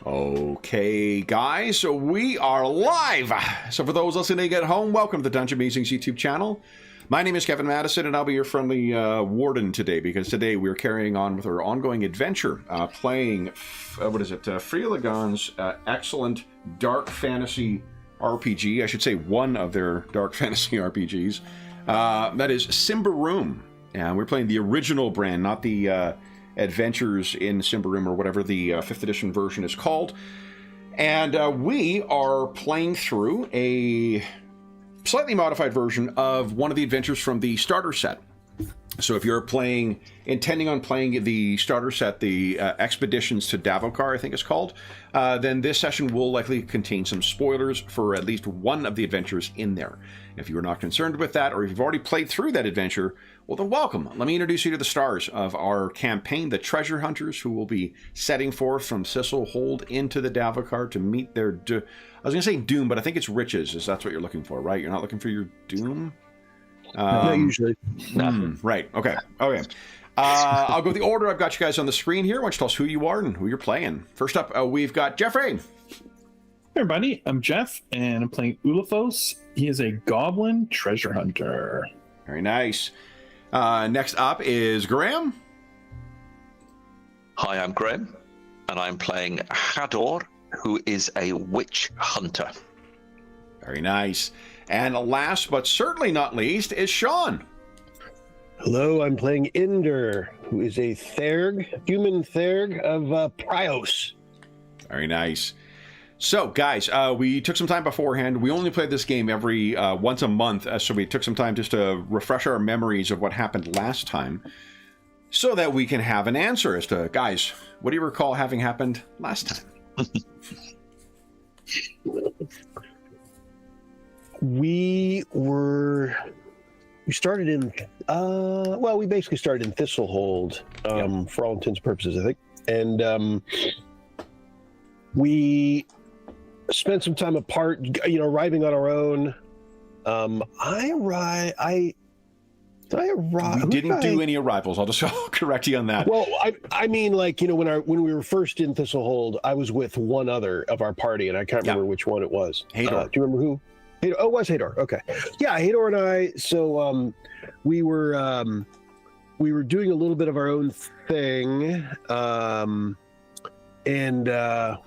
Okay, guys, so we are live. So for those listening at home, welcome to the Dungeon Musings YouTube channel. My name is Kevin Madison, and I'll be your friendly warden today, because today we're carrying on with our ongoing adventure, playing, Freeligon's excellent dark fantasy RPG. I should say one of their dark fantasy RPGs. That is Symbaroum. And we're playing the original brand, not the Adventures in Symbaroum or whatever the 5th edition version is called. And we are playing through a slightly modified version of one of the adventures from the starter set. So if you're intending on playing the starter set, the Expeditions to Davokar, I think it's called, then this session will likely contain some spoilers for at least one of the adventures in there. If you are not concerned with that, or if you've already played through that adventure, well then welcome. Let me introduce you to the stars of our campaign, the treasure hunters, who will be setting forth from Thistlehold into the Davokar to meet their, I was going to say doom, but I think it's riches, is that's what you're looking for, right? You're not looking for your doom? Not usually. Right. Okay. I'll go with the order. I've got you guys on the screen here. Why don't you tell us who you are and who you're playing? First up, we've got Jeffrey. Hey everybody, I'm Jeff, and I'm playing Ulafos. He is a goblin treasure hunter. Very nice. Next up is Graham. Hi, I'm Graham, and I'm playing Hador, who is a witch hunter. Very nice. And last but certainly not least is Sean. Hello, I'm playing Inder, who is a human Therg of Prios. Very nice. So, guys, we took some time beforehand. We only played this game every once a month, so we took some time just to refresh our memories of what happened last time, so that we can have an answer as to, guys, what do you recall having happened last time? We started in, we basically started in Thistlehold, for all intents and purposes, I think. And we spent some time apart, arriving on our own. We didn't do any arrivals. I'll just correct you on that. Well, I mean, when we were first in Thistlehold, I was with one other of our party, and I can't remember which one it was. Hador. Do you remember who? Hador. Oh, it was Hador. Okay. Yeah, Hador and I. So we were doing a little bit of our own thing, and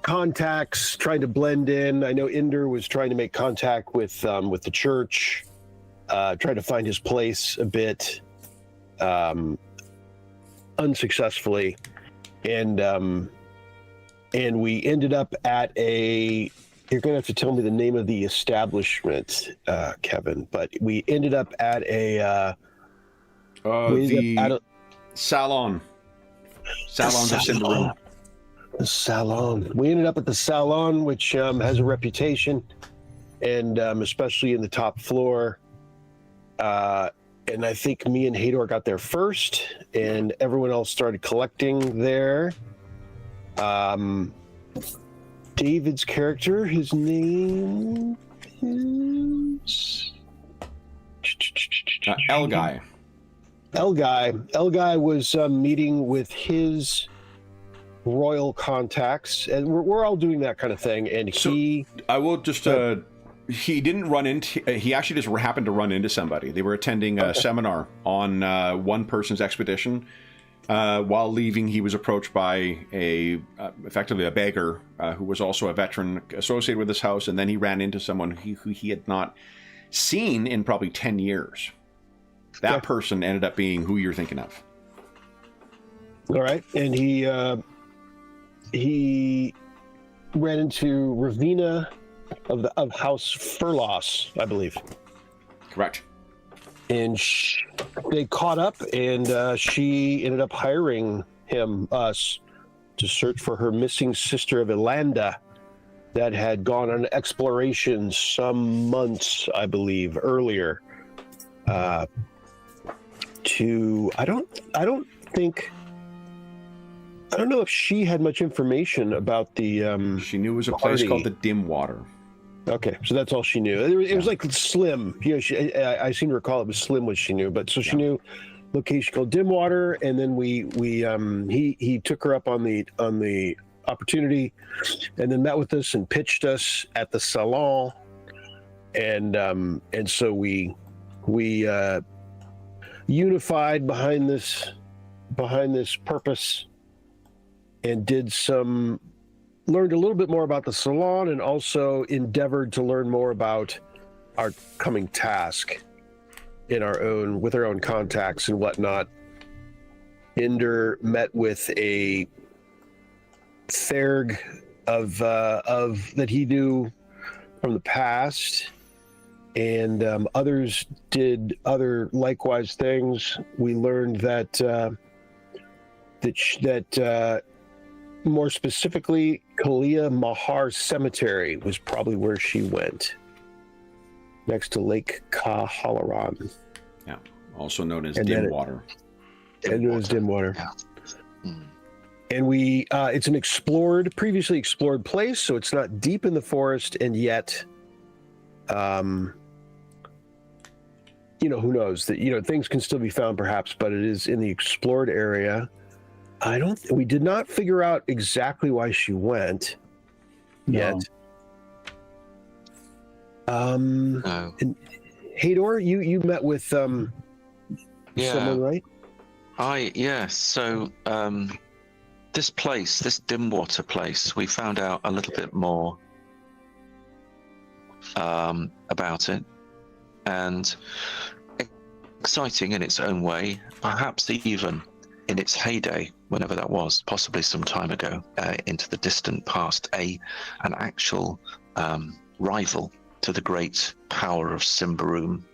contacts, trying to blend in. I know Inder was trying to make contact with the church. Tried to find his place a bit, unsuccessfully, and we ended up at a. You're going to have to tell me the name of the establishment, Kevin. But we ended up at a. The Salon. Salons of Symbaroum. The Salon. We ended up at the Salon, which has a reputation, and especially in the top floor. And I think me and Hador got there first, and everyone else started collecting there. David's character, his name is L-Guy. L-Guy was meeting with his royal contacts, and we're all doing that kind of thing. And I will just he didn't run into, he actually just happened to run into somebody. They were attending a seminar on one person's expedition. While leaving, he was approached by effectively a beggar who was also a veteran associated with this house, and then he ran into someone who he had not seen in probably 10 years. That person ended up being who you're thinking of. All right, and he ran into Ravina of House Furlos, I believe. Correct. And they caught up, and she ended up hiring us, to search for her missing sister of Elanda that had gone on exploration some months, I believe, earlier. I don't know if she had much information about the. She knew it was a place called the Dim Water. Okay, so that's all she knew. It was like Slim. I seem to recall it was Slim what she knew, but so she knew location called Dim Water, and then he took her up on the opportunity, and then met with us and pitched us at the salon, and so we unified behind this purpose, and learned a little bit more about the salon, and also endeavored to learn more about our coming task with our own contacts and whatnot. Inder met with a Therg of that he knew from the past, and others did other likewise things. We learned that more specifically, Kalia Mahar Cemetery was probably where she went, next to Lake Kahalaran. Yeah, also known as Dimwater. And it was Dimwater. Yeah. Mm. And it's an previously explored place, so it's not deep in the forest, and yet, who knows that, things can still be found perhaps, but it is in the explored area. We did not figure out exactly why she went yet. No. And Hador, you met with someone, right? So this place, this Dimwater place, we found out a little bit more about it, and exciting in its own way, perhaps even in its heyday, whenever that was, possibly some time ago, into the distant past, an actual rival to the great power of Symbaroum,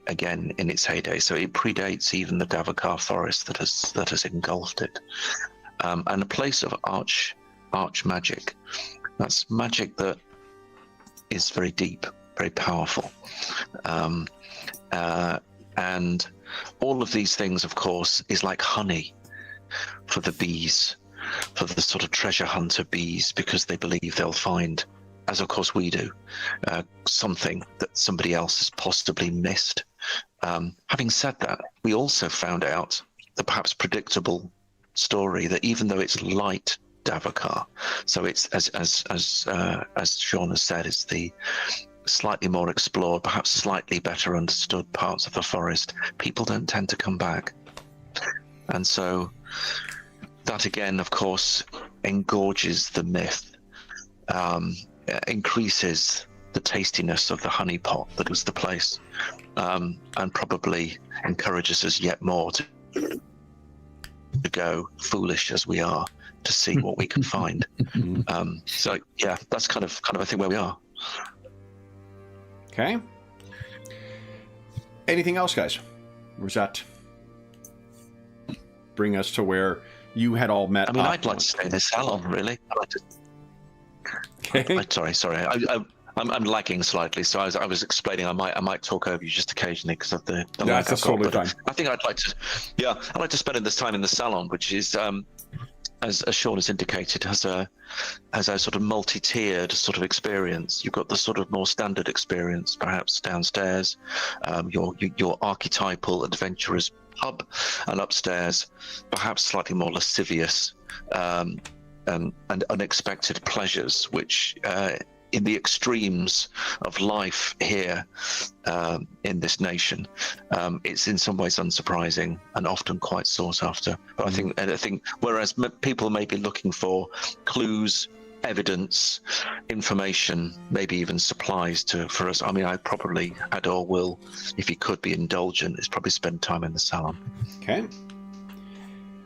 again in its heyday. So it predates even the Davakar forest that has engulfed it, and a place of arch magic. That's magic that is very deep, very powerful, and all of these things, of course, is like honey for the bees, for the sort of treasure hunter bees, because they believe they'll find, as of course we do, something that somebody else has possibly missed. Having said that, we also found out the perhaps predictable story that even though it's light Davakar, so it's as Sean has said, it's the slightly more explored, perhaps slightly better understood parts of the forest, people don't tend to come back. And so that again, of course, engorges the myth, increases the tastiness of the honeypot that was the place, and probably encourages us yet more to go, foolish as we are, to see what we can find. So yeah, that's kind of I think where we are. Okay. Anything else, guys? Or does that bring us to where you had all met? I mean, I'd like to stay in the salon, really. Okay. Sorry. I'm lagging slightly, so I was explaining. I might talk over you just occasionally because of the lag. That's totally fine. I think I'd like to spend this time in the salon, which is, as Sean has indicated, has a sort of multi-tiered sort of experience. You've got the sort of more standard experience, perhaps downstairs, your archetypal adventurer's pub, and upstairs, perhaps slightly more lascivious and unexpected pleasures, which in the extremes of life here in this nation, it's in some ways unsurprising and often quite sought after. But I think whereas people may be looking for clues, evidence, information, maybe even supplies for us, I mean, Hador will, if he could be indulgent, is probably spend time in the salon. Okay.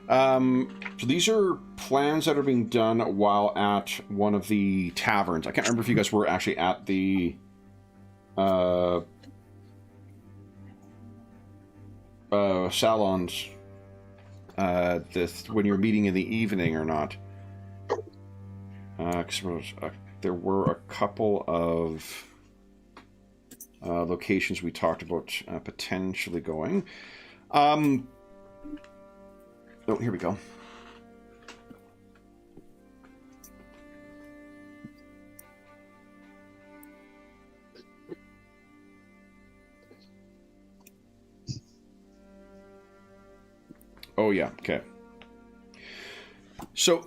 So these are plans that are being done while at one of the taverns. I can't remember if you guys were actually at the salons when you were meeting in the evening or not. There were a couple of locations we talked about potentially going. Oh, here we go. Oh, yeah. Okay. So,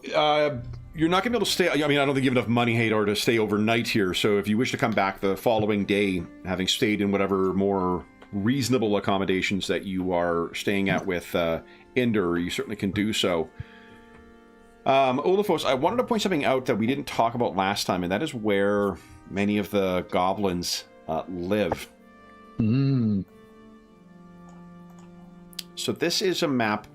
you're not going to be able to stay. I mean, I don't think you have enough money, Hadar, to stay overnight here. So if you wish to come back the following day, having stayed in whatever more reasonable accommodations that you are staying at with Inder, you certainly can do so. Olafos, I wanted to point something out that we didn't talk about last time, and that is where many of the goblins live. So this is a map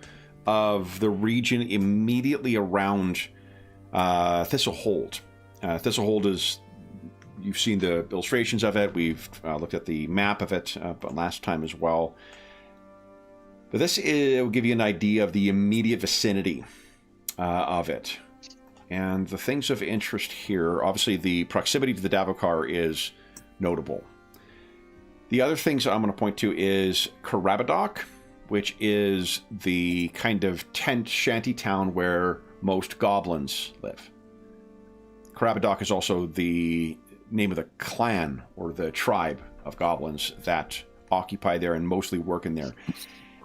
of the region immediately around Thistlehold. Thistlehold is, you've seen the illustrations of it. We've looked at the map of it but last time as well. But this will give you an idea of the immediate vicinity of it. And the things of interest here, obviously the proximity to the Davokar is notable. The other things I'm going to point to is Karabadok, which is the kind of tent shanty town where most goblins live. Karabadok is also the name of the clan or the tribe of goblins that occupy there and mostly work in there.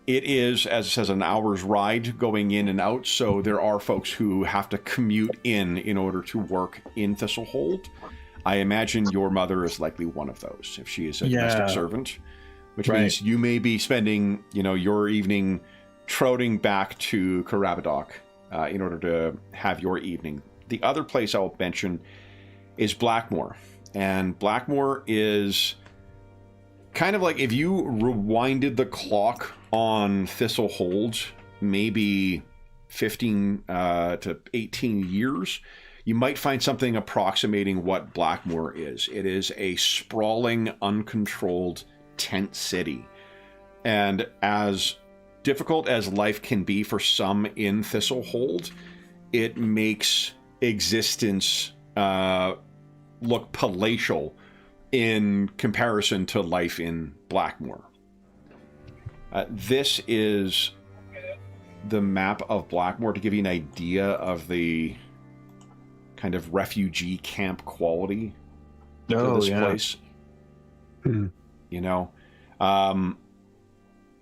It is, as it says, an hour's ride going in and out, so there are folks who have to commute in order to work in Thistlehold. I imagine your mother is likely one of those, if she is a domestic servant, which means you may be spending, your evening trotting back to Karabadok in order to have your evening. The other place I'll mention is Blackmoor, and Blackmoor is kind of like if you rewinded the clock on Thistlehold, maybe 15 to 18 years, you might find something approximating what Blackmoor is. It is a sprawling, uncontrolled tent city. And as difficult as life can be for some in Thistlehold, it makes existence look palatial in comparison to life in Blackmoor. This is the map of Blackmoor to give you an idea of the kind of refugee camp quality of this place.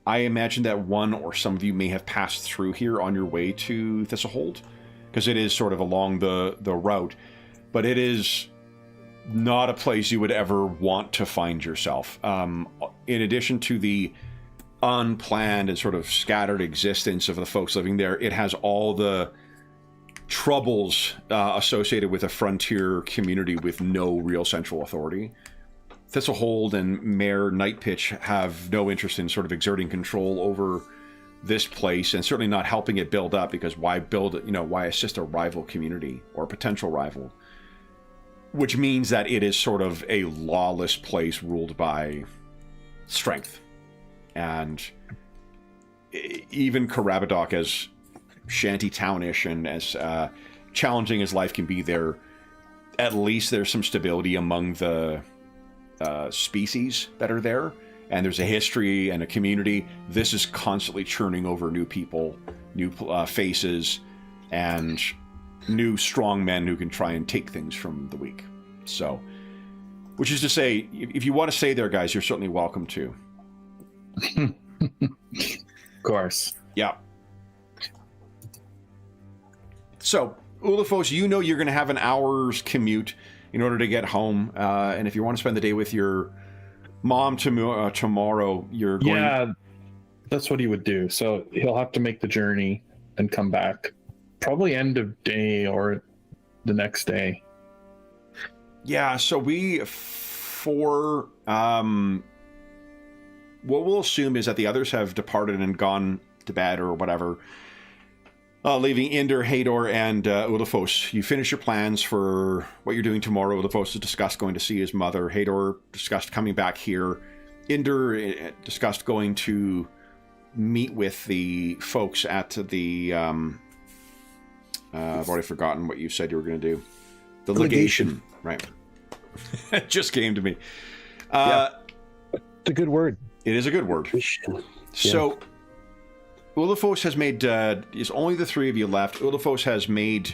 I imagine that one or some of you may have passed through here on your way to Thistlehold, because it is sort of along the route, but it is not a place you would ever want to find yourself. In addition to the unplanned and sort of scattered existence of the folks living there, it has all the troubles associated with a frontier community with no real central authority. Thistlehold and Mayor Nightpitch have no interest in sort of exerting control over this place, and certainly not helping it build up, because why build it, why assist a rival community or a potential rival? Which means that it is sort of a lawless place ruled by strength. And even Karabadok, as shanty townish and as challenging as life can be there, at least there's some stability among the species that are there, and there's a history and a community. This is constantly churning over new people, new faces, and new strong men who can try and take things from the weak. So, which is to say, if you want to stay there, guys, you're certainly welcome to. Of course. Yeah. So, Ulafos, you're going to have an hour's commute in order to get home, and if you want to spend the day with your mom tomorrow, you're going... Yeah, that's what he would do. So he'll have to make the journey and come back. Probably end of day or the next day. Yeah, so what we'll assume is that the others have departed and gone to bed or whatever, leaving Inder, Hadar, and Ulafos. You finish your plans for what you're doing tomorrow. Ulafos has discussed going to see his mother. Hadar discussed coming back here. Inder discussed going to meet with the folks at the... I've already forgotten what you said you were going to do. The legation. Right. It just came to me. It's a good word. It is a good word. So, Ulafos has made, is only the three of you left. Ulafos has made,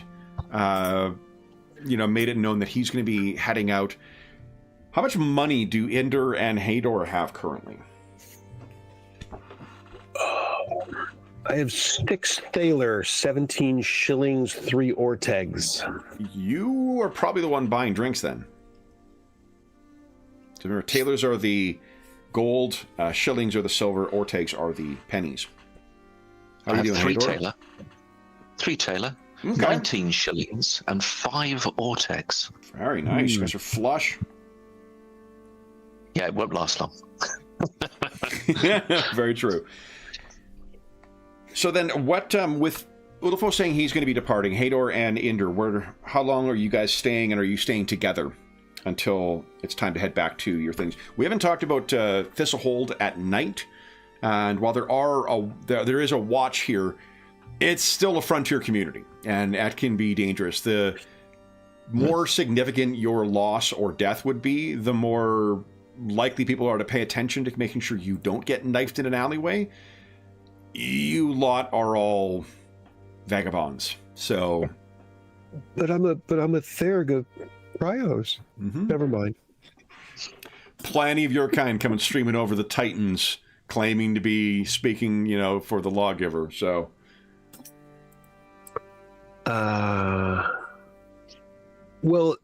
made it known that he's going to be heading out. How much money do Inder and Hadar have currently? I have 6 thaler, 17 shillings, 3 ortegs. You are probably the one buying drinks then. So remember, tailors are the gold, shillings are the silver, ortegs are the pennies. How I are you have doing, 3 Hador? tailor. 3 tailor. Okay. 19 shillings and 5 ortegs. Very nice. You guys are flush. Yeah, it won't last long. Very true. So then, what with Ulfo saying he's going to be departing, Hador and Inder, how long are you guys staying, and are you staying together until it's time to head back to your things? We haven't talked about Thistlehold at night, and while there is a watch here, it's still a frontier community, and that can be dangerous. The more significant your loss or death would be, the more likely people are to pay attention to making sure you don't get knifed in an alleyway. You lot are all vagabonds, so. But I'm a Theraga Cryos. Mm-hmm. Never mind. Plenty of your kind coming streaming over the Titans, claiming to be speaking, for the lawgiver. So. Well,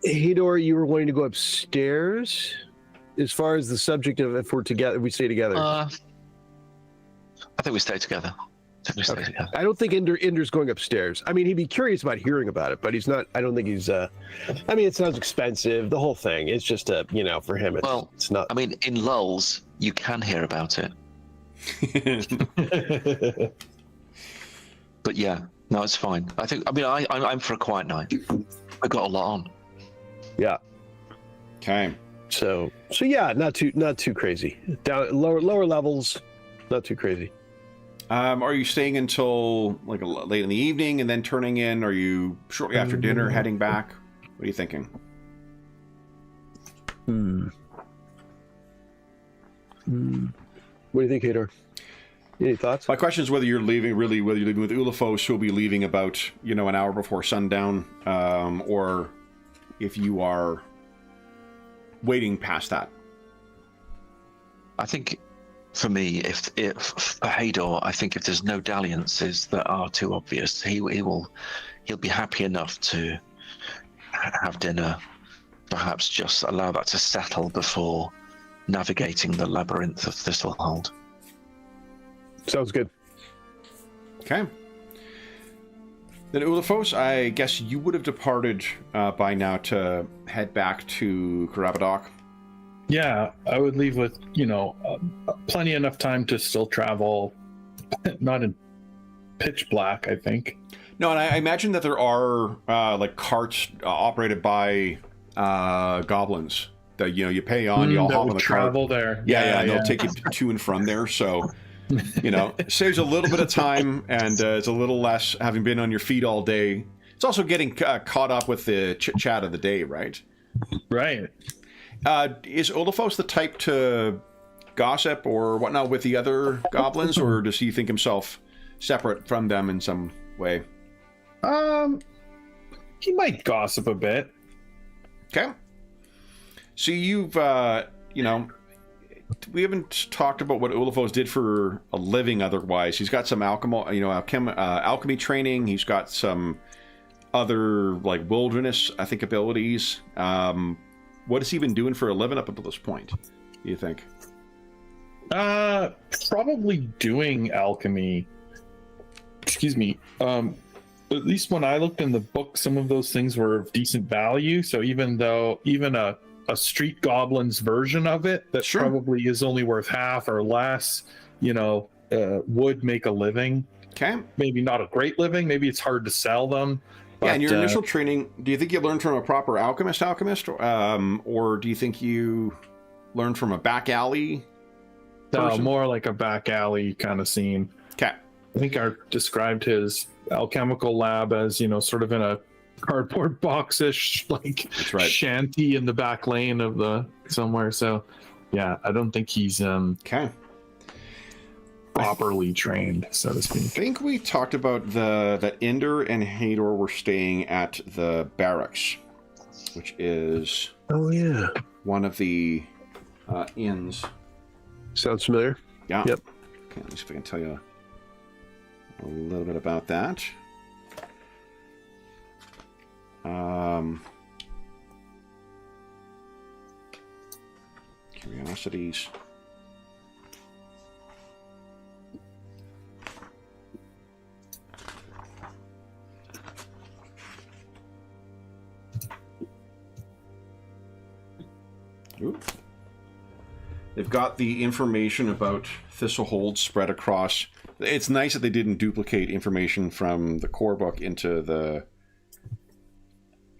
Hador, you were wanting to go upstairs. As far as the subject of if we're together, we stay together. I think we stay together. I don't think Inder's going upstairs. I mean, he'd be curious about hearing about it, but he's not. I don't think he's. I mean, it sounds expensive. The whole thing. It's just for him. It's not. I mean, in lulls, you can hear about it. But yeah, no, it's fine. I'm for a quiet night. I got a lot on. Yeah. Okay. So yeah, not too crazy. Down lower levels, not too crazy. Are you staying until like late in the evening and then turning in? Are you shortly after dinner heading back? What are you thinking? What do you think, Hador? Any thoughts? My question is whether you're leaving with Ulafos, who'll be leaving about an hour before sundown, or if you are waiting past that. I think for me, if for Hador, I think if there's no dalliances that are too obvious, he'll be happy enough to have dinner, perhaps just allow that to settle before navigating the labyrinth of Thistlehold. Sounds good. Okay. Then Ulafos, I guess you would have departed by now to head back to Karabadoc. Yeah, I would leave with, plenty enough time to still travel, not in pitch black, I think. No, and I imagine that there are carts operated by goblins that you pay on, you all hop on the travel cart. there. Yeah, they'll take you to and from there. So, it saves a little bit of time, and it's a little less having been on your feet all day. It's also getting caught up with the chit chat of the day, right? Right. Is Olafos the type to gossip or whatnot with the other goblins, or does he think himself separate from them in some way? He might gossip a bit. Okay. So you've, we haven't talked about what Olafos did for a living otherwise. He's got some alchemy training. He's got some other, wilderness, I think, abilities. What has he been doing for a living up until this point, do you think? Probably doing alchemy. Excuse me. At least when I looked in the book, some of those things were of decent value. So even a street goblin's version of it that probably is only worth half or less, would make a living. Okay. Maybe not a great living. Maybe it's hard to sell them. But, yeah, in your initial training, do you think you learned from a proper alchemist, or do you think you learned from a back alley person? More like a back alley kind of scene. Okay. I think I described his alchemical lab as, sort of in a cardboard box-ish, shanty in the back lane of the somewhere. So, yeah, I don't think he's okay. properly trained, so to speak. I think we talked about that Inder and Hador were staying at the barracks, which is one of the inns. Sounds familiar. Yeah. Yep. Okay, let me see if I can tell you a little bit about that. Curiosities. Ooh. They've got the information about Thistlehold spread across. It's nice that they didn't duplicate information from the core book into the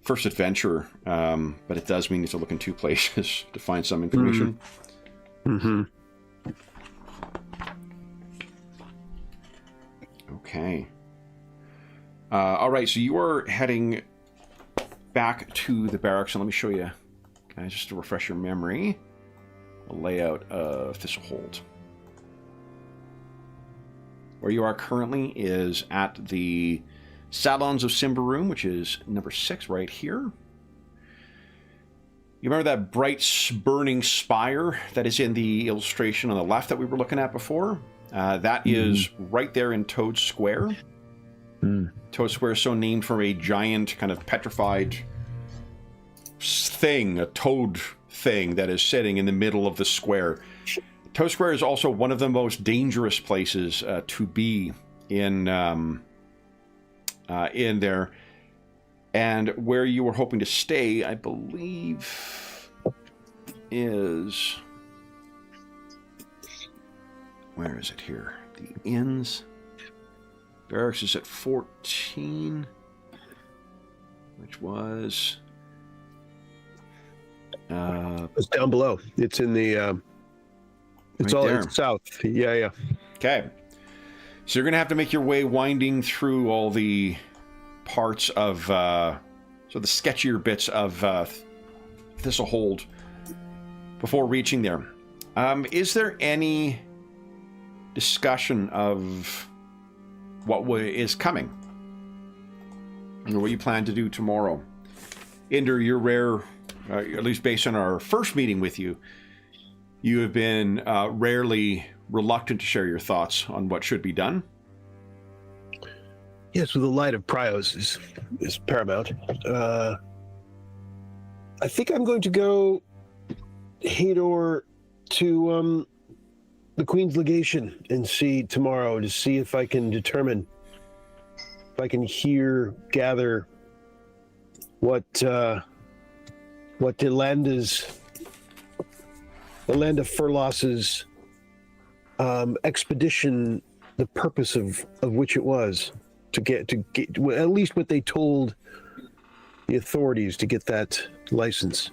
first adventure, but it does mean you have to look in two places to find some information. Mm-hmm. Okay. All right, so you are heading back to the barracks, and let me show you, just to refresh your memory, the layout of Thistlehold. Where you are currently is at the Salons of Symbaroum, which is number 6 right here. You remember that bright burning spire that is in the illustration on the left that we were looking at before? That is right there in Toad Square. Toad Square is so named from a giant kind of petrified thing, a toad thing that is sitting in the middle of the square. Toad Square is also one of the most dangerous places to be in there. And where you were hoping to stay, I believe, is... Where is it here? The inns. Barracks is at 14, which was... it's down below. It's in the... it's right all there. it's south. Yeah. Okay. So you're going to have to make your way winding through all the parts of... so the sketchier bits of Thistlehold before reaching there. Is there any discussion of what is coming? Or what you plan to do tomorrow? Inder, you're rare, at least based on our first meeting with you, you have been rarely reluctant to share your thoughts on what should be done. Yes, with the light of Prios is paramount. I think I'm going to go Hador to the Queen's legation and see tomorrow to see if I can determine, if I can gather what Yolanda Furlos's expedition, the purpose of which it was to get well, at least what they told the authorities to get that license.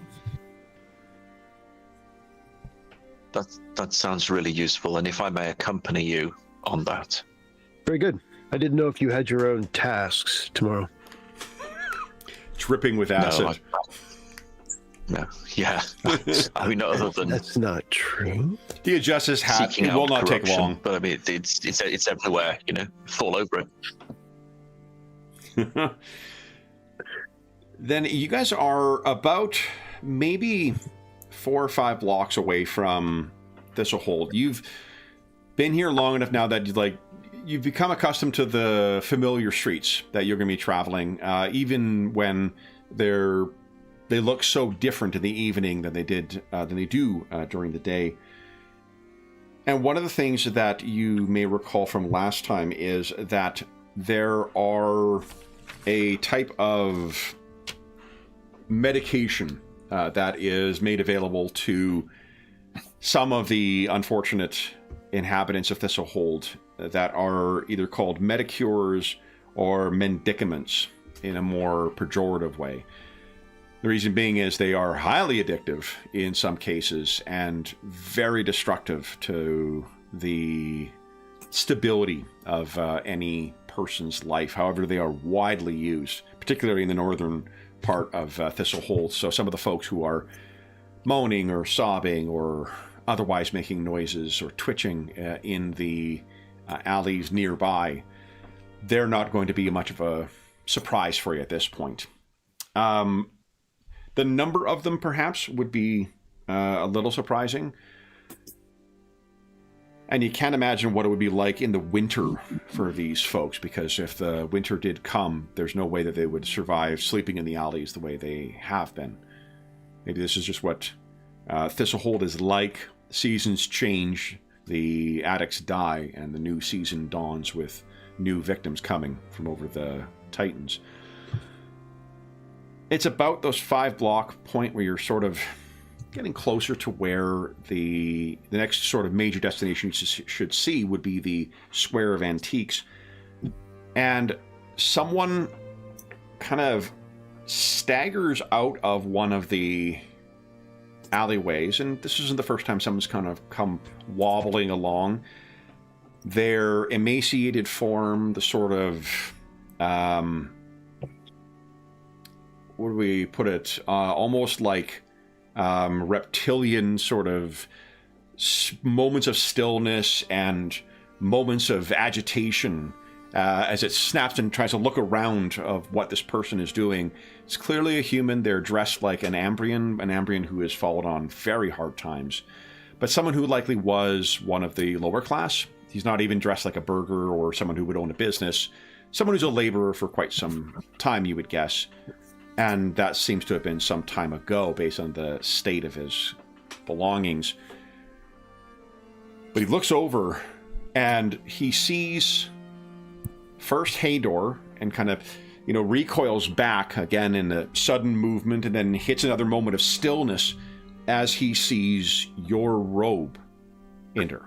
That sounds really useful, and if I may accompany you on that. Very good. I didn't know if you had your own tasks tomorrow. Dripping with acid. No, yeah. I mean, other than That's not true. He adjusts his hat. seeking It will out not take corruption, long. but I mean, it's everywhere. You know, fall over it. Then you guys are about maybe 4 or 5 blocks away from Thistlehold. You've been here long enough now that you've become accustomed to the familiar streets that you're going to be traveling, even when they look so different in the evening than they do during the day. And one of the things that you may recall from last time is that there are a type of medication that is made available to some of the unfortunate inhabitants of Thistlehold that are either called medicures or mendicaments in a more pejorative way. The reason being is they are highly addictive in some cases and very destructive to the stability of any person's life. However, they are widely used, particularly in the northern part of Thistlehold. So some of the folks who are moaning or sobbing or otherwise making noises or twitching in the alleys nearby, they're not going to be much of a surprise for you at this point. The number of them perhaps would be a little surprising. And you can't imagine what it would be like in the winter for these folks, because if the winter did come, there's no way that they would survive sleeping in the alleys the way they have been. Maybe this is just what Thistlehold is like. Seasons change, the addicts die, and the new season dawns with new victims coming from over the Titans. It's about those 5 block point where you're sort of getting closer to where the next sort of major destination you should see would be the Square of Antiques. And someone kind of staggers out of one of the alleyways, and this isn't the first time someone's kind of come wobbling along. Their emaciated form, the sort of where do we put it? Almost like reptilian sort of moments of stillness and moments of agitation as it snaps and tries to look around of what this person is doing. It's clearly a human. They're dressed like an Ambrian who has fallen on very hard times, but someone who likely was one of the lower class. He's not even dressed like a burgher or someone who would own a business. Someone who's a laborer for quite some time, you would guess. And that seems to have been some time ago based on the state of his belongings. But he looks over and he sees first Hador and kind of, recoils back again in a sudden movement, and then hits another moment of stillness as he sees your robe enter.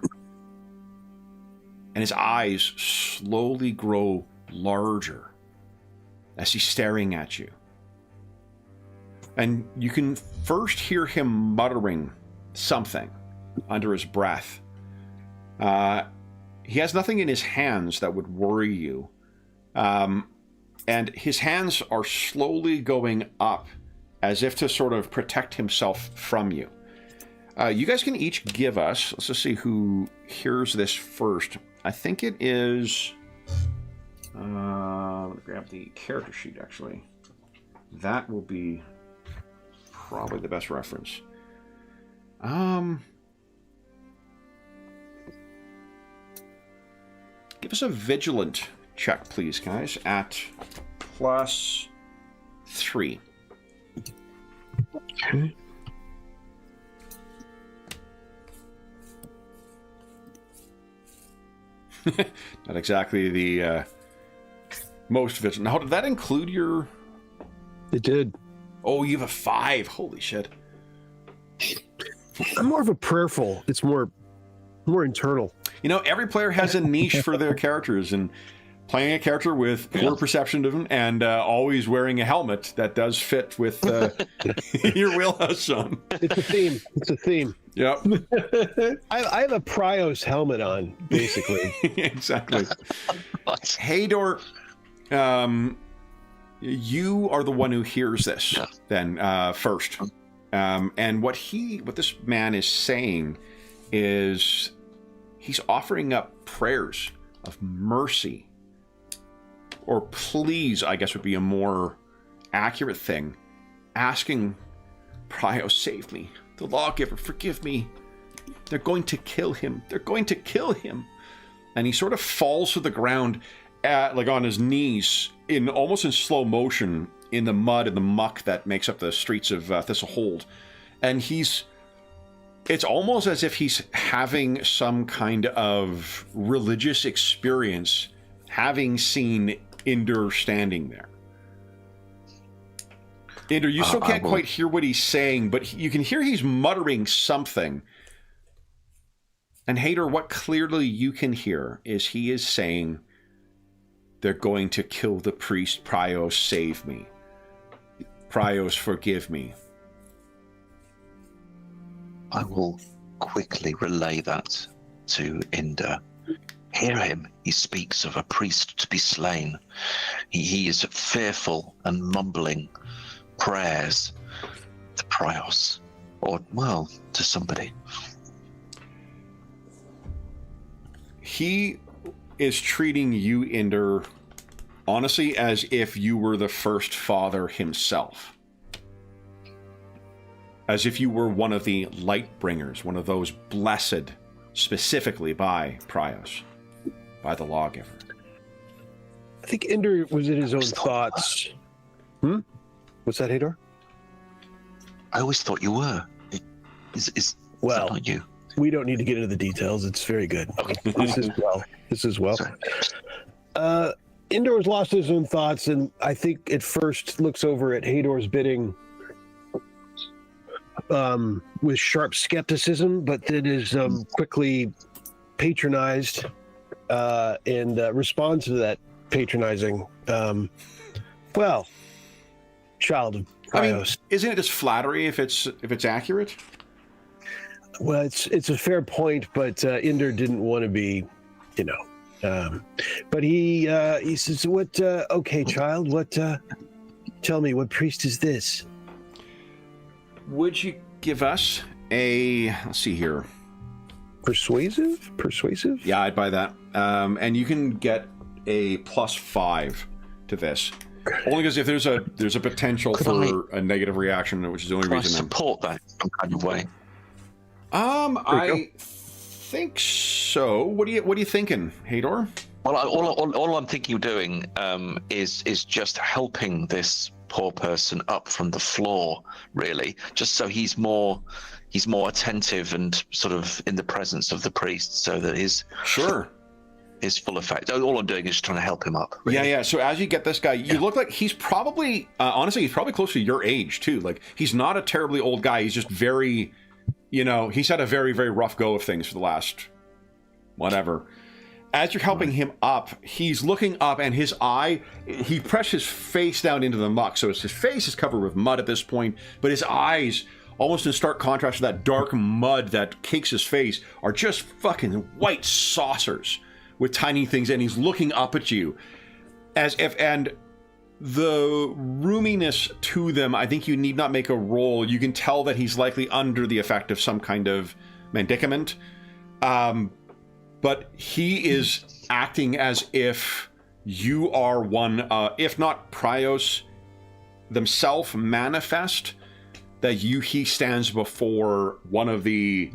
And his eyes slowly grow larger as he's staring at you. And you can first hear him muttering something under his breath. He has nothing in his hands that would worry you. And his hands are slowly going up as if to sort of protect himself from you. You guys can each give us, let's just see who hears this first. I think it is, let me grab the character sheet actually. That will be probably the best reference. Give us a vigilant check, please, guys, at +3. Okay. Not exactly the most vigilant. Now, did that include your... It did. Oh, you have a 5. Holy shit. I'm more of a prayerful. It's more internal. Every player has a niche for their characters, and playing a character with poor perception of them and always wearing a helmet that does fit with your wheelhouse, Sean. It's a theme. Yep. I have a Prios helmet on, basically. Exactly. Hador, you are the one who hears this then first. And what this man is saying is he's offering up prayers of mercy, or please, I guess would be a more accurate thing, asking Prios, save me. The lawgiver, forgive me. They're going to kill him. They're going to kill him. And he sort of falls to the ground, like on his knees, almost in slow motion, in the mud and the muck that makes up the streets of Thistlehold. And it's almost as if he's having some kind of religious experience, having seen Inder standing there. Inder, you still can't quite hear what he's saying, but you can hear he's muttering something. And Hador, what clearly you can hear is he is saying, they're going to kill the priest. Prios, save me. Prios, forgive me. I will quickly relay that to Inder. Hear him. He speaks of a priest to be slain. He is fearful and mumbling prayers to Prios, or, well, to somebody. He is treating you, Inder, honestly, as if you were the first father himself. As if you were one of the light bringers, one of those blessed specifically by Prios, by the lawgiver. I think Ender was in his own thoughts. What's that, Hador? I always thought you were. Is Well, that not you? we don't need to get into the details. It's very good. Okay. This is well. Sorry. Ender has lost his own thoughts, and I think at first looks over at Hador's bidding with sharp skepticism, but then is quickly patronized and responds to that patronizing. Well, child of Prios. Isn't it just flattery if it's accurate? Well, it's a fair point, but Ender didn't want to be, but he says, "What? Okay, child. What? Tell me, what priest is this?" Would you give us a? Let's see here. Persuasive? Yeah, I'd buy that. And you can get a +5 to this. Only because if there's a potential for a negative reaction, which is the only Can I reason. support that in some kind of way? I think so. What are you thinking, Hador? Well, all I'm thinking of doing is just helping this poor person up from the floor, really, just so he's more attentive and sort of in the presence of the priest, so that his full effect. All I'm doing is just trying to help him up. Really. Yeah. So as you get this guy, you look like he's probably, honestly, he's probably close to your age too. Like, he's not a terribly old guy. He's just very, he's had a very, very rough go of things for the last whatever. As you're helping him up, he's looking up, and his eye, he pressed his face down into the muck. So his face is covered with mud at this point, but his eyes, almost in stark contrast to that dark mud that cakes his face, are just fucking white saucers with tiny things, and he's looking up at you as if, and the roominess to them, I think you need not make a roll. You can tell that he's likely under the effect of some kind of medicament. But he is acting as if you are one, if not Prios themselves manifest, that he stands before one of the,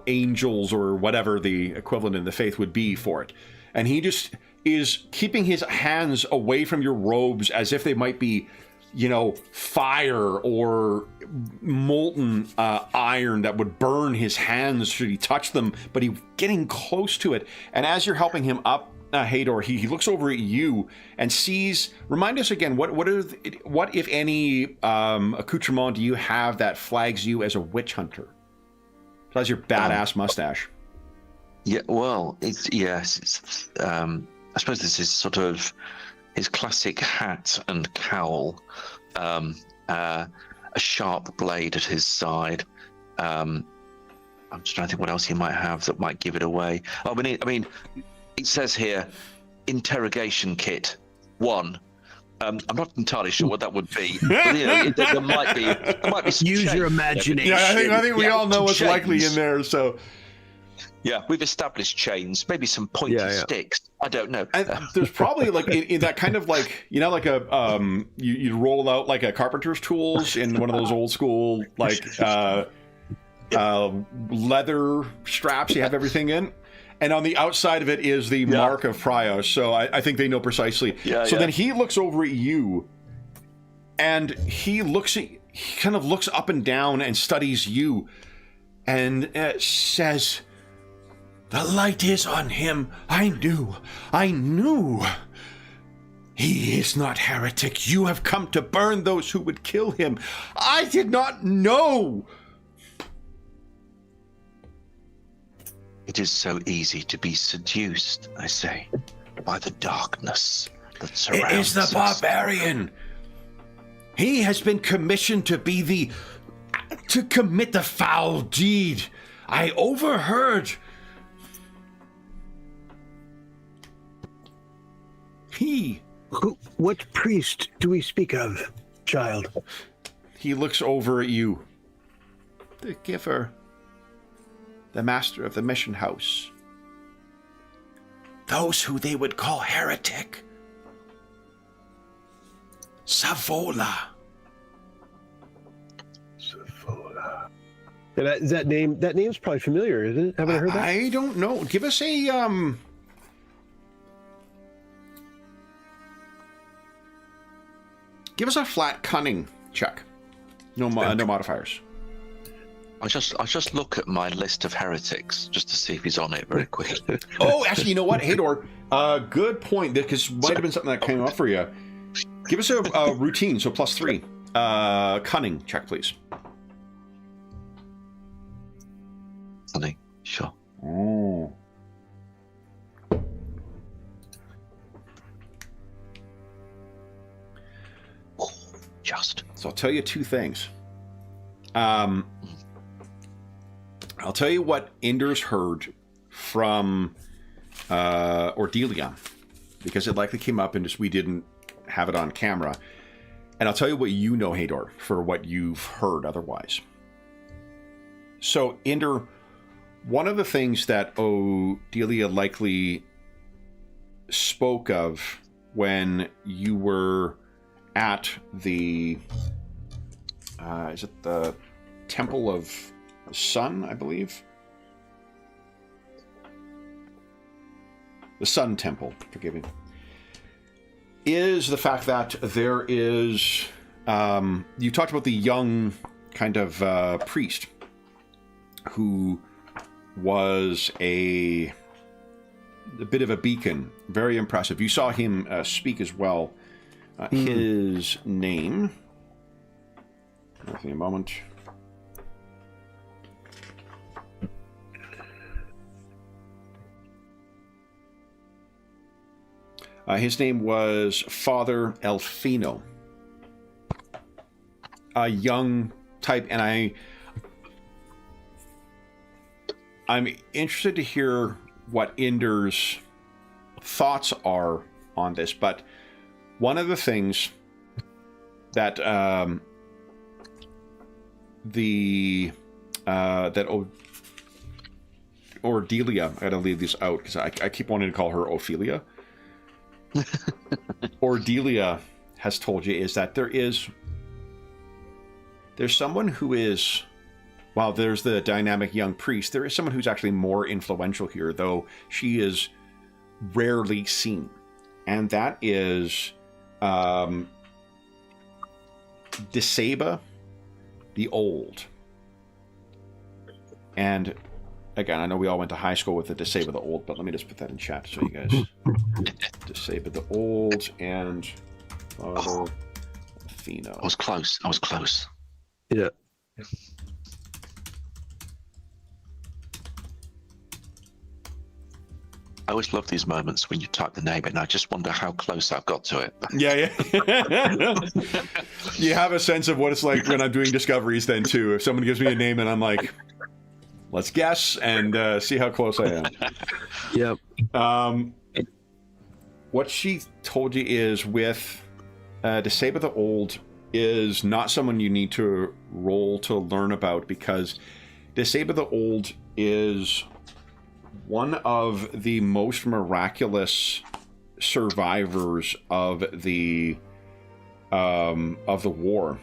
angels or whatever the equivalent in the faith would be for it. And he just is keeping his hands away from your robes as if they might be, fire or molten iron that would burn his hands should he touch them, but he's getting close to it. And as you're helping him up, Hador, he looks over at you and sees, remind us again, what if any accoutrement do you have that flags you as a witch hunter? Besides your badass mustache. Yeah, well, I suppose this is sort of his classic hat and cowl, a sharp blade at his side. I'm just trying to think what else he might have that might give it away. I mean, it says here, interrogation kit 1. I'm not entirely sure what that would be. But, there might be some Use your imagination. Yeah, I think we all know what's likely in there. So. Yeah, we've established chains, maybe some pointy sticks. I don't know. And there's probably in that kind of like a you roll out like a carpenter's tools in one of those old school leather straps you have everything in, and on the outside of it is the mark of Prios. So I think they know precisely. Then he looks over at you, and he kind of looks up and down and studies you, and says, "The light is on him. I knew. He is not heretic. You have come to burn those who would kill him. I did not know." It is so easy to be seduced, I say, by the darkness that surrounds us. It is the barbarian. He has been commissioned to commit the foul deed. I overheard. What priest do we speak of, child? He looks over at you. The giver. The master of the mission house. Those who they would call heretic. Savola. And that name's probably familiar, isn't it? Haven't I heard that? I don't know. Give us a flat cunning check. No modifiers. I just look at my list of heretics just to see if he's on it very quickly. Oh, actually, you know what, Hador? Good point. Because might have been something that came up for you. Give us a routine, so +3. Cunning check, please. Cunning, sure. Oh. Just. So I'll tell you two things. I'll tell you what Inder's heard from Ordelia, because it likely came up and just we didn't have it on camera. And I'll tell you what you know, Hador, for what you've heard otherwise. So, Inder, one of the things that Ordelia likely spoke of when you were at the is it the Temple of the Sun, I believe? The Sun Temple, forgive me. Is the fact that there is you talked about the young kind of priest who was a bit of a beacon, very impressive. You saw him speak as well. His name, give me a moment. His name was Father Elfino. A young type, and I'm interested to hear what Inder's thoughts are on this, but one of the things that Ordelia, I gotta leave this out because I keep wanting to call her Ophelia. Ordelia has told you is that there's someone who is, while there's the dynamic young priest, there is someone who's actually more influential here, though she is rarely seen. And that is Desaba the Old. And again, I know we all went to high school with the Desaba the Old, but let me just put that in chat so you guys... Desaba the Old and Father Elfino. I was close. Yeah. I always love these moments when you type the name and I just wonder how close I've got to it. Yeah. You have a sense of what it's like when I'm doing discoveries then too. If someone gives me a name and I'm like, let's guess and see how close I am. Yep. What she told you is with Desaba the Old is not someone you need to roll to learn about, because Desaba the Old is one of the most miraculous survivors of the war.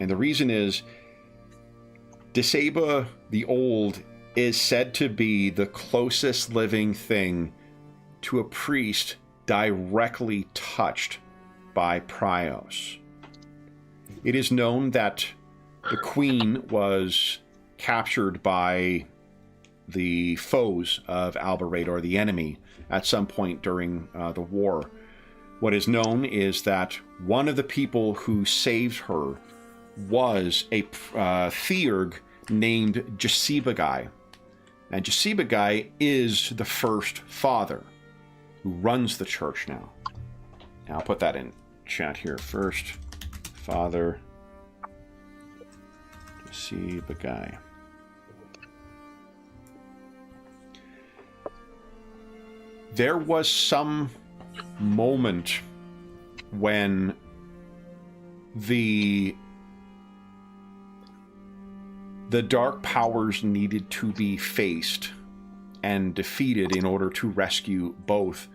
And the reason is Desaba the Old is said to be the closest living thing to a priest directly touched by Prios. It is known that the queen was captured by the foes of Albarade, or the enemy, at some point during the war. What is known is that one of the people who saved her was a theurg named Jasibagai. And Jasibagai is the first father who runs the church now. And I'll put that in chat here first. Father Jasibagai. There was some moment when the dark powers needed to be faced and defeated in order to rescue both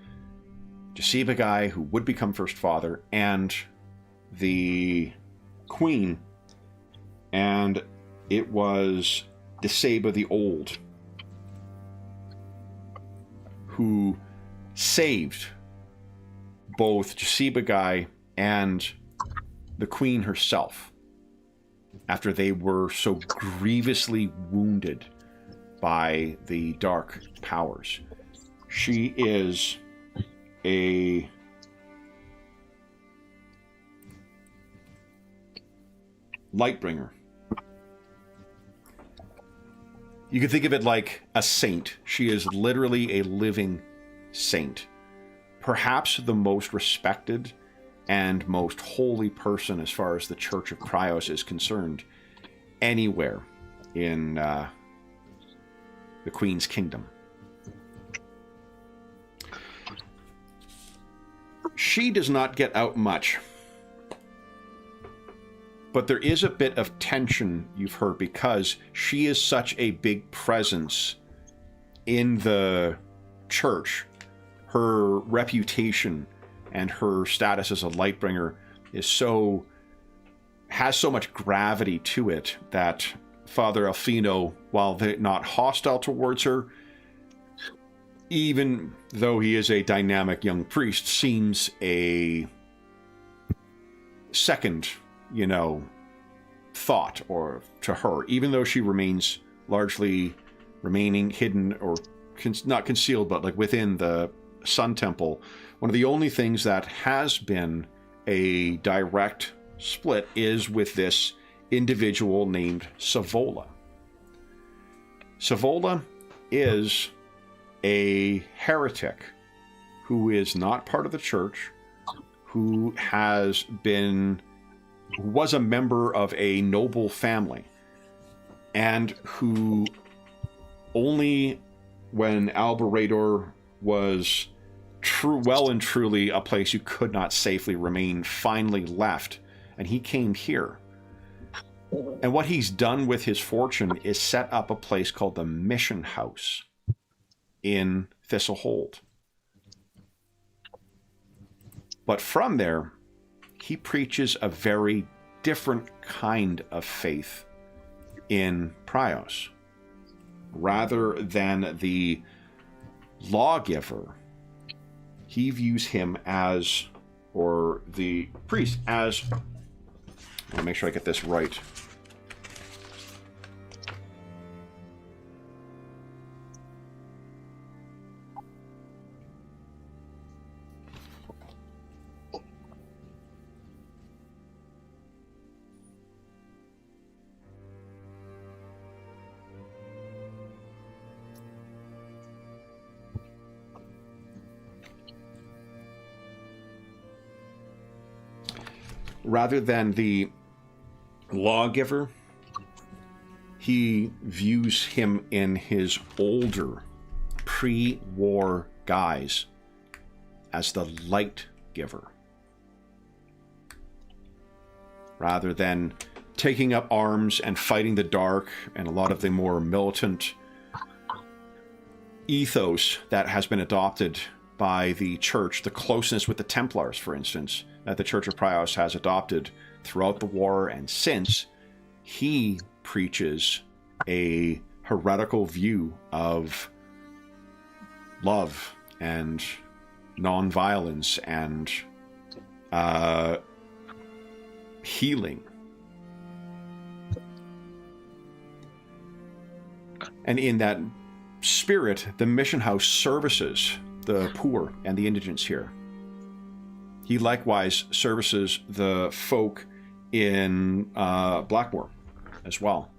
Jasibagai, who would become First Father, and the Queen. And it was Desaba the Old, who saved both Jasiba Guy and the Queen herself after they were so grievously wounded by the dark powers. She is a Lightbringer. You can think of it like a saint. She is literally a living saint. Perhaps the most respected and most holy person as far as the Church of Prios is concerned anywhere in the Queen's Kingdom. She does not get out much, but there is a bit of tension, you've heard, because she is such a big presence in the church. Her reputation and her status as a Lightbringer has so much gravity to it that Father Alfino, while they're not hostile towards her, even though he is a dynamic young priest, seems a second, thought or to her, even though she remains largely remaining hidden or not concealed, but like within the Sun Temple. One of the only things that has been a direct split is with this individual named Savola. Savola is a heretic who is not part of the church, who was a member of a noble family, and who only when Alberador was well and truly a place you could not safely remain, finally left, and he came here. And what he's done with his fortune is set up a place called the Mission House in Thistlehold. But from there, he preaches a very different kind of faith in Prios. Rather than the lawgiver, he views him as, or the priest as, I'll make sure I get this right. Rather than the lawgiver, he views him in his older, pre-war guise as the light giver. Rather than taking up arms and fighting the dark and a lot of the more militant ethos that has been adopted by the church, the closeness with the Templars, for instance, that the Church of Prios has adopted throughout the war and since, he preaches a heretical view of love and non-violence and healing. And in that spirit, the Mission House services the poor and the indigents here. He likewise services the folk in Blackmoor as well.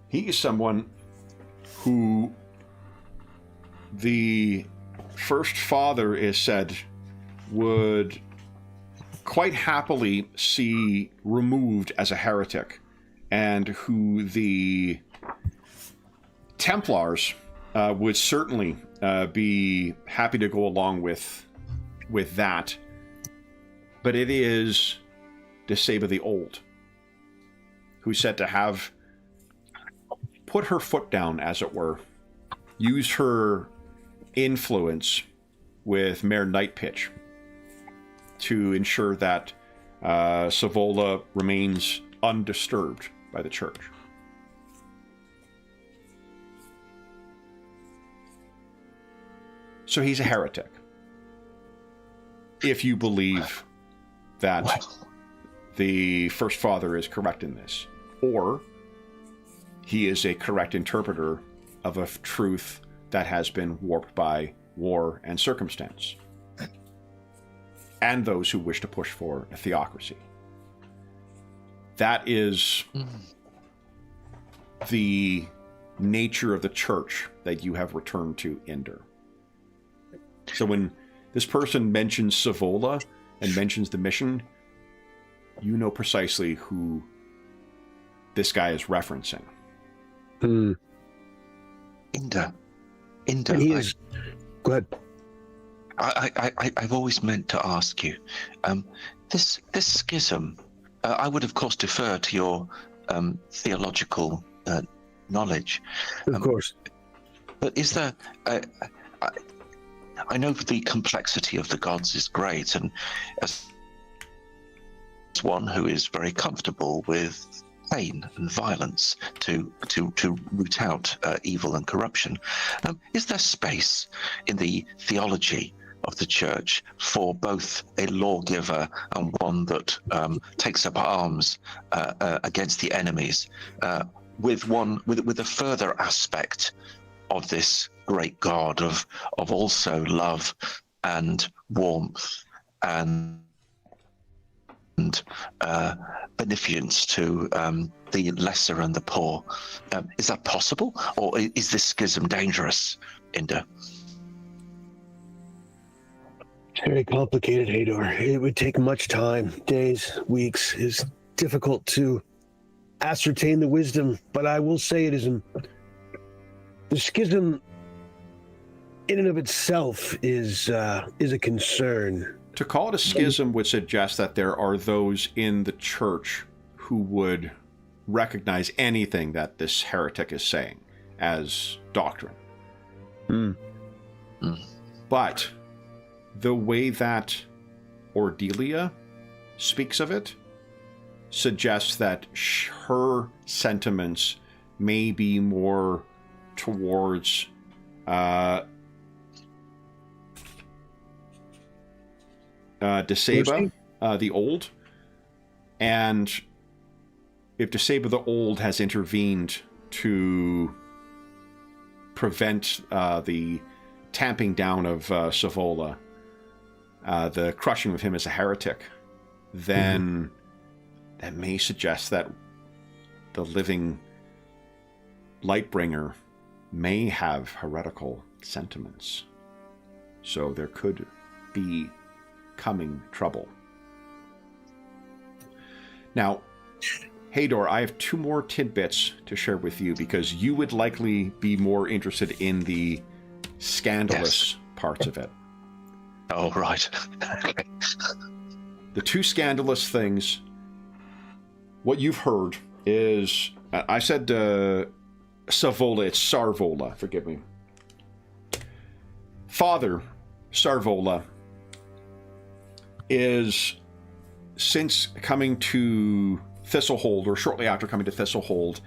He is someone who the First Father is said would quite happily see removed as a heretic, and who the Templars would certainly be happy to go along with that. But it is Desaba the Old who's said to have put her foot down, as it were, used her influence with Mayor Nightpitch to ensure that Savola remains undisturbed by the church. So he's a heretic. If you believe that the First Father is correct in this, or he is a correct interpreter of a truth that has been warped by war and circumstance, and those who wish to push for a theocracy. That is the nature of the church that you have returned to, Inder. So when this person mentions Savola and mentions the mission, you know precisely who this guy is referencing. Inder, He is. Go ahead. I've always meant to ask you, this schism. I would of course defer to your theological knowledge. Of course. But is there? I know the complexity of the gods is great, and as one who is very comfortable with pain and violence to root out evil and corruption, is there space in the theology of the church for both a lawgiver and one that takes up arms against the enemies, with a further aspect of this great God of also love and warmth and beneficence to the lesser and the poor? Is that possible, or is this schism dangerous, Inder? Very complicated, Hador. It would take much time, days, weeks. It's difficult to ascertain the wisdom, but I will say it is the schism in and of itself is a concern. To call it a schism would suggest that there are those in the church who would recognize anything that this heretic is saying as doctrine. But the way that Ordelia speaks of it suggests that her sentiments may be more towards Desaba, the Old, and if Desaba the Old has intervened to prevent the tamping down of Savola, the crushing of him as a heretic, then that may suggest that the living Lightbringer may have heretical sentiments. So there could be coming trouble. Now, Hador, I have 2 more tidbits to share with you because you would likely be more interested in the scandalous parts of it. Oh, right. Okay. The 2 scandalous things, what you've heard is, I said Savola, it's Sarvola, forgive me. Father Sarvola is, since coming to Thistlehold, or shortly after coming to Thistlehold,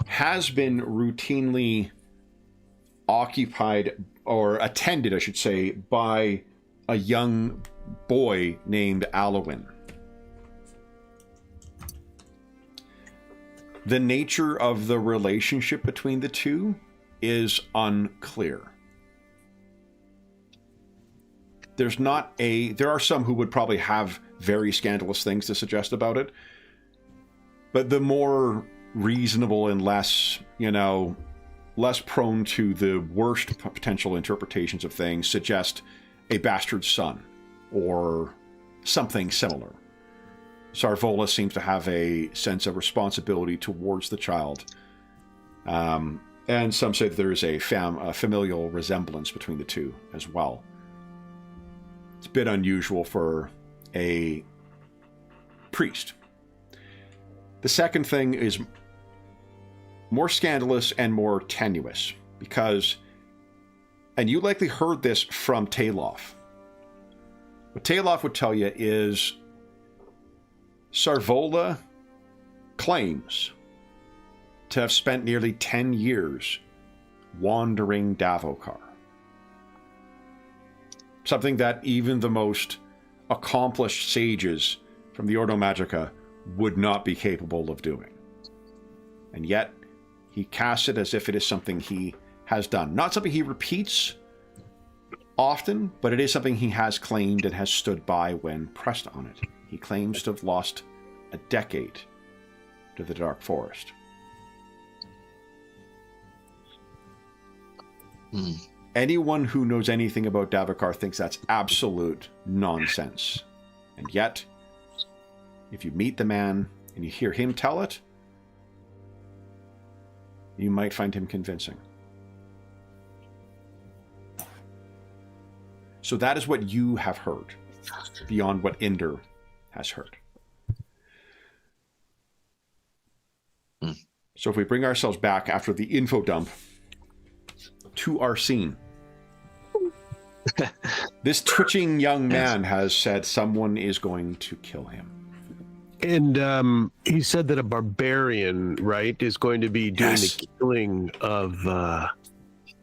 has been routinely occupied, or attended, I should say, by a young boy named Alwyn. The nature of the relationship between the two is unclear. There are some who would probably have very scandalous things to suggest about it, but the more reasonable and less prone to the worst potential interpretations of things suggest a bastard son or something similar. Sarvola seems to have a sense of responsibility towards the child, and some say that there is a familial resemblance between the two as well. It's a bit unusual for a priest. The second thing is more scandalous and more tenuous, because, and you likely heard this from Talof, what Talof would tell you is Sarvola claims to have spent nearly 10 years wandering Davokar. Something that even the most accomplished sages from the Ordo Magica would not be capable of doing. And yet, he casts it as if it is something he has done. Not something he repeats often, but it is something he has claimed and has stood by when pressed on it. He claims to have lost a decade to the Dark Forest. Anyone who knows anything about Davokar thinks that's absolute nonsense. And yet, if you meet the man and you hear him tell it, you might find him convincing. So that is what you have heard, beyond what Inder has heard. So if we bring ourselves back after the info dump to our scene. This twitching young man has said someone is going to kill him. And he said that a barbarian, right, is going to be doing the killing of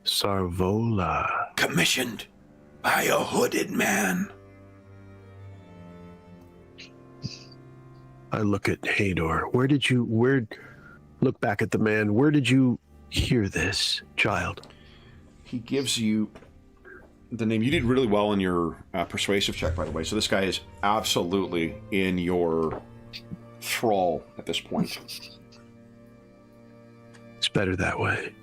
Sarvola. Commissioned by a hooded man. I look at Hador. Look back at the man. Where did you hear this, child? He gives you the name. You did really well in your persuasive check, by the way. So this guy is absolutely in your thrall at this point. It's better that way.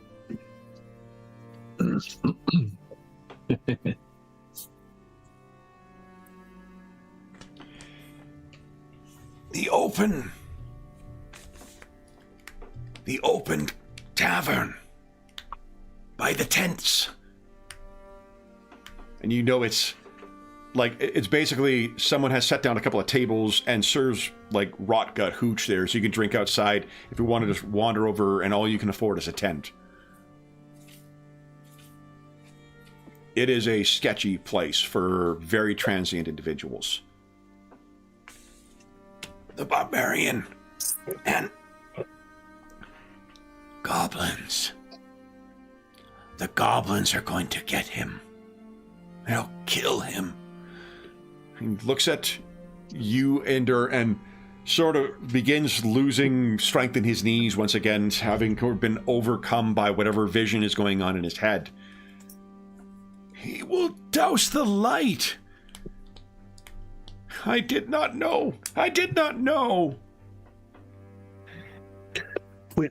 The open tavern by the tents. And you know it's basically someone has set down a couple of tables and serves like rot gut hooch there, so you can drink outside if you want to just wander over, and all you can afford is a tent. It is a sketchy place for very transient individuals. The barbarian and goblins. The goblins are going to get him. They'll kill him. He looks at you, Ender, and sort of begins losing strength in his knees once again, having been overcome by whatever vision is going on in his head. He will douse the light. I did not know. I did not know.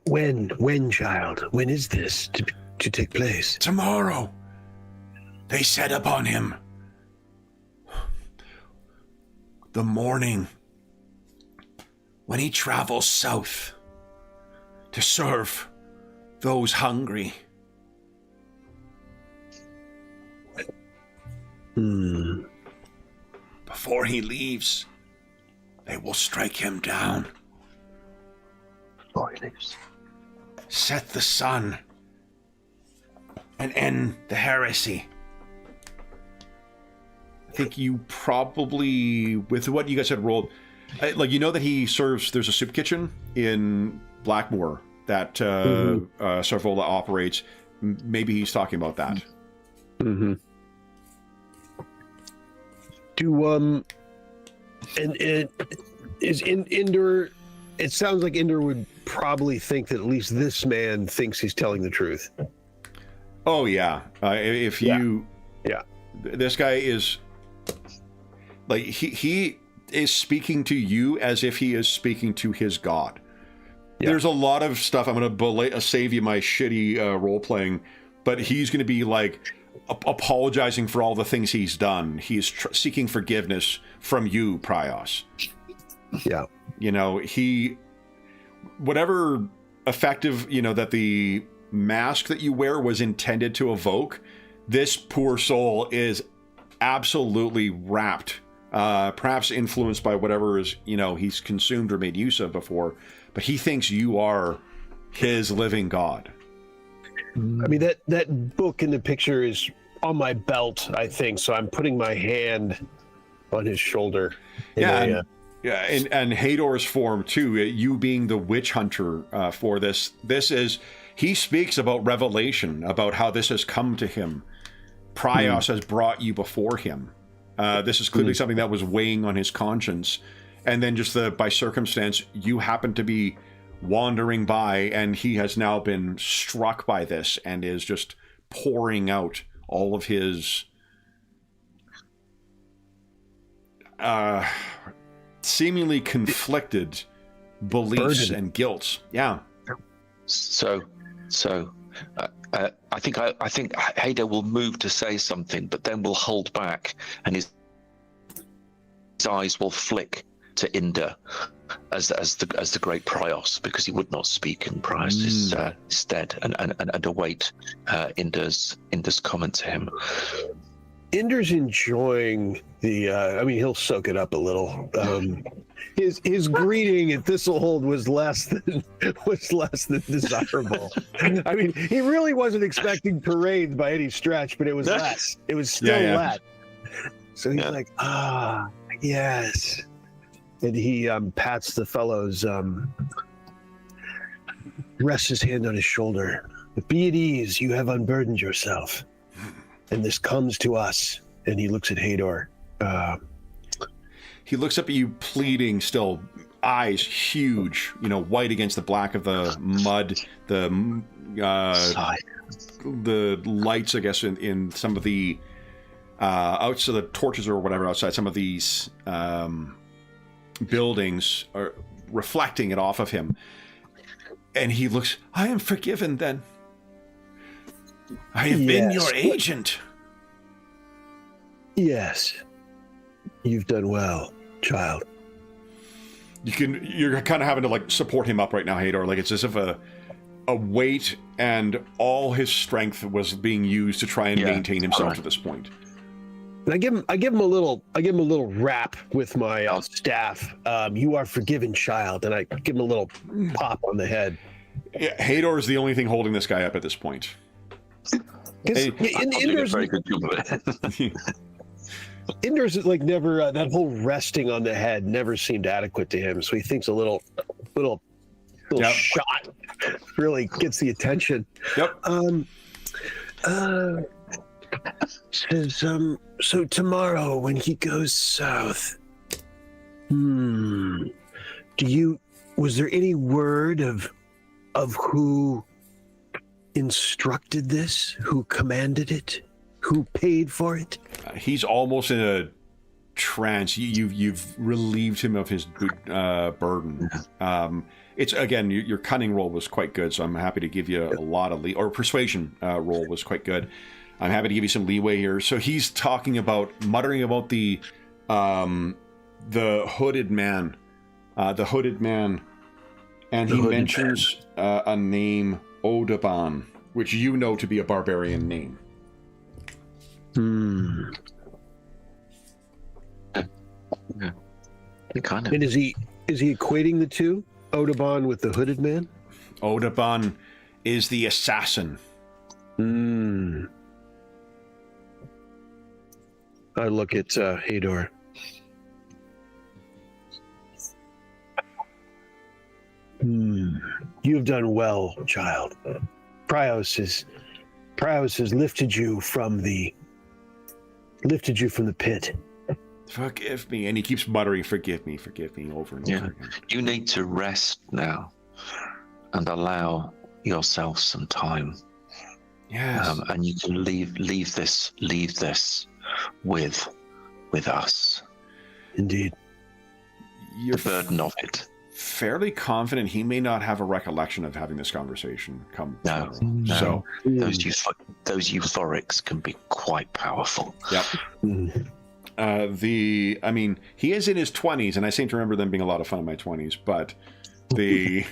When, child? When is this to take place? Tomorrow. They set upon him. The morning when he travels south to serve those hungry. Before he leaves, they will strike him down. Before he leaves. Set the sun and end the heresy. I think you probably, with what you guys had rolled, like, you know that he serves, there's a soup kitchen in Blackmoor that Sarvola operates. Maybe he's talking about that. Mm-hmm. Is Inder, it sounds like Inder would probably think that at least this man thinks he's telling the truth. Oh, yeah. If you... Yeah. This guy is... Like, he is speaking to you as if he is speaking to his god. Yeah. There's a lot of stuff. I'm going to save you my shitty role-playing, but he's going to be, like, apologizing for all the things he's done. He's seeking forgiveness from you, Prios. Yeah. You know, whatever effective, that the mask that you wear was intended to evoke, this poor soul is absolutely wrapped, perhaps influenced by whatever is, he's consumed or made use of before, but he thinks you are his living god. I mean, that book in the picture is on my belt, I think, so I'm putting my hand on his shoulder. Yeah, Yeah, and Hador's form too. You being the witch hunter for this. This is he speaks about revelation, about how this has come to him. Prios has brought you before him. This is clearly something that was weighing on his conscience, and then just by circumstance, you happen to be wandering by, and he has now been struck by this and is just pouring out all of his seemingly conflicted beliefs and guilt. Yeah. So I think Hadar will move to say something, but then will hold back, and his eyes will flick to Inder as the great Prios, because he would not speak in Prios' stead, and await Inder's comment to him. Inder's enjoying the. I mean, he'll soak it up a little. His greeting at Thistlehold was less than desirable. I mean, he really wasn't expecting parades by any stretch, but it was less. It was still less. So he's like, yes, and he pats the fellow's, rests his hand on his shoulder. But be at ease, you have unburdened yourself, and this comes to us. And he looks at Hador. He looks up at you, pleading, still, eyes huge, white against the black of the mud, the lights, I guess, in some of the outside the torches or whatever outside some of these buildings are reflecting it off of him. And he looks, I am forgiven then. I have been your agent. Yes. You've done well, child. You're kind of having to support him up right now, Hador. Like it's as if a weight and all his strength was being used to try and maintain himself to this point. And I give him a little rap with my staff. You are forgiven, child, and I give him a little pop on the head. Yeah, Hador is the only thing holding this guy up at this point. Inder's very good job of it. Inder's never that whole resting on the head never seemed adequate to him, so he thinks a little shot really gets the attention. Yep. Says so tomorrow when he goes south. Was there any word of who instructed this, who commanded it, who paid for it? He's almost in a trance. You've relieved him of his burden. It's again, your cunning roll was quite good, so I'm happy to give you a lot of or persuasion roll was quite good. I'm happy to give you some leeway here. So he's muttering about the hooded man, and he mentions a name, Odaban, which you know to be a barbarian name. Yeah. Kind of. And is he equating the two, Odaban with the hooded man? Odaban is the assassin. I look at Hador. You have done well, child. Prios has lifted you from the pit. Forgive me. And he keeps muttering, forgive me over and over again. You need to rest now and allow yourself some time. Yes. And you can leave this with us. Indeed. You're the burden of it. Fairly confident he may not have a recollection of having this conversation come. No. So those euphorics can be quite powerful. Yep. He is in his 20s, and I seem to remember them being a lot of fun in my 20s, but I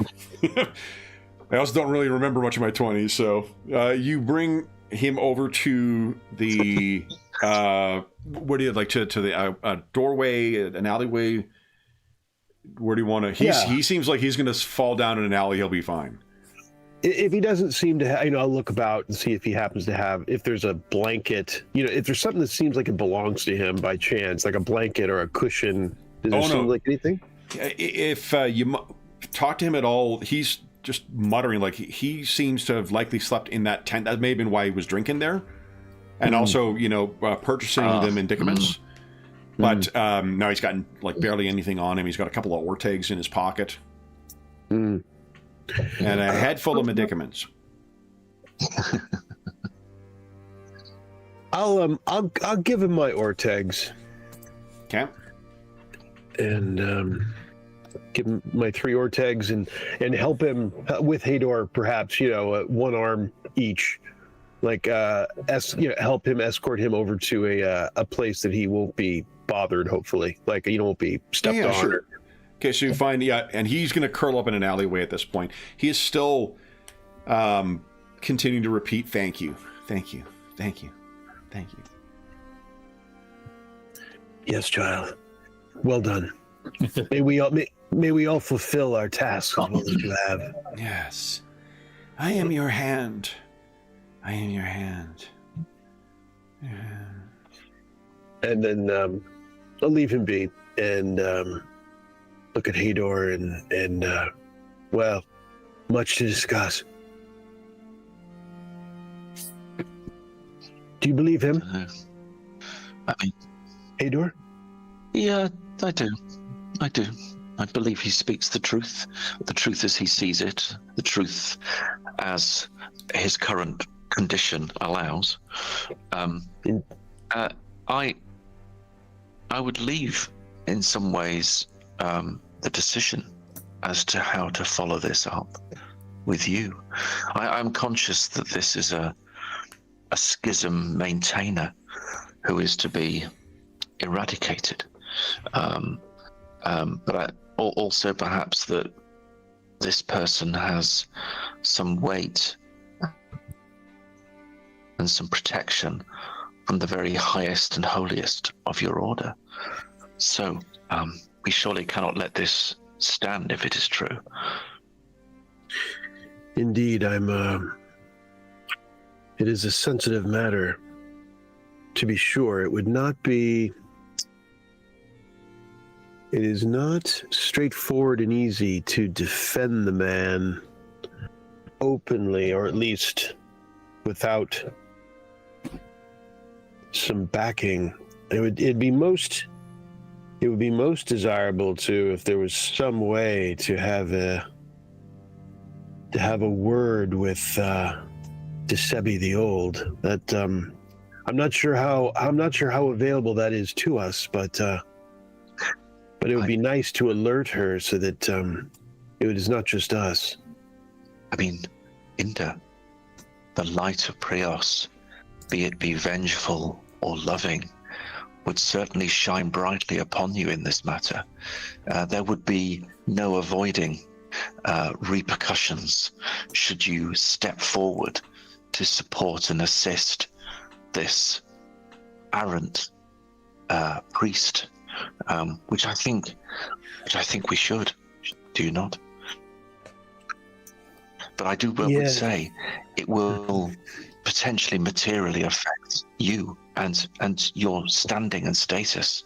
also don't really remember much of my 20s, so you bring him over to the where do you like to the doorway, an alleyway? Where do you want to? He seems like he's going to fall down in an alley. He'll be fine. If he doesn't seem to have, I'll look about and see if he happens to have, if there's a blanket, if there's something that seems like it belongs to him by chance, like a blanket or a cushion Does it seem like anything? If you talk to him at all, he's just muttering. Like he seems to have likely slept in that tent. That may have been why he was drinking there, and also purchasing the medicaments. But now he's got like barely anything on him. He's got a couple of Ortegs in his pocket, and a head full of medicaments. I'll give him my Ortegs. Okay. And give him my 3 Ortegs and help him with Hador, perhaps, one arm each. Like, help him escort him over to a place that he won't be bothered, hopefully. Like, won't be stepped on. Sure. Okay, so you find, and he's going to curl up in an alleyway at this point. He is still continuing to repeat, thank you, thank you, thank you, thank you. Yes, child. Well done. May we all fulfill our tasks as well as you have. Yes. I am your hand. I am your hand. Yeah. And then I'll leave him be and look at Hador and well, much to discuss. Do you believe him? I mean, Hador? Yeah, I do. I believe he speaks the truth as he sees it, the truth as his current condition allows. I would leave, in some ways, the decision as to how to follow this up with you. I'm conscious that this is a schism maintainer who is to be eradicated. But also perhaps that this person has some weight and some protection from the very highest and holiest of your order. So we surely cannot let this stand if it is true. Indeed, it is a sensitive matter, to be sure. It is not straightforward and easy to defend the man openly, or at least without some backing. It would be most desirable if there was some way to have a word with Desebi the Old. That I'm not sure how available that is to us, but it would be nice to alert her so that it is not just us. I mean, Inda, the light of Prios, be it be vengeful or loving, would certainly shine brightly upon you in this matter. There would be no avoiding repercussions should you step forward to support and assist this errant priest, which I think we should. Do you not? But I would say it will potentially materially affect you and your standing and status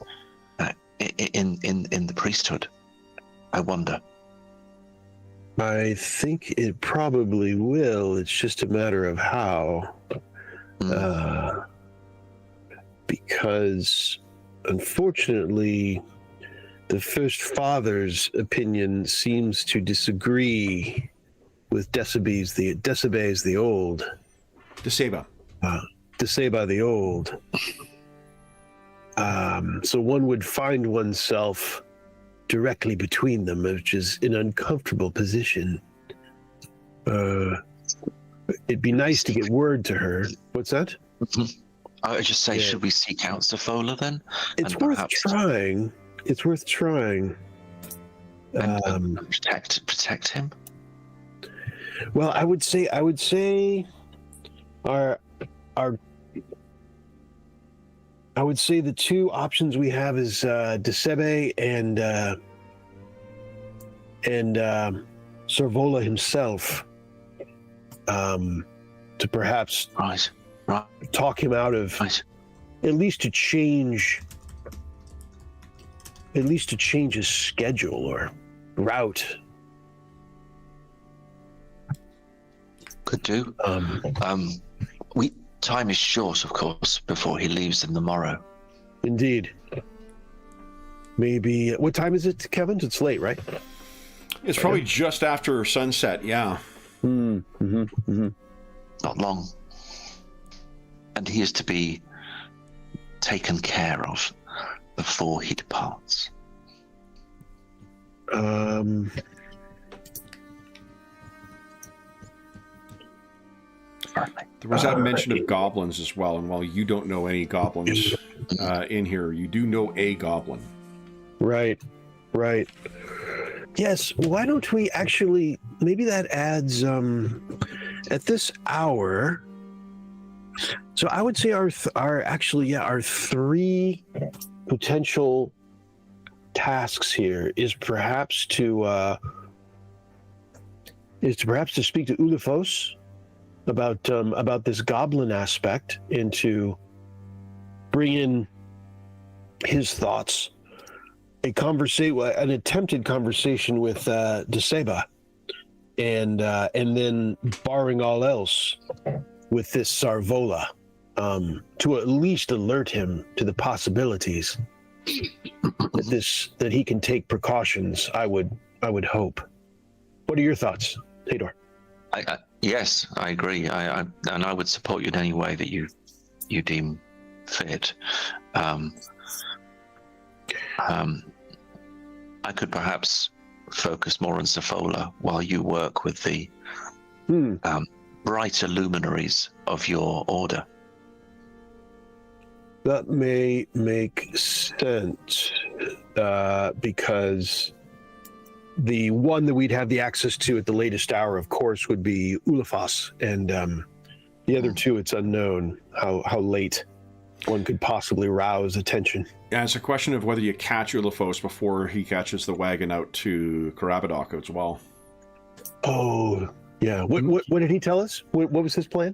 in the priesthood. I wonder. I think it probably will. It's just a matter of how. Because unfortunately, the First Father's opinion seems to disagree with Decebes the Old. Deceba. Deceba the Old. So one would find oneself directly between them, which is an uncomfortable position. It'd be nice to get word to her. What's that? I would just say, should we seek out Zafola then? It's worth trying. It's worth trying. And protect him. Well, I would say the two options we have is Decebe and Sorvola himself, to perhaps talk him out of, at least to change at least to change his schedule or route. Could do. Time is short, of course, before he leaves in the morrow. Indeed. Maybe. What time is it, Kevin? It's late, right? It's probably just after sunset. Yeah. Not long. And he is to be taken care of before he departs. There was that mention of goblins as well, and while you don't know any goblins in here, you do know a goblin. Right. Yes, why don't we actually, maybe that adds, at this hour, so I would say our three potential tasks here is perhaps to speak to Ulefos about this goblin aspect and to bring in his thoughts, an attempted conversation with Deseba, and then barring all else with this Sarvola, to at least alert him to the possibilities that he can take precautions. I would hope. What are your thoughts, Hador? Yes, I agree. And I would support you in any way that you deem fit. I could perhaps focus more on Safola while you work with the brighter luminaries of your order. That may make sense, because the one that we'd have the access to at the latest hour, of course, would be Ulefas, and the other two, it's unknown how late one could possibly rouse attention. Yeah, it's a question of whether you catch Ulefos before he catches the wagon out to Karabadok as well. Oh, yeah. What did he tell us? What was his plan?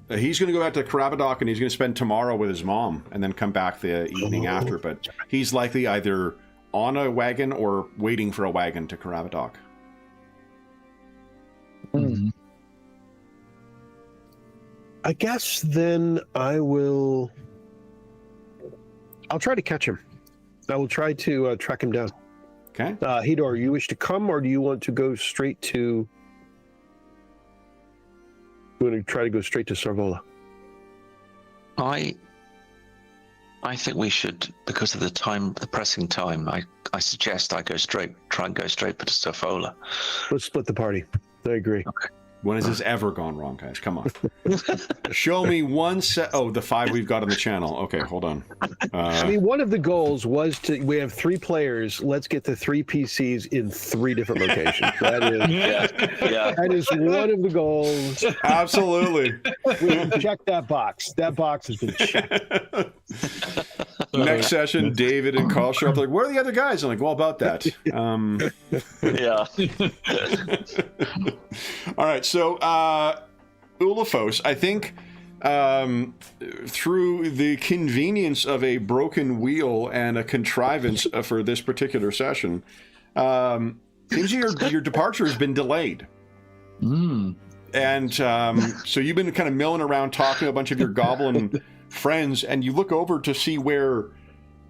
He's going to go back to Karabadok, and he's going to spend tomorrow with his mom, and then come back the evening after. But he's likely either on a wagon or waiting for a wagon to Karabadok. Mm-hmm. I guess then I'll try to catch him. I will try to track him down. Okay. Hador, you wish to come, or do you want to go straight to... You want to try to go straight to Sarvola? I think we should, because of the pressing time, I suggest I try and go straight to Safola. Let's split the party. I agree. Okay. When has this ever gone wrong, guys? Come on. Show me one set. Oh, the 5 we've got on the channel. Okay, hold on. I mean, one of the goals was we have 3 players. Let's get the 3 PCs in 3 different locations. That is one of the goals. Absolutely. We can check that box. That box has been checked. Next session, David and Carl show up like, where are the other guys? I'm like, well, about that. Yeah. All right, so Ulefos, I think through the convenience of a broken wheel and a contrivance for this particular session, seems your departure has been delayed. And so you've been kind of milling around talking to a bunch of your goblin friends, and you look over to see where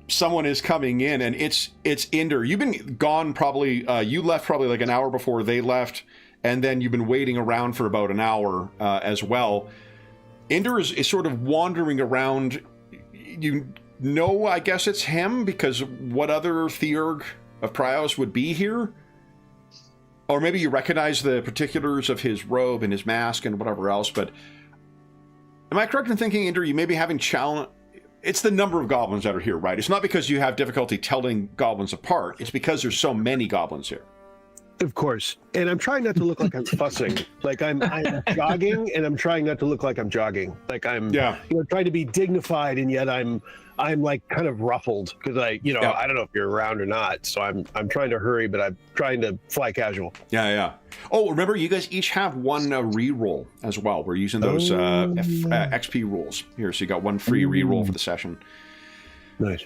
someone is coming in, and it's Inder. You've been gone probably, you left probably like an hour before they left, and then you've been waiting around for about an hour as well. Inder is sort of wandering around. You know, I guess it's him, because what other Theurg of Prios would be here? Or maybe you recognize the particulars of his robe and his mask and whatever else, but am I correct in thinking, Inder, you may be having challenge? It's the number of goblins that are here, right? It's not because you have difficulty telling goblins apart. It's because there's so many goblins here. Of course. And I'm trying not to look like I'm fussing. Like I'm jogging, and I'm trying not to look like I'm jogging. Like I'm trying to be dignified, and yet I'm like kind of ruffled because I don't know if you're around or not. So I'm trying to hurry, but I'm trying to fly casual. Yeah. Oh, remember, you guys each have one re-roll as well. We're using those XP rules here. So you got one free re-roll for the session. Nice.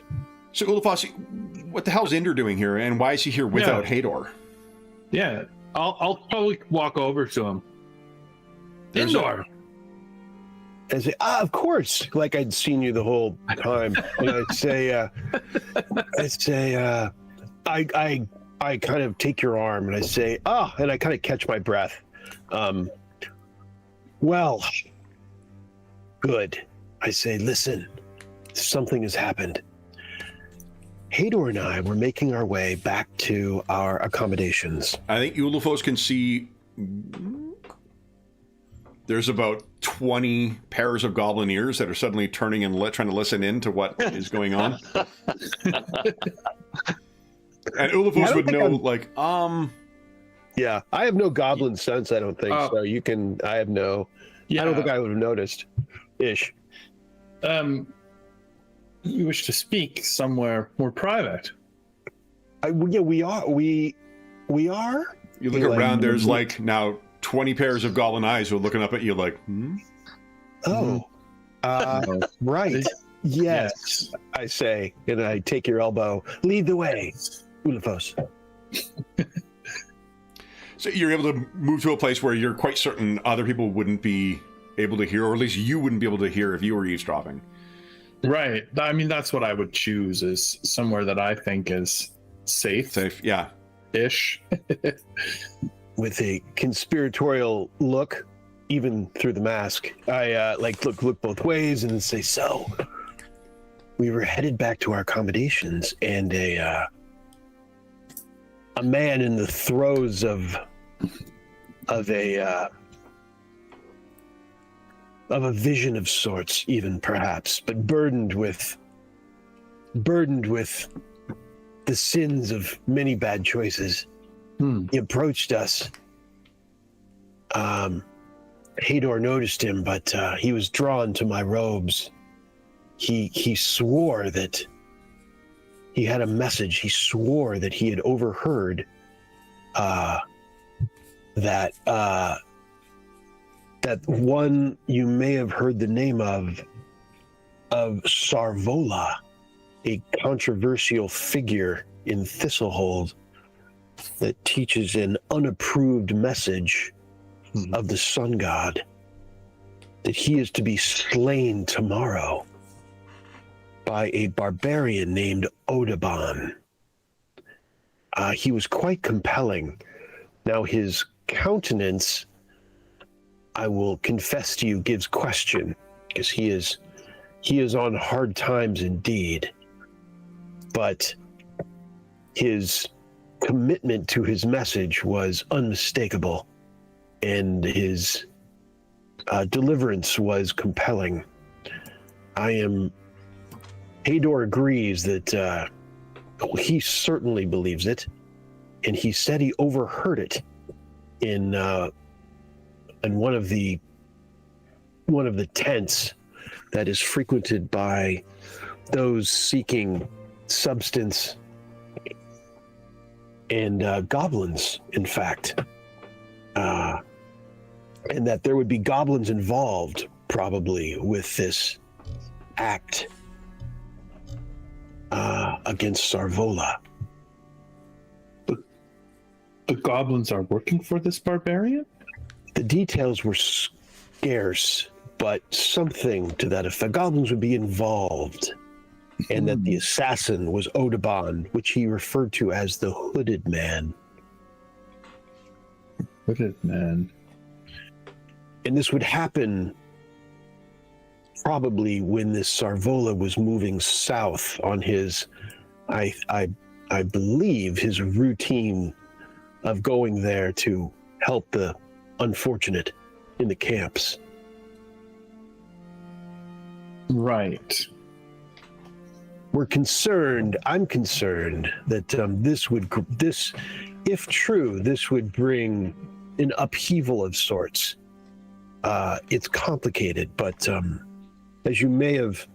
So, Ulefas, what the hell's Inder doing here, and why is he here without Hador? Yeah, I'll probably walk over to him. There's Indor. And say, of course, like I'd seen you the whole time. And I kind of take your arm and I say, and I kind of catch my breath. Well, good. I say, listen, something has happened. Hador and I were making our way back to our accommodations. I think Ulufos can see there's about 20 pairs of goblin ears that are suddenly turning and trying to listen in to what is going on. And Ulufos would know, Yeah, I have no goblin sense, I don't think. So you can, I have no, I don't think I would have noticed. Ish. You wish to speak somewhere more private? We are. We are. You look around, there's like now 20 pairs of goblin eyes who are looking up at you like, Oh, right. Yes, I say, and I take your elbow. Lead the way, Ulufos. So you're able to move to a place where you're quite certain other people wouldn't be able to hear, or at least you wouldn't be able to hear if you were eavesdropping. Right. I mean, that's what I would choose, is somewhere that I think is safe. Yeah. Ish. With a conspiratorial look, even through the mask, I look both ways and say, so we were headed back to our accommodations, and a man in the throes of a vision of sorts, even perhaps, but burdened with the sins of many bad choices. He approached us. Hador noticed him, but he was drawn to my robes. He swore that he had a message. He swore that he had overheard that one you may have heard the name of Sarvola, a controversial figure in Thistlehold that teaches an unapproved message of the sun god, that he is to be slain tomorrow by a barbarian named Odaban. He was quite compelling. Now his countenance, I will confess to you, gives question, because he is on hard times indeed. But his commitment to his message was unmistakable, and his deliverance was compelling. Hador agrees that he certainly believes it, and he said he overheard it in one of the tents that is frequented by those seeking substance and goblins, in fact, and that there would be goblins involved probably with this act against Sarvola. The goblins are working for this barbarian? The details were scarce, but something to that effect. Goblins would be involved, and that the assassin was Odaban, which he referred to as the Hooded Man. Hooded Man. And this would happen probably when this Sarvola was moving south on his, I believe, his routine of going there to help the unfortunate in the camps. Right. I'm concerned that this, if true, this would bring an upheaval of sorts. It's complicated, but as you may have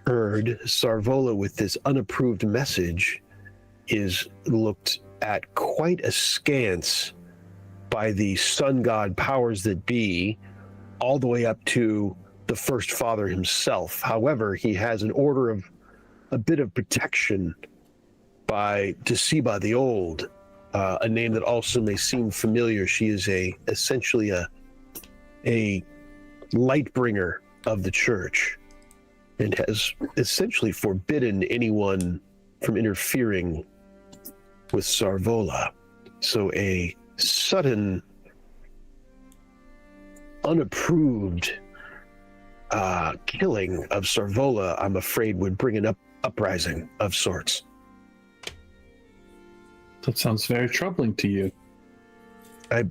heard, Sarvola with this unapproved message is looked at quite askance by the sun god powers that be, all the way up to the first father himself. However, he has an order of a bit of protection by Desiba the Old, a name that also may seem familiar. She is essentially a light bringer of the church, and has essentially forbidden anyone from interfering with Sarvola. So a sudden, unapproved killing of Sarvola, I'm afraid, would bring an uprising of sorts. That sounds very troubling to you. I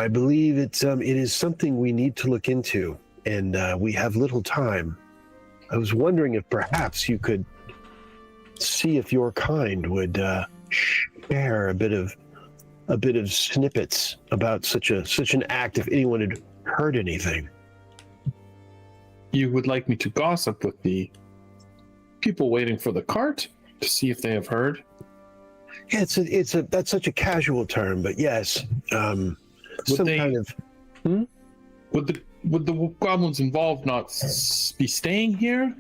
believe it is something we need to look into, and we have little time. I was wondering if perhaps you could see if your kind would share a bit of snippets about such an act, if anyone had heard anything. You would like me to gossip with the people waiting for the cart to see if they have heard? Yeah, that's such a casual term, but yes, kind of. Would the goblins involved not be staying here?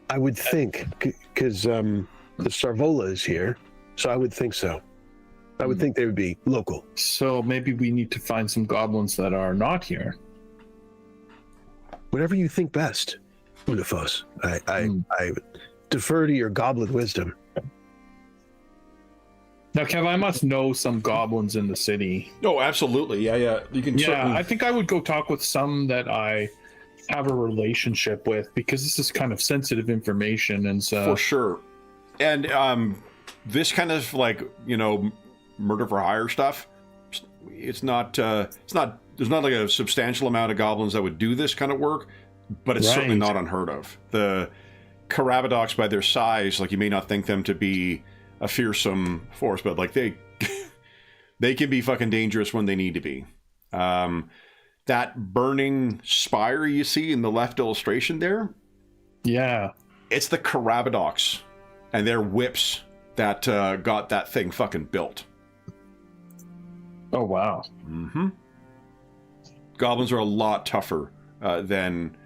I would think, because the Sarvola is here, so I would think so. I would think they would be local. So maybe we need to find some goblins that are not here. Whatever you think best, Unifos. I defer to your goblin wisdom. Now, Kev, I must know some goblins in the city. Oh, absolutely. Yeah. You can. Yeah, certainly... I think I would go talk with some that I have a relationship with, because this is kind of sensitive information, and so for sure. And this kind of murder for hire stuff. It's not. There's not like a substantial amount of goblins that would do this kind of work, but it's certainly not unheard of. The Karabadox, by their size, you may not think them to be a fearsome force, but they can be fucking dangerous when they need to be. That burning spire you see in the left illustration there, it's the Karabadox and their whips that got that thing fucking built. Oh wow. Goblins are a lot tougher than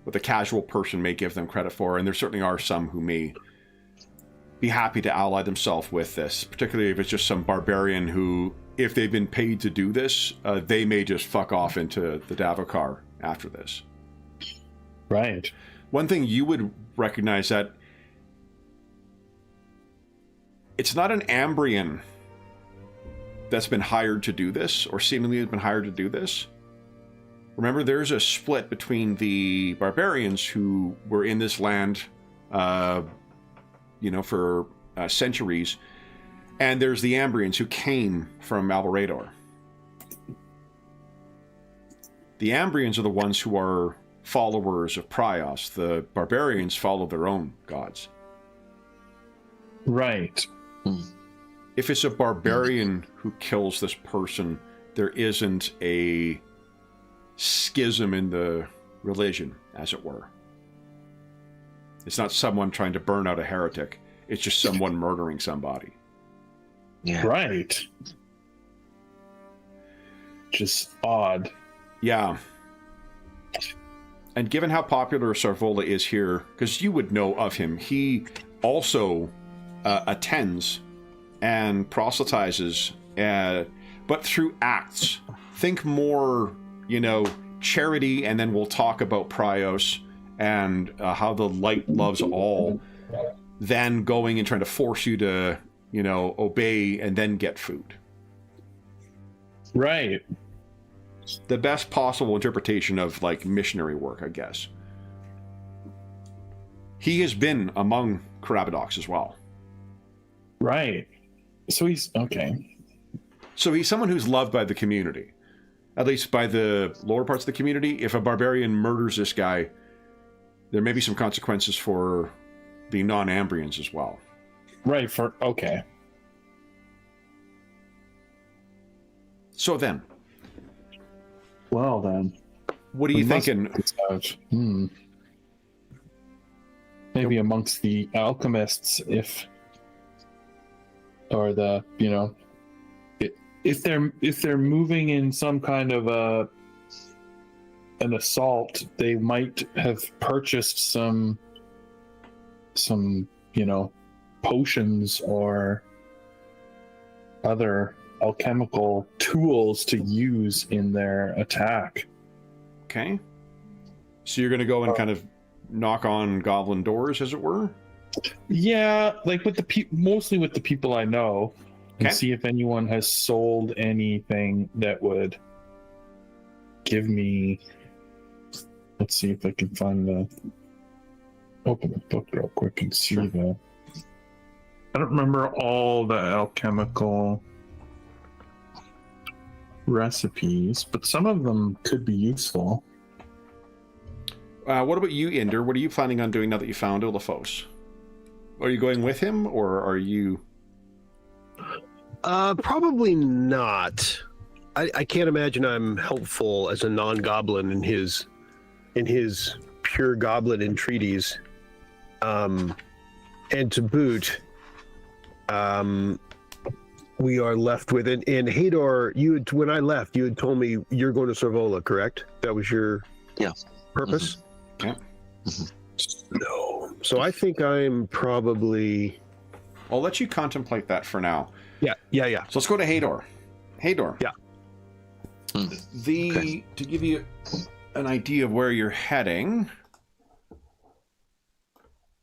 what the casual person may give them credit for, and there certainly are some who may be happy to ally themselves with this, particularly if it's just some barbarian who, if they've been paid to do this, they may just fuck off into the Davokar after this. Right. One thing you would recognize that it's not an Ambrian that's been hired to do this, or seemingly has been hired to do this. Remember, there's a split between the barbarians who were in this land for centuries, and there's the Ambrians who came from Alberador. The Ambrians are the ones who are followers of Prios. The barbarians follow their own gods. Right. If it's a barbarian who kills this person, there isn't a schism in the religion, as it were. It's not someone trying to burn out a heretic. It's just someone murdering somebody. Yeah. Right. Just odd. Yeah. And given how popular Sarvola is here, because you would know of him, he also attends and proselytizes, but through acts. Think more, charity, and then we'll talk about Prios and how the light loves all, than going and trying to force you to, obey and then get food. Right. The best possible interpretation of missionary work, I guess. He has been among Karabadox as well. Right. So he's okay. So he's someone who's loved by the community, at least by the lower parts of the community. If a barbarian murders this guy, there may be some consequences for the non-Ambrians as well. Right. Okay. So then. Well then. What are you thinking? Maybe amongst the alchemists, if they're moving in some kind of an assault, they might have purchased some potions or other alchemical tools to use in their attack. Okay. So you're going to go and kind of knock on goblin doors, as it were? Yeah, like with mostly with the people I know, and Okay. see if anyone has sold anything that would give me. Let's see if I can find the. Open the book real quick and see the. I don't remember all the alchemical recipes, but some of them could be useful. What about you, Inder? What are you planning on doing now that you found Olafos? Are you going with him, or are you... Probably not. I can't imagine I'm helpful as a non-goblin in his pure goblin entreaties. And to boot, we are left with it. And Hador, when I left, you had told me you're going to Sorvola, correct? That was your purpose? Mm-hmm. Yeah. Mm-hmm. No. So I think I'm probably... I'll let you contemplate that for now. Yeah. So let's go to Hador. Hador. Yeah. To give you an idea of where you're heading,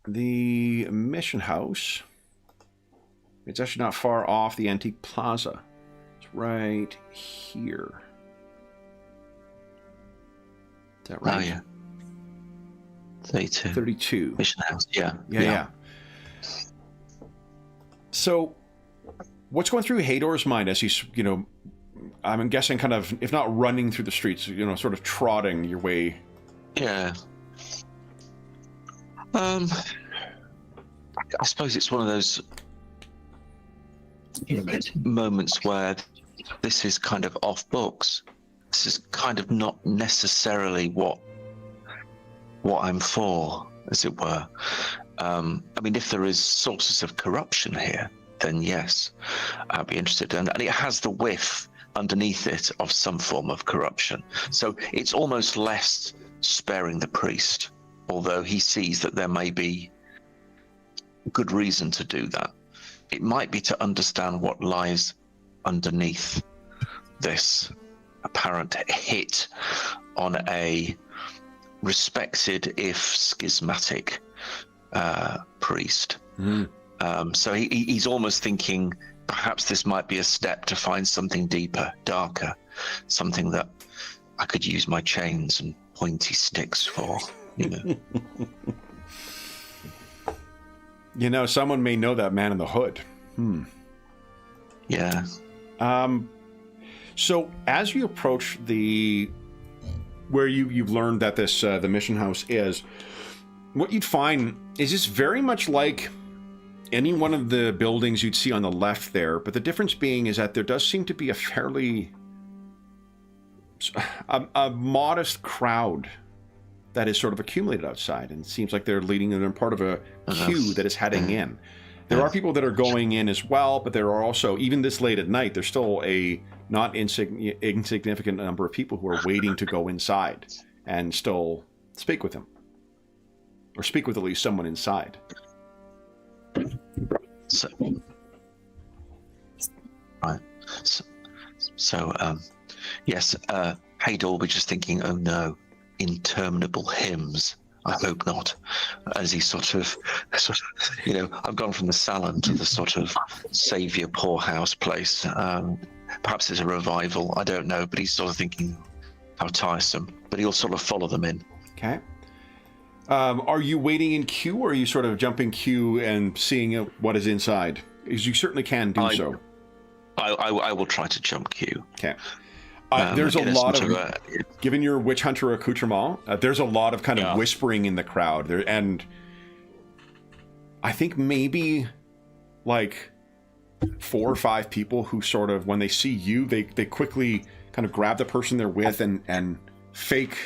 the mission house, it's actually not far off the Antique Plaza. It's right here. Is that right? Oh, yeah. 32. 32. Mission house, yeah. Yeah. So, what's going through Hador's mind as he's, I'm guessing kind of, if not running through the streets, sort of trotting your way? Yeah. I suppose it's one of those moments where this is kind of off books. This is kind of not necessarily what I'm for, as it were. I mean, if there is sources of corruption here, then yes, I'd be interested. And it has the whiff underneath it of some form of corruption. So it's almost less sparing the priest, although he sees that there may be good reason to do that. It might be to understand what lies underneath this apparent hit on a respected, if schismatic, priest. So he's almost thinking perhaps this might be a step to find something deeper, darker, something that I could use my chains and pointy sticks for. Someone may know that man in the hood. Yeah. So as you approach where you've learned that this the mission house is, what you'd find is it's very much like any one of the buildings you'd see on the left there, but the difference being is that there does seem to be a fairly a modest crowd that is sort of accumulated outside, and it seems like they're leading and they're part of a queue that is heading in. There are people that are going in as well, but there are also, even this late at night, there's still a not insignificant number of people who are waiting to go inside and still speak with him, or speak with at least someone inside. So, right. So, yes, Hador was just thinking, oh no, interminable hymns. I hope not. As he sort of, I've gone from the salon to the sort of saviour poorhouse place. Perhaps it's a revival, I don't know, but he's sort of thinking how tiresome. But he'll sort of follow them in. Okay. Are you waiting in queue, or are you sort of jumping queue and seeing what is inside? Because you certainly can do so. I will try to jump queue. Okay. There's a lot of, given your witch hunter accoutrement, there's a lot of kind of whispering in the crowd there, and I think maybe like 4 or 5 people who sort of, when they see you, they quickly kind of grab the person they're with and fake,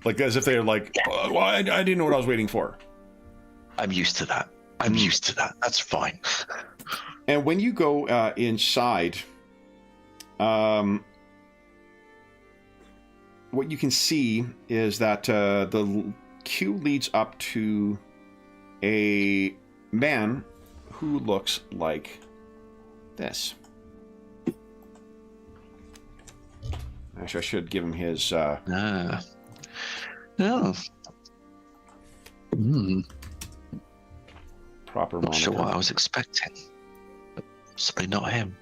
like as if they're like, well, I didn't know what I was waiting for. I'm used to that. That's fine. And when you go inside, what you can see is that the queue leads up to a man who looks like this. Actually, I should give him his... Oh. proper Not sure moniker. what I was expecting. But possibly not him.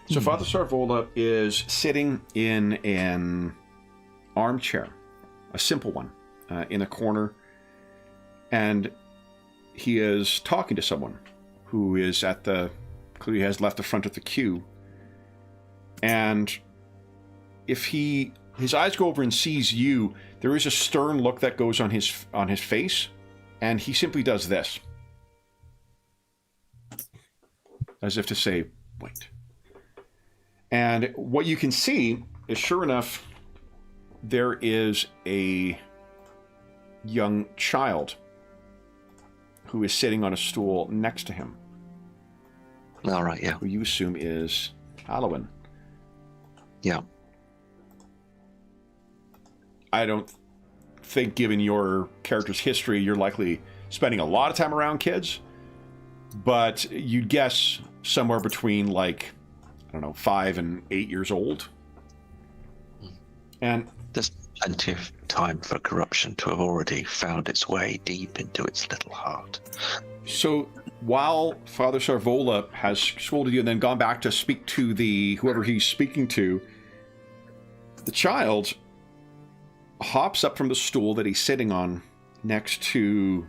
So Father Sarvola is sitting in an armchair, a simple one, in a corner, and he is talking to someone who is clearly has left the front of the queue. And if his eyes go over and sees you, there is a stern look that goes on his face, and he simply does this, as if to say, "Wait." And what you can see is, sure enough, there is a young child who is sitting on a stool next to him, All right, yeah. who you assume is Alwyn. Yeah. I don't think, given your character's history, you're likely spending a lot of time around kids, but you'd guess somewhere between, like, I don't know, 5 and 8 years old. And There's plenty of time for corruption to have already found its way deep into its little heart. so while Father Sarvola has scolded you and then gone back to speak to whoever he's speaking to, the child hops up from the stool that he's sitting on next to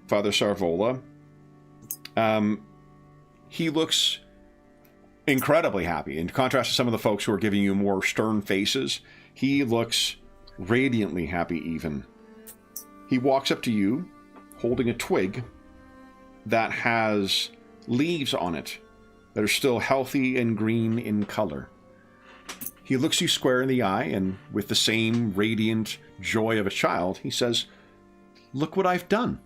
Father Sarvola. He looks incredibly happy. In contrast to some of the folks who are giving you more stern faces, he looks radiantly happy even. He walks up to you, holding a twig that has leaves on it that are still healthy and green in color. He looks you square in the eye, and with the same radiant joy of a child, he says, "Look what I've done."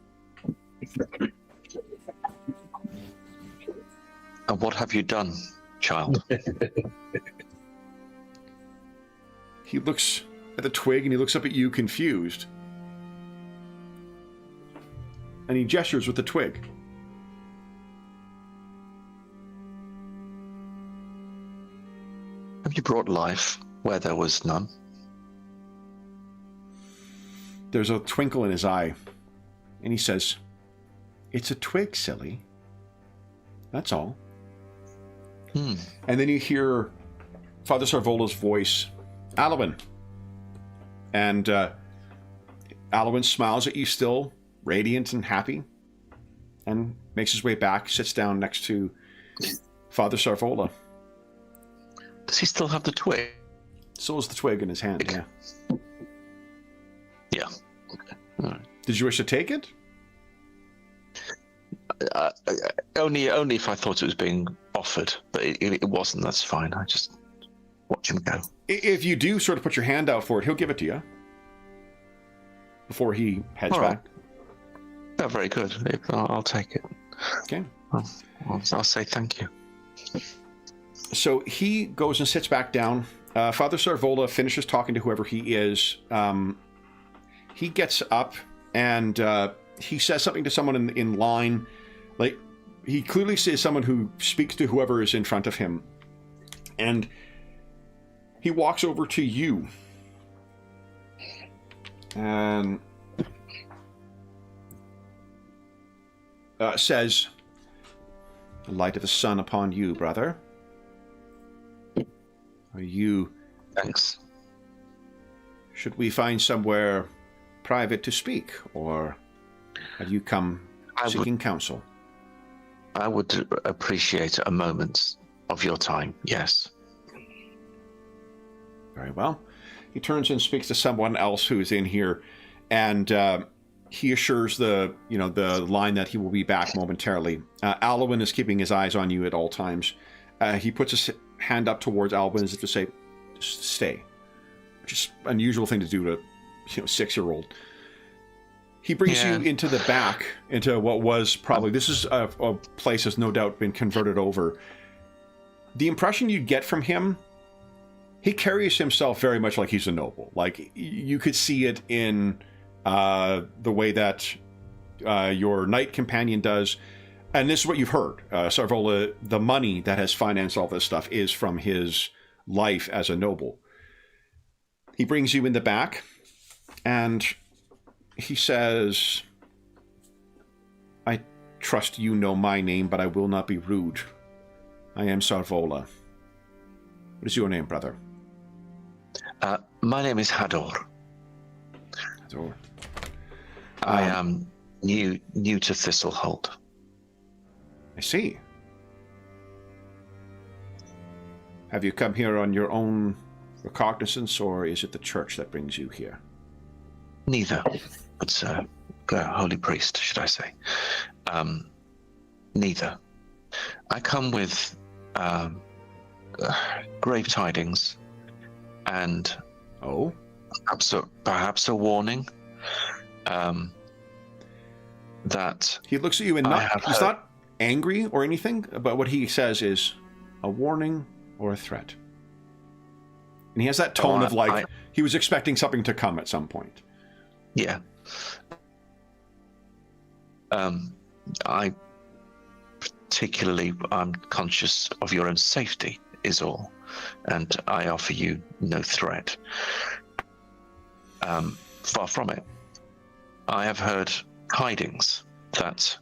And what have you done, child? He looks at the twig and he looks up at you confused. And he gestures with the twig. Have you brought life where there was none? There's a twinkle in his eye, and he says, "It's a twig, silly. That's all." And then you hear Father Sarvola's voice, "Alwyn." And Alwyn smiles at you, still radiant and happy, and makes his way back, sits down next to Father Sarvola. Does he still have the twig? So is the twig in his hand, yeah. Yeah. Okay. All right. Did you wish to take it? Only if I thought it was being offered, but it wasn't. That's fine. I just watch him go. If you do sort of put your hand out for it, he'll give it to you before he heads All right. back. Oh, very good. I'll take it. Okay. I'll say thank you. So he goes and sits back down. Father Sarvola finishes talking to whoever he is. He gets up and he says something to someone in line. Like, he clearly sees someone who speaks to whoever is in front of him. And he walks over to you. And says, "The light of the sun upon you, brother. Are you... Thanks. Should we find somewhere private to speak, or have you come seeking counsel?" I would appreciate a moment of your time, yes. Very well. He turns and speaks to someone else who is in here, and he assures the line that he will be back momentarily. Alwyn is keeping his eyes on you at all times. He puts his hand up towards Alwyn as if to say, "Just stay," which is an unusual thing to do to a 6-year-old. He brings you into the back, into what was probably... This is a place that's no doubt been converted over. The impression you get from him, he carries himself very much like he's a noble. Like, you could see it in the way that your knight companion does. And this is what you've heard. Sarvola, the money that has financed all this stuff is from his life as a noble. He brings you in the back, and he says, I trust you know my name, but I will not be rude. I am Sarvola. What is your name, brother? My name is Hador. Hador. I am new to Thistlehold. I see. Have you come here on your own recognizance, or is it the church that brings you here? Neither. But holy priest, should I say. Neither. I come with grave tidings and perhaps a warning that he looks at you and he's not angry or anything, but what he says is a warning or a threat. And he has that tone of like he was expecting something to come at some point. Yeah. I particularly am conscious of your own safety is all, and I offer you no threat. Far from it. I have heard tidings that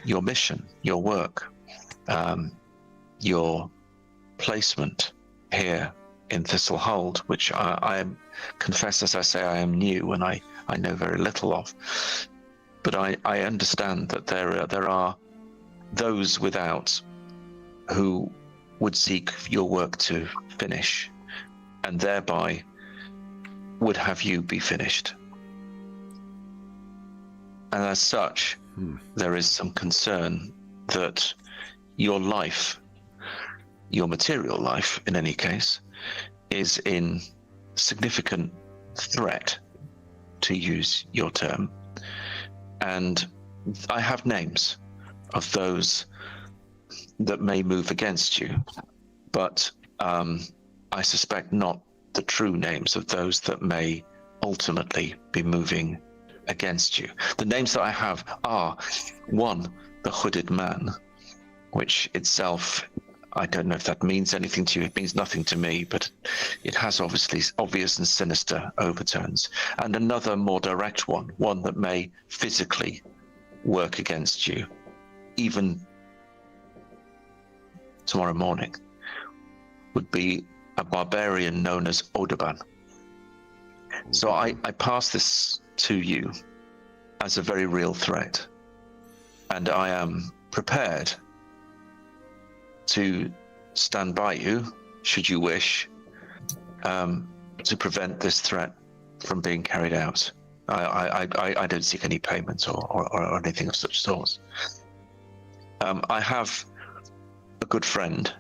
your mission, your work, your placement here in Thistlehold, which I confess, as I say, I am new and I know very little of. But I understand that there are those without who would seek your work to finish, and thereby would have you be finished. And as such, there is some concern that your life, your material life in any case, is in significant threat, to use your term. And I have names of those that may move against you, but I suspect not the true names of those that may ultimately be moving against you. The names that I have are, one, the Hooded Man, which itself, I don't know if that means anything to you. It means nothing to me, but it has obvious and sinister overtones. And another more direct one that may physically work against you, even tomorrow morning, would be a barbarian known as Odaban. So I pass this to you as a very real threat, and I am prepared to stand by you, should you wish, to prevent this threat from being carried out. I don't seek any payment or anything of such sort. I have a good friend,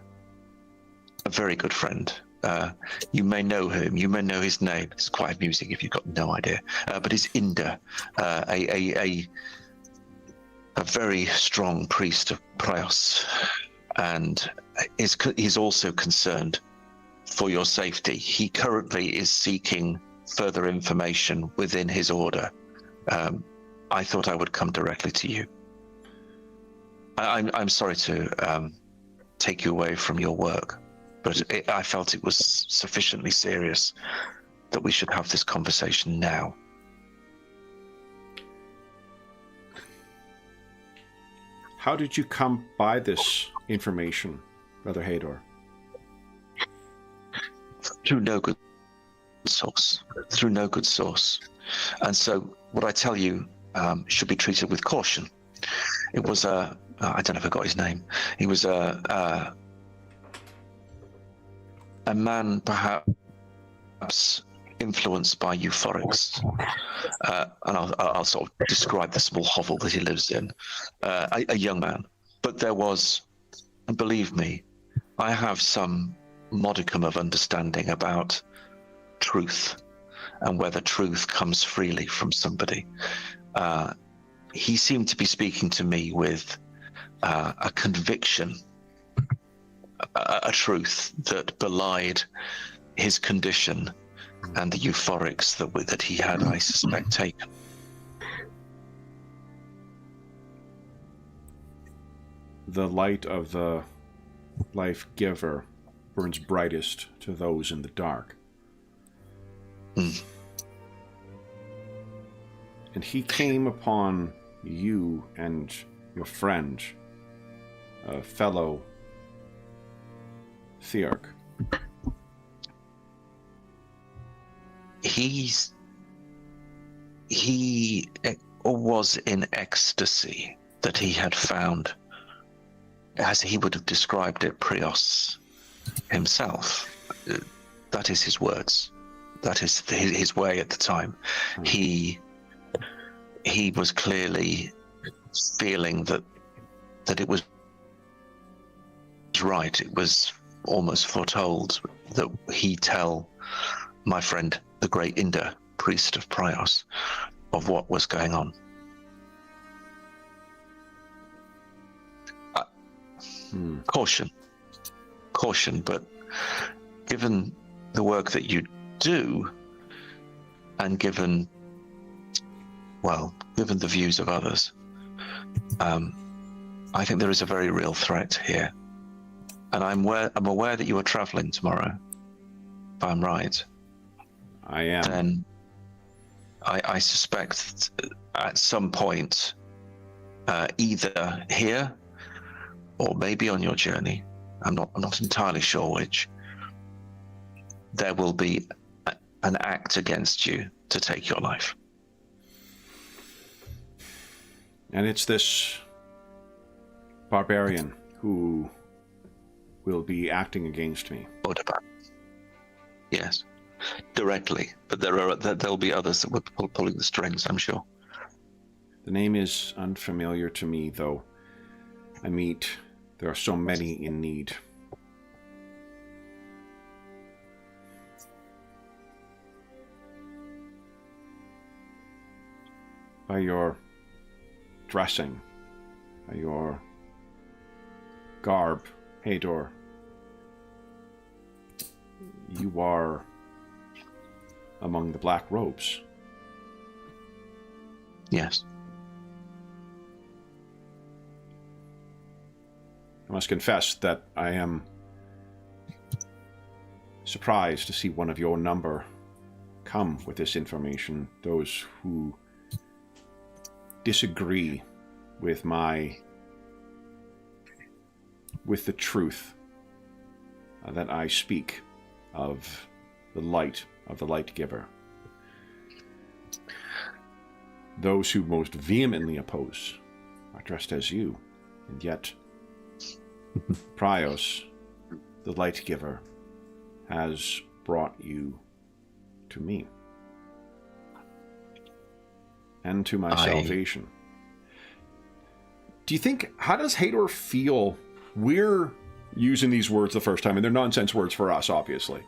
a very good friend. You may know him, you may know his name. It's quite amusing if you've got no idea. But he's Inda, a very strong priest of Prios, and is also concerned for your safety. He currently is seeking further information within his order. I thought I would come directly to you. I'm sorry to take you away from your work, but I felt it was sufficiently serious that we should have this conversation now. How did you come by this information, Brother Hador? Through no good source. Through no good source. And so what I tell you should be treated with caution. It was I don't know if I got his name. He was a man perhaps influenced by euphorics, and I'll sort of describe the small hovel that he lives in. A young man, but there was, and believe me, I have some modicum of understanding about truth and whether truth comes freely from somebody. He seemed to be speaking to me with a conviction, a truth that belied his condition and the euphorics that he had, I suspect, taken. the light of the life giver burns brightest to those in the dark. Mm. And he came upon you and your friend, a fellow Thearch. He was in ecstasy that he had found, as he would have described it, Prios himself. That is his words. That is his way at the time. He was clearly feeling that it was right. It was almost foretold that he tell my friend, the great Inder, priest of Prios, of what was going on. Caution, but given the work that you do, and given the views of others, I think there is a very real threat here. And I'm aware that you are traveling tomorrow, if I'm right. I am. Then I suspect at some point, either here or maybe on your journey, I'm not entirely sure which, there will be an act against you to take your life. And it's this barbarian who will be acting against me. Yes, directly. But there'll be others that will pulling the strings, I'm sure. The name is unfamiliar to me, though. There are so many in need. By your dressing, by your garb, Hador, you are among the black robes. Yes. I must confess that I am surprised to see one of your number come with this information. Those who disagree with the truth that I speak of the light of the light giver. Those who most vehemently oppose are dressed as you, and yet Prios, the light giver, has brought you to me and to my salvation. Do you think, how does Hador feel? We're using these words the first time, and they're nonsense words for us, obviously.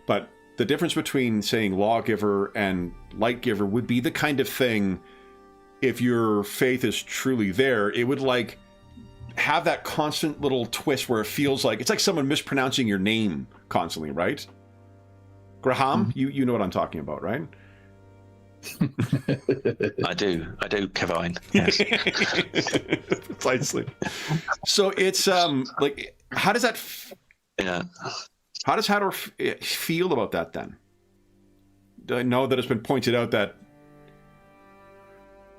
But the difference between saying lawgiver and light giver would be the kind of thing, if your faith is truly there, it would like have that constant little twist where it feels like, it's like someone mispronouncing your name constantly, right? Graham, you know what I'm talking about, right? I do, Kevine. Yes. Precisely. So it's like, how does that? Yeah. How does Hador feel about that then? Do I know that it's been pointed out that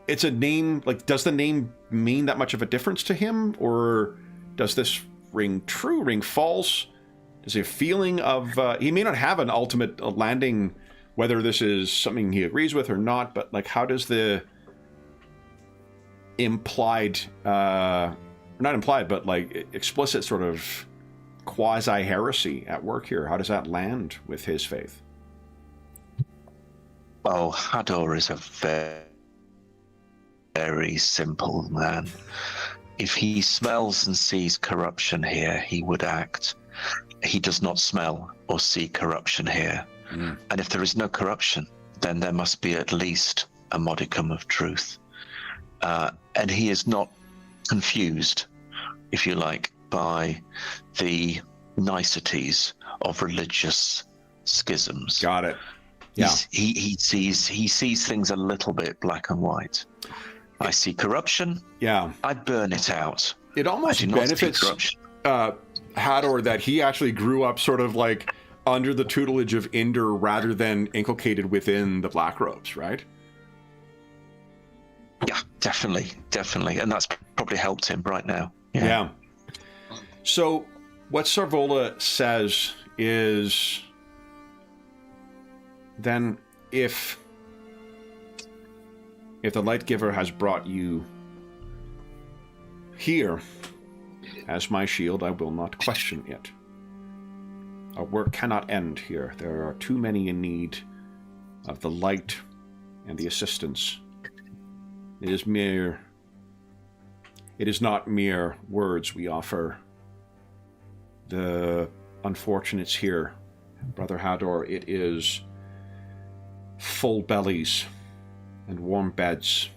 it's a name? Like, does the name mean that much of a difference to him, or does this ring true, ring false? Does he have a feeling of? He may not have an ultimate landing, whether this is something he agrees with or not, but like, how does the implied, not implied, but like explicit sort of quasi-heresy at work here, how does that land with his faith? Oh, Hador is a very, very simple man. If he smells and sees corruption here, he would act. He does not smell or see corruption here. And if there is no corruption, then there must be at least a modicum of truth. And he is not confused, if you like, by the niceties of religious schisms. Got it. Yeah. He sees things a little bit black and white. I see corruption. Yeah. I burn it out. It almost do not speak benefits corruption. Hador that he actually grew up sort of like under the tutelage of Inder rather than inculcated within the Black Robes, right? Yeah, definitely, and that's probably helped him right now. Yeah. So, what Sarvola says is, then if the Light Giver has brought you here as my shield, I will not question it. Our work cannot end here. There are too many in need of the light and the assistance. It is not mere words we offer the unfortunates here, Brother Hador. It is full bellies and warm beds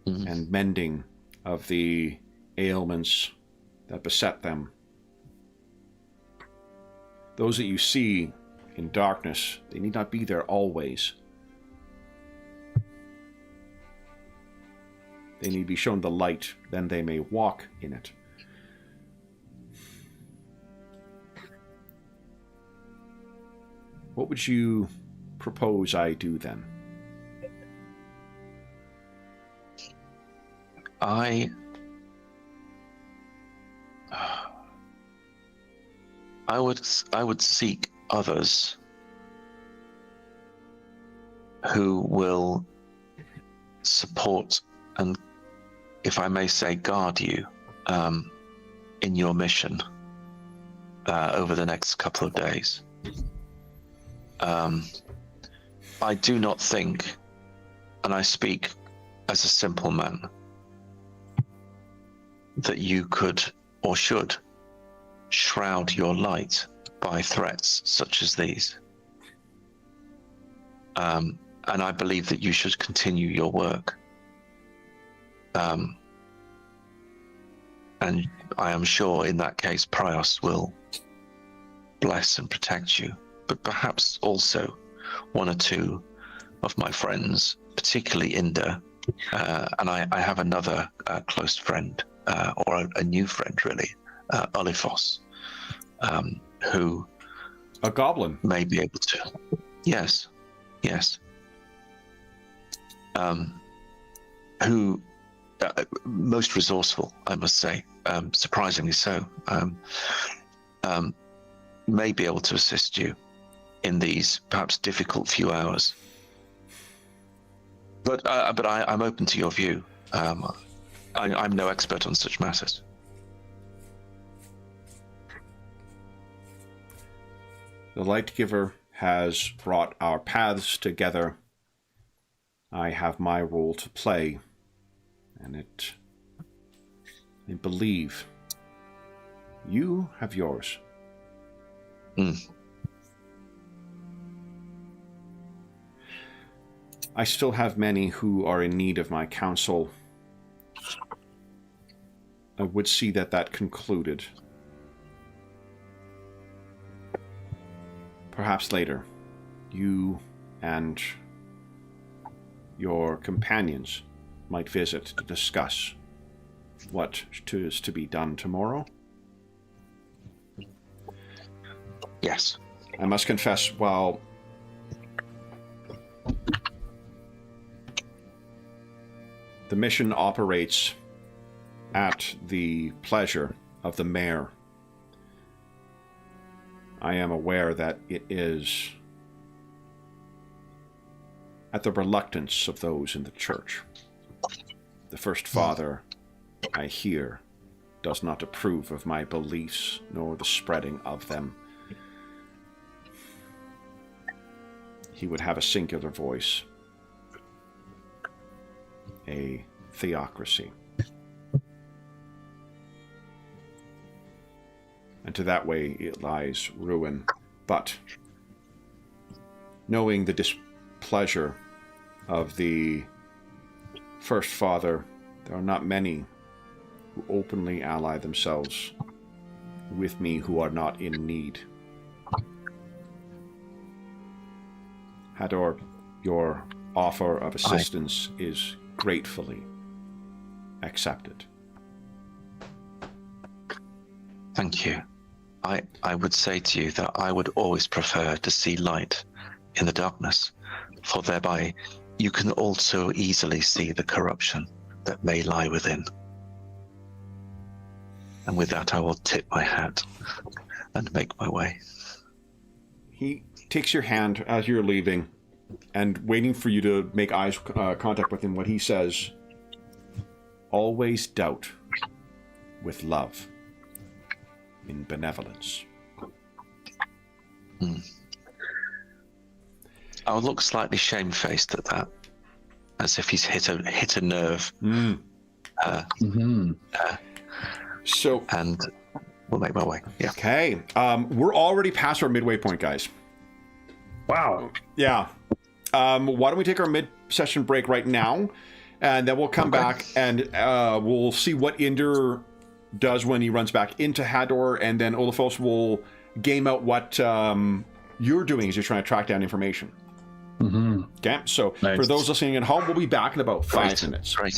and mending of the ailments that beset them. Those that you see in darkness, they need not be there always. They need to be shown the light, then they may walk in it. What would you propose I do then? I would seek others who will support and, if I may say, guard you in your mission over the next couple of days. I do not think, and I speak as a simple man, that you could or should shroud your light by threats such as these. And I believe that you should continue your work. And I am sure in that case Prios will bless and protect you, but perhaps also one or two of my friends, particularly Inda, and I have another close friend, or a new friend really, Olifos, who... A goblin? May be able to. Yes. Who... most resourceful, I must say, surprisingly so, may be able to assist you in these perhaps difficult few hours. But I'm open to your view. I'm no expert on such matters. The Light Giver has brought our paths together. I have my role to play, and I believe you have yours. I still have many who are in need of my counsel. I would see that concluded. Perhaps later, you and your companions might visit to discuss what is to be done tomorrow. Yes. I must confess, while the mission operates at the pleasure of the mayor, I am aware that it is at the reluctance of those in the church. The First Father, I hear, does not approve of my beliefs nor the spreading of them. He would have a singular voice, a theocracy. And to that way it lies ruin. But knowing the displeasure of the First Father, there are not many who openly ally themselves with me who are not in need. Hador, your offer of assistance is gratefully accepted. Thank you. I would say to you that I would always prefer to see light in the darkness, for thereby you can also easily see the corruption that may lie within. And with that, I will tip my hat and make my way. He takes your hand as you're leaving, and waiting for you to make eyes contact with him, what he says, always doubt with love in benevolence. I'll look slightly shamefaced at that, as if he's hit a nerve. So, and we'll make my way. Yeah. Okay. We're already past our midway point, guys. Wow. Yeah. Why don't we take our mid-session break right now, and then we'll come back and we'll see what Inder does when he runs back into Hador, and then Olafos will game out what you're doing as you're trying to track down information. Okay. So for those listening at home, we'll be back in about 5 minutes. Right.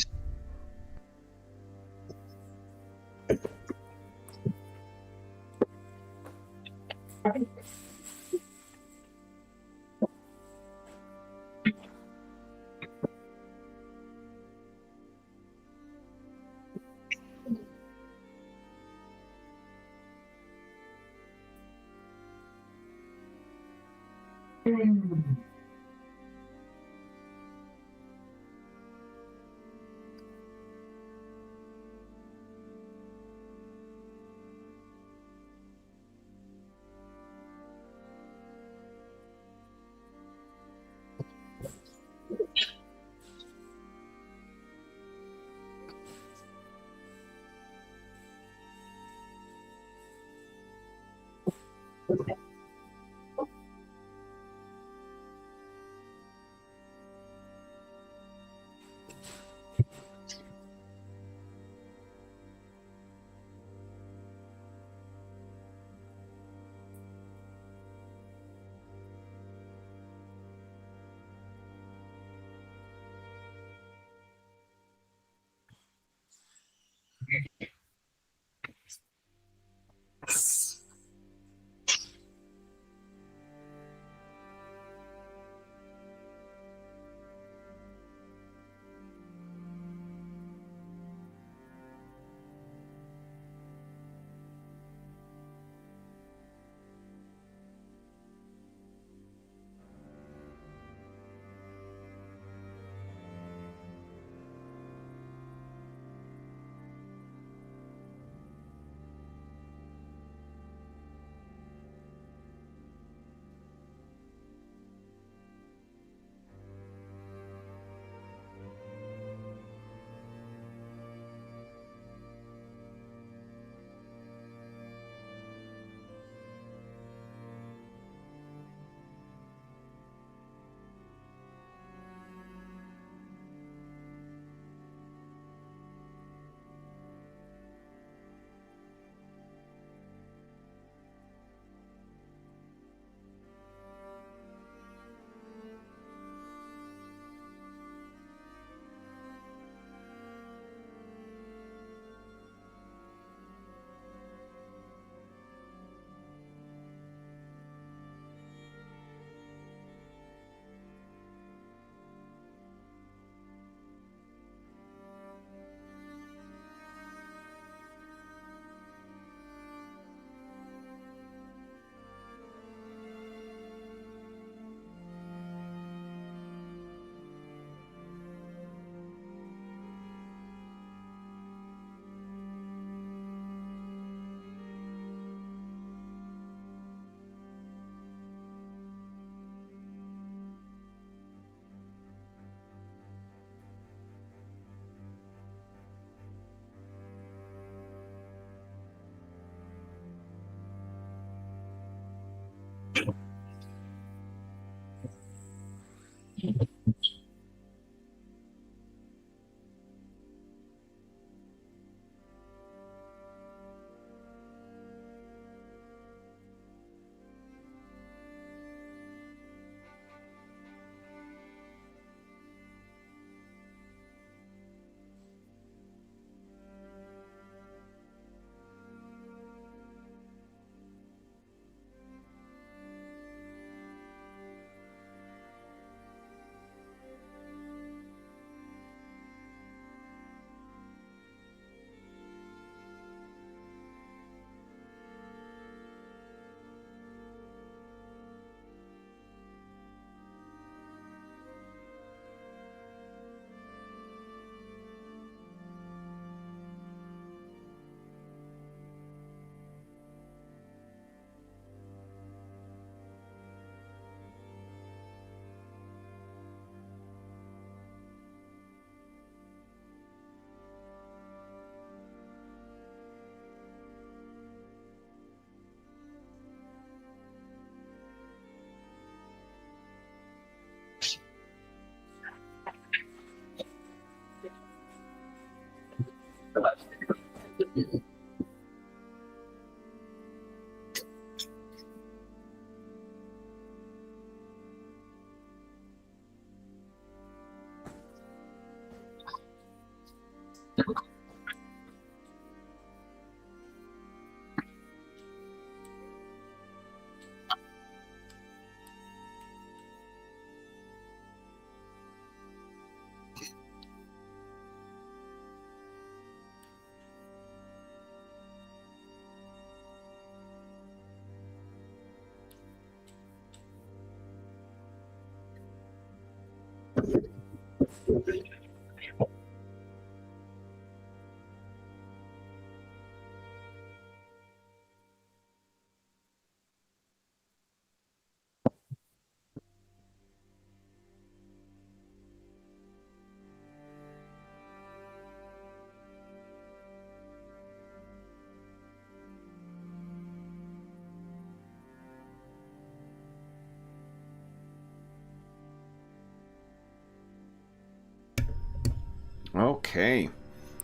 Okay.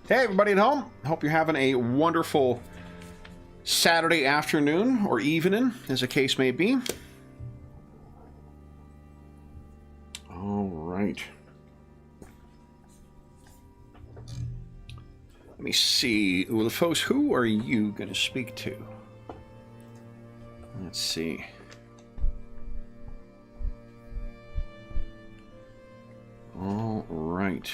Hey, everybody at home. Hope you're having a wonderful Saturday afternoon or evening, as the case may be. All right. Let me see. Ulafos, who are you going to speak to? Let's see. All right.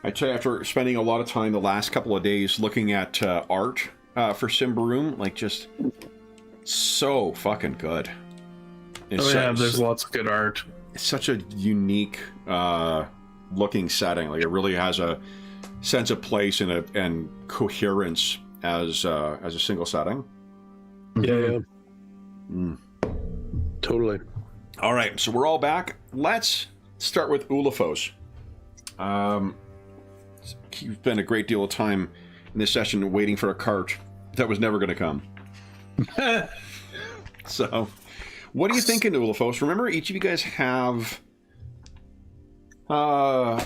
I'd say after spending a lot of time the last couple of days looking at art for Symbaroum, like just so fucking good. It's there's lots of good art. It's such a unique looking setting. Like it really has a sense of place and coherence as a single setting. Yeah. Totally. All right, so we're all back. Let's start with Ulafos. You've spent a great deal of time in this session waiting for a cart that was never going to come. So, what are you thinking, Ulafos? Remember, each of you guys have a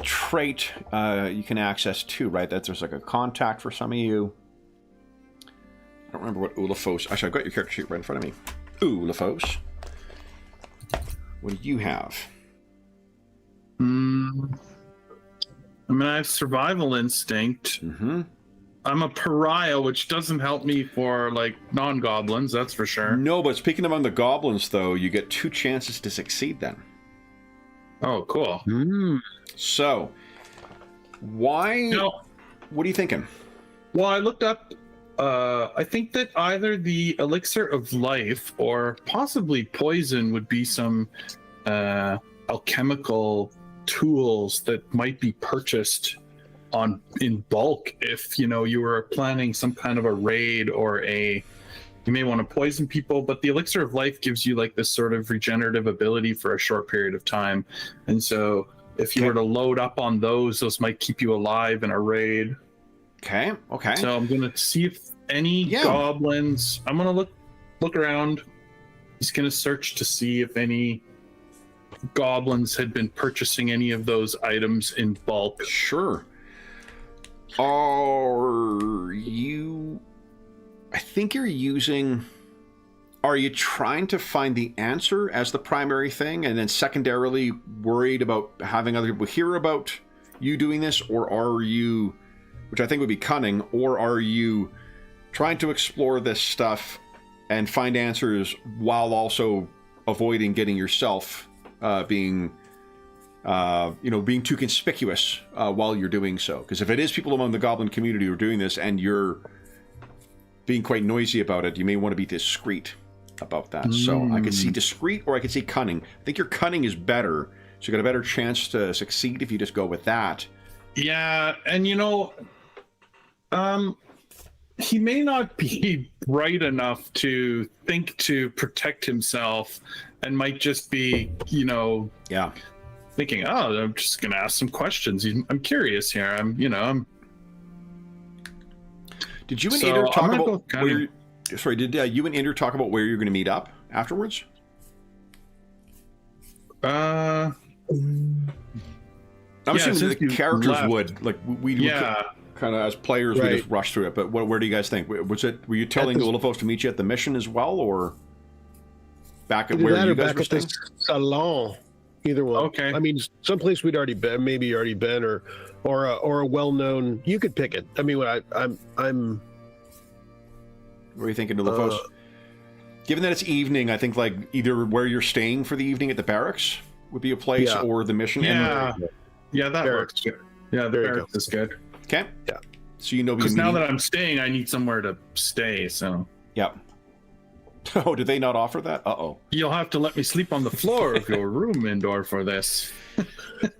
trait you can access too, right? That there's like a contact for some of you. I don't remember what Ulafos... Actually, I've got your character sheet right in front of me. Ulafos. What do you have? I mean, I have survival instinct. Mm-hmm. I'm a pariah, which doesn't help me for, like, non-goblins, that's for sure. No, but speaking among the goblins, though, you get 2 chances to succeed then. Oh, cool. So, why... No. What are you thinking? Well, I looked up, I think that either the elixir of life or possibly poison would be some alchemical tools that might be purchased in bulk if you were planning some kind of a raid or you may want to poison people, but the elixir of life gives you like this sort of regenerative ability for a short period of time, and so if you were to load up on those might keep you alive in a raid. Okay. So I'm gonna see if any goblins. I'm gonna look around. He's gonna search to see if any goblins had been purchasing any of those items in bulk. Sure. Are you... I think you're using... Are you trying to find the answer as the primary thing, and then secondarily worried about having other people hear about you doing this, or are you, which I think would be cunning, or are you trying to explore this stuff and find answers while also avoiding getting yourself being too conspicuous while you're doing so? Because if it is people among the goblin community who are doing this and you're being quite noisy about it, you may want to be discreet. about that. So I could see discreet or I could see cunning. I think your cunning is better, so you got a better chance to succeed if you just go with that. Yeah, and he may not be bright enough to think to protect himself, and might just be, Yeah. thinking, "Oh, I'm just going to ask some questions. I'm curious here. I'm." Did you and So, Inder I'm talk gonna about go cunning. where? Sorry, did you and Inder talk about where you're going to meet up afterwards? Yeah, I'm assuming since the you characters left. would we Yeah. kind of as players we just rush through it. But where do you guys think? Were you telling the Ulafos to meet you at the mission as well, or back at Either where that you or guys back were at the staying? salon. Either one. Okay. I mean, someplace we'd already been, or a well-known. You could pick it. I mean, I'm. What are you thinking, Ulafos? Given that it's evening, I think like either where you're staying for the evening at the barracks would be a place, Yeah. or the mission. Yeah, that Barracks. works. Yeah, the There you barracks go. is good. Okay. Yeah. So you Because now that I'm staying, I need somewhere to stay. So Yeah. Oh, did they not offer that? Uh-oh. you'll have to let me sleep on the floor of your room, Indoor, for this.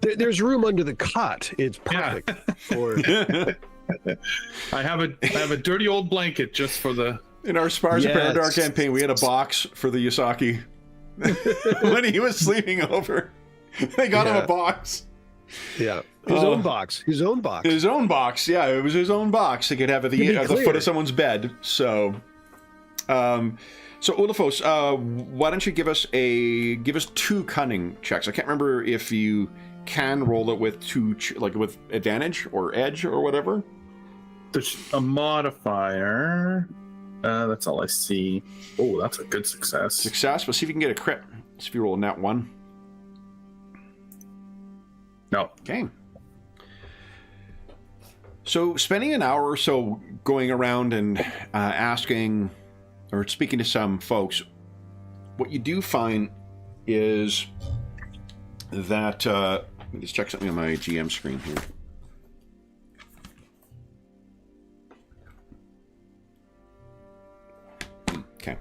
There's room under the cot. It's perfect for. I have a dirty old blanket just for the. In our Spars of Yes. Paradar campaign, we had a box for the Yasaki when he was sleeping over. They got him a box. Yeah, his own box. His own box. His own box. Yeah, it was his own box. He could have at To be the foot clear. of someone's bed. So, so Ulafos, why don't you give us two cunning checks? I can't remember if you can roll it with with advantage or edge or whatever. There's a modifier. That's all I see. Oh, that's a good success. Success. Let's see if you can get a crit. See if you roll a nat 1. No. Okay. So spending an hour or so going around and asking or speaking to some folks, what you do find is that let me just check something on my GM screen here. Okay.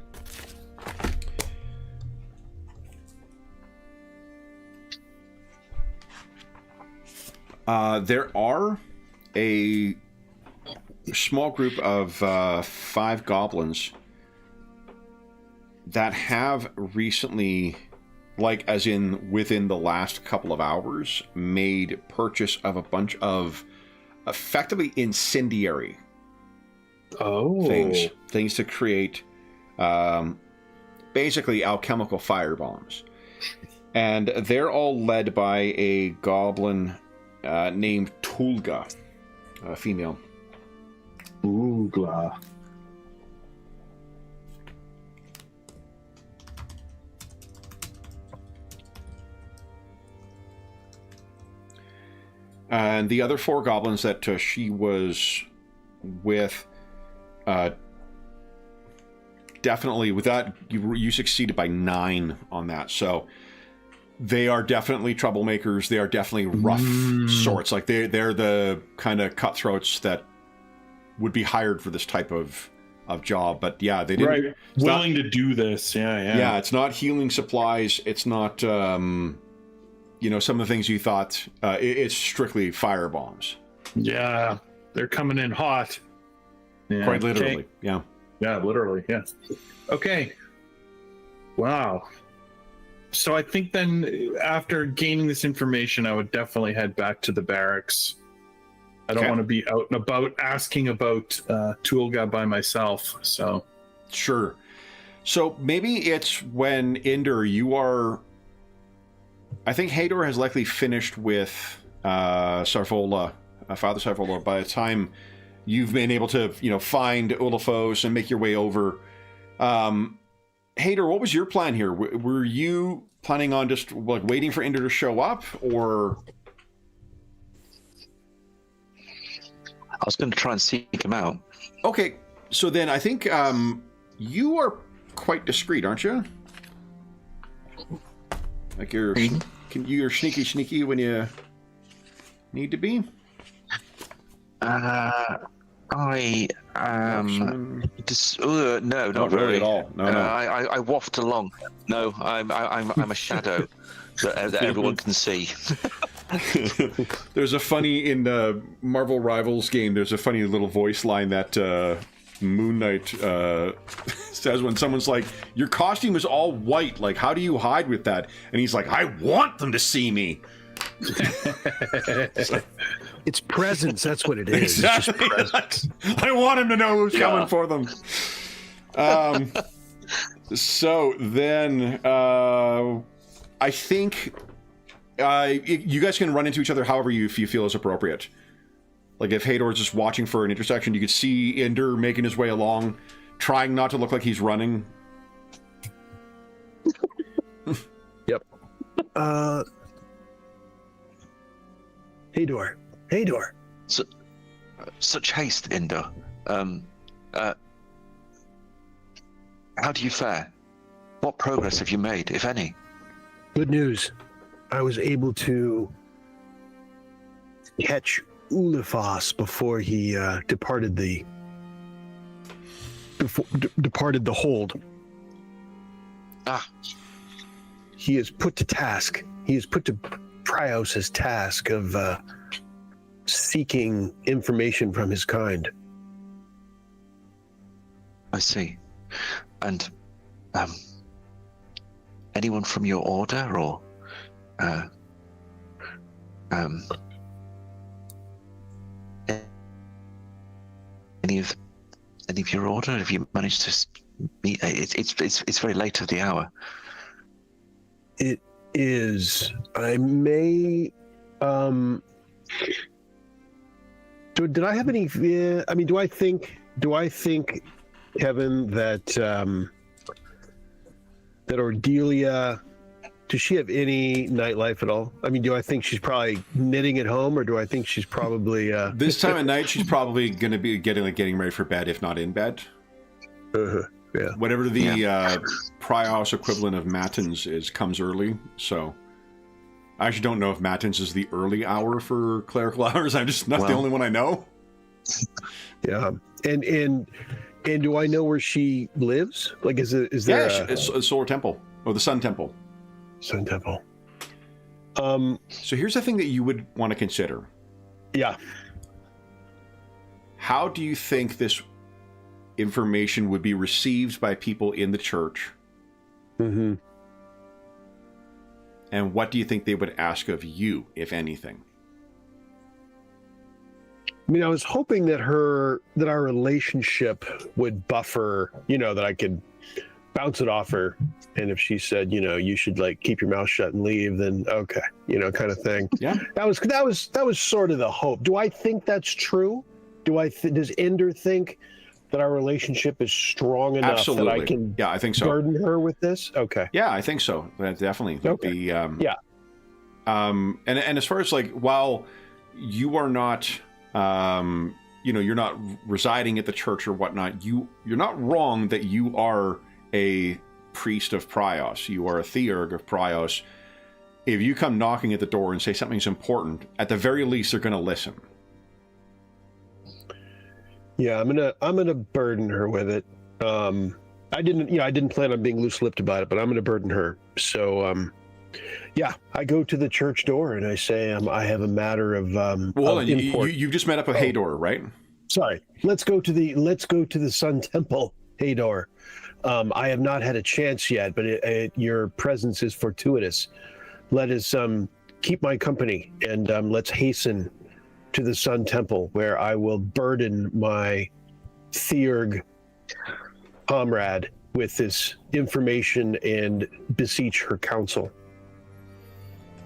There are a small group of 5 goblins that have recently, like as in within the last couple of hours, made purchase of a bunch of effectively incendiary things to create basically alchemical firebombs. And they're all led by a goblin named Tulga, a female. Oogla. And the other 4 goblins that she was with, definitely with that, you succeeded by 9 on that. So they are definitely troublemakers. They are definitely rough sorts. Like they're the kind of cutthroats that would be hired for this type of job. But yeah, they didn't. Right. Willing to do this. Yeah. Yeah, it's not healing supplies. It's not, some of the things you thought. It's strictly firebombs. Yeah. They're coming in hot. Yeah. Quite literally. Okay. Yeah. Yeah, literally. Yeah. Okay. Wow. So I think then after gaining this information, I would definitely head back to the barracks. I don't want to be out and about asking about Tulga by myself. So Sure. So maybe it's when Inder, you are. I think Hador has likely finished with Sarvola, Father Sarvola, by the time you've been able to, find Ulafos and make your way over. Hador, what was your plan here? Were you planning on just like waiting for Inder to show up, or? I was going to try and seek him out. Okay, so then I think you are quite discreet, aren't you? Like you're sneaky when you need to be. I I am. No, not Not really very. at all. No, no. I waft along. No, I'm a shadow that everyone can see. There's a funny in the Marvel Rivals game. There's a funny little voice line that Moon Knight says when someone's like, "Your costume is all white. Like, how do you hide with that?" And he's like, "I want them to see me." It's presence. That's what it is. Exactly. It's just presence. I want him to know who's coming for them. So then, I think you guys can run into each other however you feel is appropriate. Like if Hador's just watching for an intersection, you could see Ender making his way along, trying not to look like he's running. Yep. Hador. Such haste, Ender. How do you fare? What progress have you made, if any? Good news. I was able to catch Ulifas before he departed the hold. Ah. He is put to task. He is put to Prios' task of seeking information from his kind. I see. And anyone from your order, or any of your order? Have you managed to meet? It's very late of the hour. It is. I may. Did I have any? I mean, do I think, Kevin, that that Ordelia, does she have any nightlife at all? I mean, do I think she's probably knitting at home, or do I think she's probably This time of night, she's probably going to be getting ready for bed, if not in bed. Yeah. Whatever the Prios equivalent of matins is, comes early. So I actually don't know if matins is the early hour for clerical hours. I'm just not the only one I know. Yeah, and do I know where she lives? Like, is there? Yeah, it's a Solar Temple or the Sun Temple. Sun Temple. So here's the thing that you would want to consider. Yeah. How do you think this information would be received by people in the church? Mm-hmm. And what do you think they would ask of you, if anything? I mean, I was hoping that our relationship would buffer, that I could bounce it off her. And if she said, you should like keep your mouth shut and leave, then okay, kind of thing. Yeah. That was sort of the hope. Do I think that's true? Does Ender think that our relationship is strong enough that I can I think so. burden her with this? Okay. Yeah, I think so. That definitely would be yeah. And as far as like, while you are not you're not residing at the church or whatnot, you're not wrong that you are a priest of Prios. You are a theurg of Prios. If you come knocking at the door and say something's important, at the very least they're going to listen. Yeah, I'm gonna burden her with it. I didn't plan on being loose-lipped about it, but I'm gonna burden her. So, I go to the church door and I say, I have a matter of import. You just met up with Hador, right? Sorry. Let's go to the Sun Temple, Hador. I have not had a chance yet, but your presence is fortuitous. Let us keep my company and let's hasten to the Sun Temple, where I will burden my theurg comrade with this information and beseech her counsel.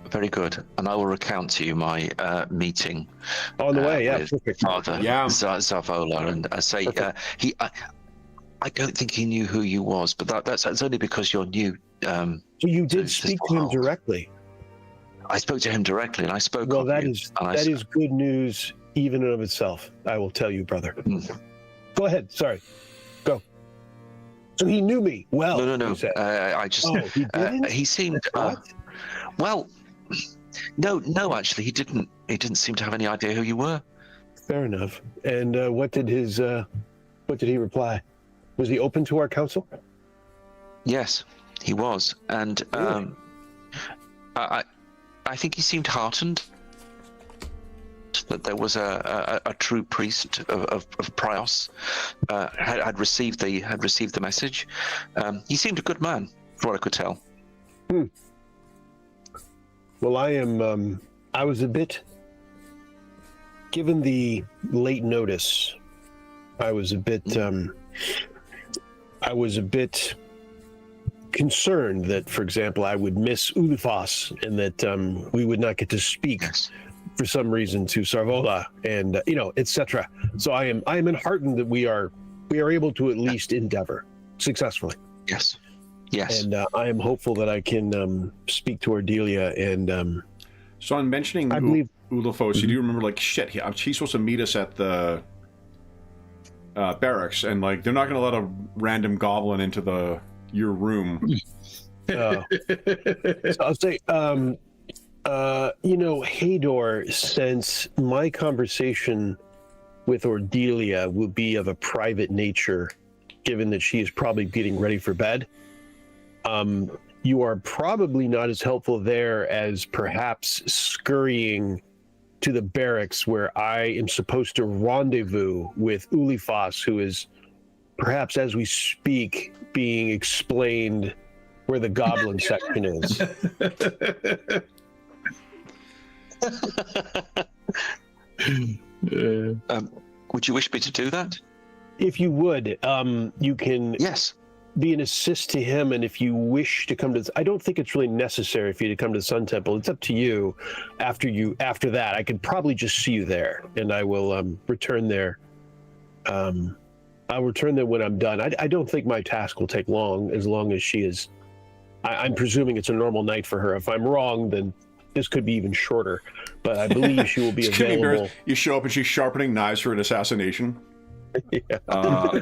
Very good, and I will recount to you my meeting on the way. Yeah, with perfect. Father Zavola, and I say I don't think he knew who you was, but that's only because you're new. So you did speak to him directly. I spoke to him directly, and I spoke. Well, that is good news, even in of itself. I will tell you, brother. Go ahead. Sorry, go. So he knew me well. No. I just. He didn't? He seemed. Well, no. Actually, he didn't. He didn't seem to have any idea who you were. Fair enough. And what did he reply? Was he open to our counsel? Yes, he was, and Really? I think he seemed heartened that there was a true priest of Prios had received the message. He seemed a good man, from what I could tell. Well, I was a bit, given the late notice, I was a bit concerned that, for example, I would miss Ulifas and that we would not get to speak for some reason to Sarvola and etc. So I am enheartened that we are able to at least endeavor successfully. Yes. And I am hopeful that I can speak to Ardelia and. So on mentioning I believe Ulafos, you do remember, like, shit, he's supposed to meet us at the barracks, and like they're not going to let a random goblin into your room. So I'll say, Hador, since my conversation with Ardelia will be of a private nature, given that she is probably getting ready for bed, you are probably not as helpful there as perhaps scurrying to the barracks where I am supposed to rendezvous with Ulifas, who is perhaps as we speak being explained where the goblin section is. Would you wish me to do that? If you would, you can Yes. be an assist to him, and if you wish to come to, I don't think it's really necessary for you to come to the Sun Temple. It's up to you. After that, I could probably just see you there, and I will return there. I'll return there when I'm done. I don't think my task will take long, as long as she is. I'm presuming it's a normal night for her. If I'm wrong, then this could be even shorter. But I believe she will be available. You show up and she's sharpening knives for an assassination. Yeah.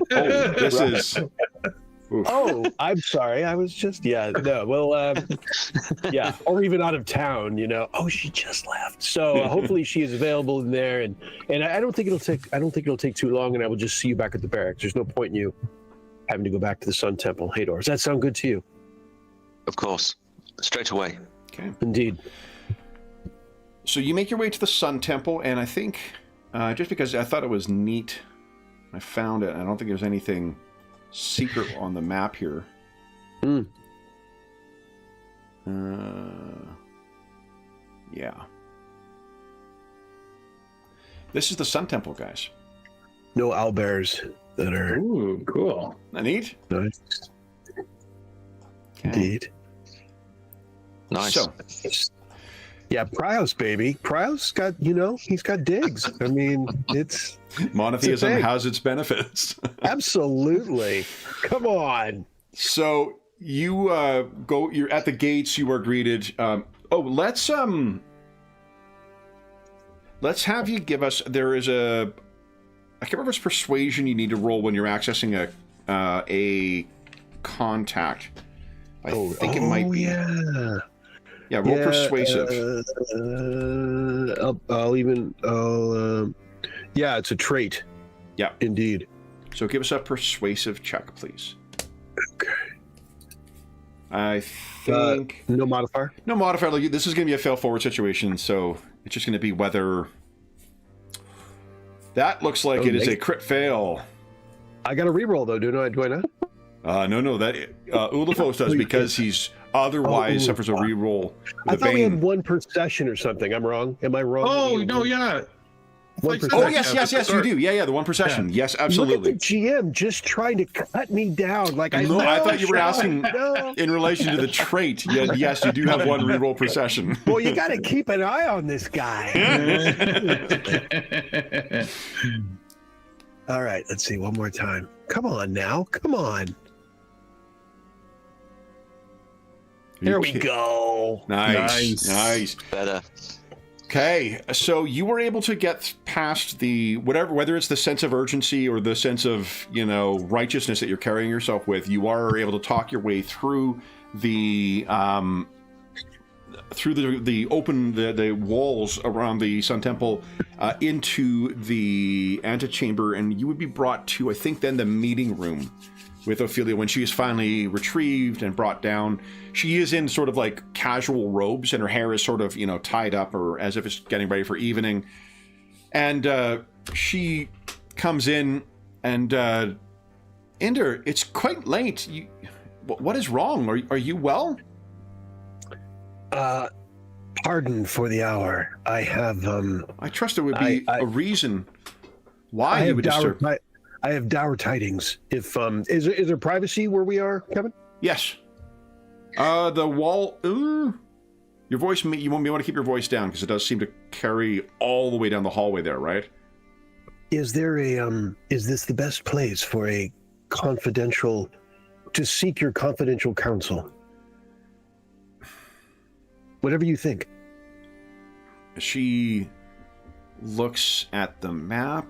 This is. Oof. Oh, I'm sorry. I was just yeah. Or even out of town. Oh, she just left. So hopefully she is available in there, and I don't think it'll take too long, and I will just see you back at the barracks. There's no point in you having to go back to the Sun Temple. Hador, does that sound good to you? Of course. Straight away. Okay. Indeed. So you make your way to the Sun Temple, and I think just because I thought it was neat, I found it. I don't think there's anything secret on the map here. Yeah. This is the Sun Temple, guys. No owlbears that are. Ooh, cool. Isn't that neat? Nice. Okay. Indeed. Nice. So, Yeah, Prios, baby. Prios got, he's got digs. I mean, it's monotheism thing. has its benefits. Absolutely. Come on. So you you're at the gates, you are greeted. Let's have you give us, there is I can't remember if it's persuasion you need to roll when you're accessing a contact. I think it might be. Yeah. Yeah, roll persuasive. Yeah, it's a trait. Yeah. Indeed. So give us a persuasive check, please. Okay. I think... no modifier? No modifier. Like, this is going to be a fail-forward situation, so it's just going to be whether... That looks like it is a crit fail. I got a reroll, though, do I not? No, that Ulafos does because he's otherwise suffers a reroll. I thought we had one per session or something. I'm wrong. Am I wrong? Oh, no, yeah. One per Oh, session. yes, you do. Yeah, the one per session. Yeah. Yes, absolutely. Look at the GM just trying to cut me down. Like No, I thought you were asking in relation to the trait. Yeah, yes, you do have one reroll per session. Well, you got to keep an eye on this guy. All right, let's see. One more time. Come on now. Come on. There we go. Nice. Better. Okay, so you were able to get past the whether it's the sense of urgency or the sense of righteousness that you're carrying yourself with. You are able to talk your way through the through the walls around the Sun Temple into the antechamber, and you would be brought to, I think, then the meeting room with Ophelia when she is finally retrieved and brought down. She is in sort of like casual robes, and her hair is sort of, tied up or as if it's getting ready for evening. And she comes in and, Inder, it's quite late. What is wrong? Are you well? Pardon for the hour. I have, I trust there would be a reason why you would disturb. I have dour tidings. If is there privacy where we are, Kevin? Yes. The wall. Your voice. You want to keep your voice down because it does seem to carry all the way down the hallway there, right? Is there is this the best place for a confidential, to seek your confidential counsel? Whatever you think. She looks at the map.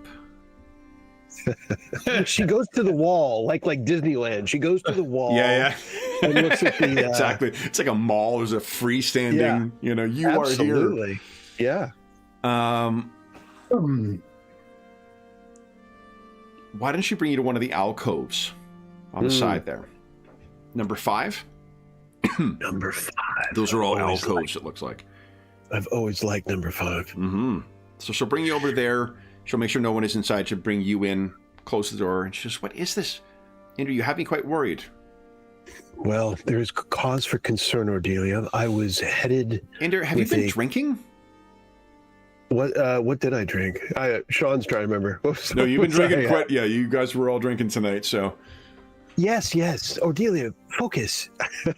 She goes to the wall, like Disneyland. She goes to the wall. Yeah. And looks at the exactly. It's like a mall. There's a freestanding. Yeah, you absolutely. are here. Yeah. Why didn't she bring you to one of the alcoves on the side there? Number 5. Number 5. Those are all alcoves. It looks like. I've always liked number 5. Mm-hmm. So she'll bring you over there. She'll make sure no one is inside. She'll bring you in, close the door, and she says, "What is this? Andrew, you have me quite worried." Well, there is cause for concern, Ordelia. I was headed. Andrew, have you been drinking? What did I drink? Sean's trying to remember. No, you've been drinking quite. Yeah, you guys were all drinking tonight. So. Yes. Ordelia, focus.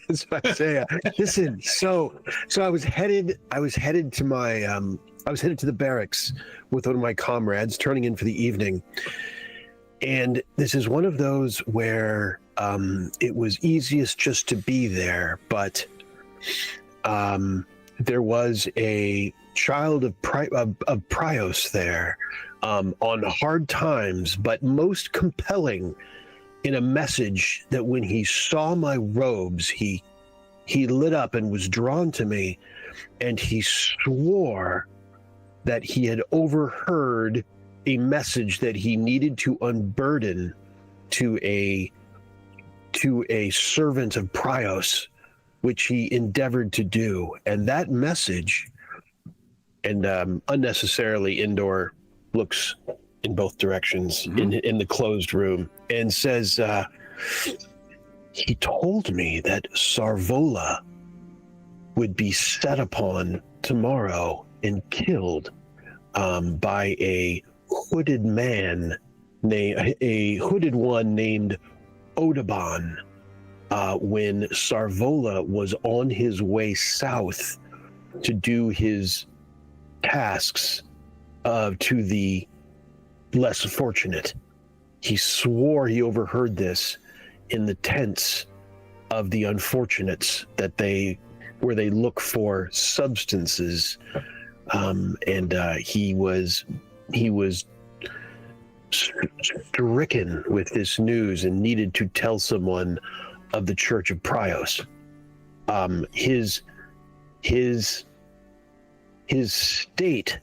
That's what I say. Listen. So I was headed to my. I was headed to the barracks with one of my comrades, turning in for the evening. And this is one of those where it was easiest just to be there, but there was a child of Prios there on hard times, but most compelling in a message that when he saw my robes, he lit up and was drawn to me, and he swore that he had overheard a message that he needed to unburden to a servant of Prios, which he endeavored to do. And that message, and unnecessarily Indoor looks in both directions in the closed room and says, he told me that Sarvola would be set upon tomorrow and killed by a hooded man, a hooded one named Odaban, when Sarvola was on his way south to do his tasks to the less fortunate. He swore he overheard this in the tents of the unfortunates where they look for substances, and he was stricken with this news and needed to tell someone of the Church of Prios. His state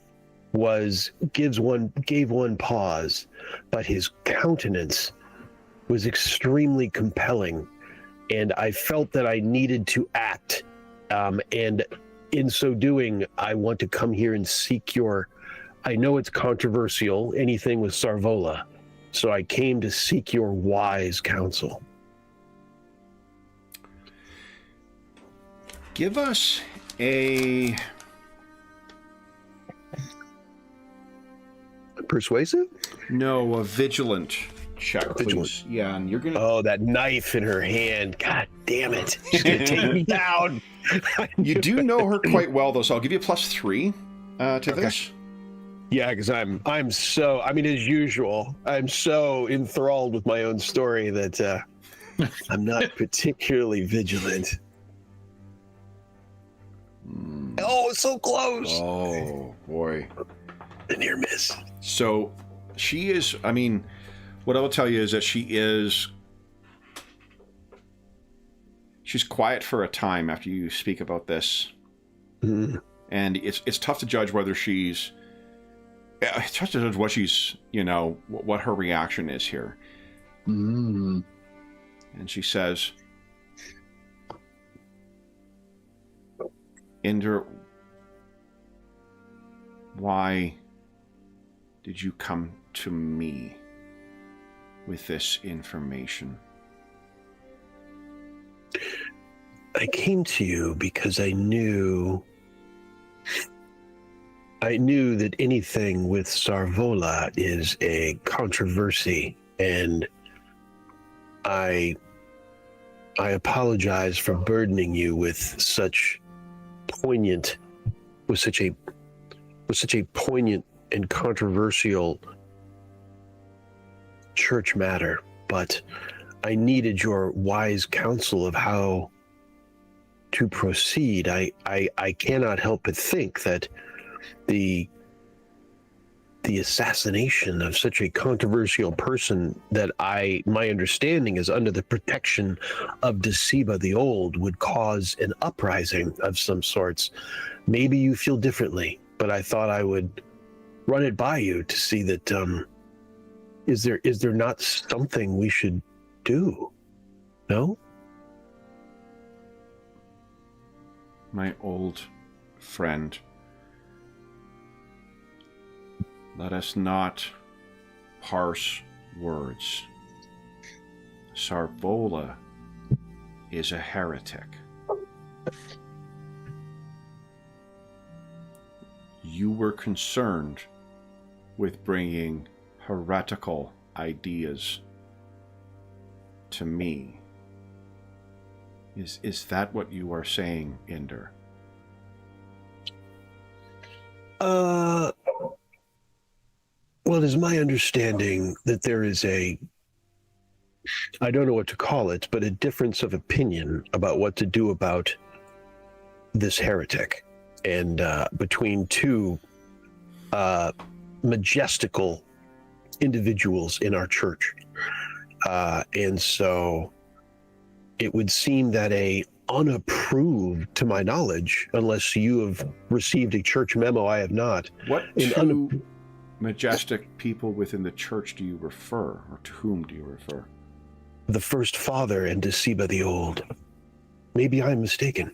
gave one pause, but his countenance was extremely compelling, and I felt that I needed to act. And in so doing, I want to come here and seek I know it's controversial, anything with Sarvola, so I came to seek your wise counsel. Give us a persuasive? No, a vigilant check, please. Vigilant. Yeah, and you're gonna. Oh, that knife in her hand! God damn it! She's gonna take me down. You do know her quite well, though, so I'll give you a +3 to this. Yeah, because I'm so. I mean, as usual, I'm so enthralled with my own story that I'm not particularly vigilant. Oh, it's so close! Oh boy, the near miss. So she is. I mean, what I will tell you is that she's quiet for a time after you speak about this, And it's tough to judge whether she's... It's tough to judge what she's, what her reaction is here. Mm. And she says, Inder, why did you come to me with this information? I came to you because I knew that anything with Sarvola is a controversy, and I apologize for burdening you with such a poignant and controversial church matter, but I needed your wise counsel of how to proceed. I cannot help but think that the assassination of such a controversial person that my understanding is under the protection of Deceiba the Old would cause an uprising of some sorts. Maybe you feel differently, but I thought I would run it by you to see that is there not something we should do? No? My old friend, let us not parse words. Sarvola is a heretic. You were concerned with bringing heretical ideas to me. Is that what you are saying, Inder? Well, it is my understanding that there is I don't know what to call it, but a difference of opinion about what to do about this heretic, and between two majestical individuals in our church. And so it would seem that a unapproved, to my knowledge, unless you have received a church memo, I have not. What two majestic people within the church do you refer, or to whom do you refer? The First Father and Deceiba the Old. Maybe I'm mistaken.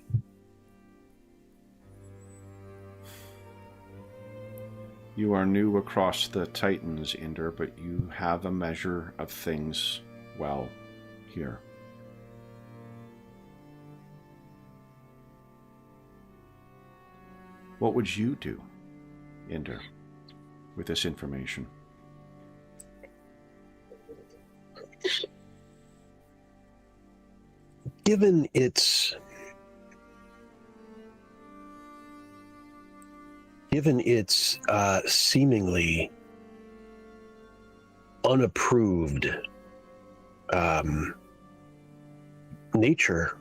You are new across the Titans, Inder, but you have a measure of things well here. What would you do, Inder, with this information? Given its seemingly unapproved nature,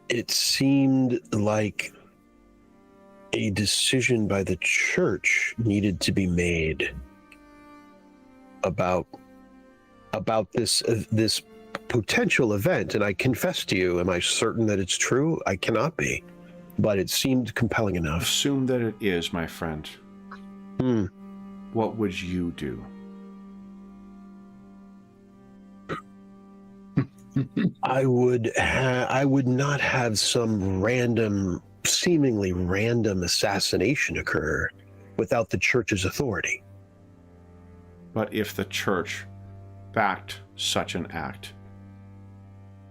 it seemed like a decision by the church needed to be made about this potential event. And I confess to you, am I certain that it's true? I cannot be, but it seemed compelling enough. Assume that it is, my friend. What would you do? I would not have some seemingly random assassination occur without the church's authority. But if the church backed such an act,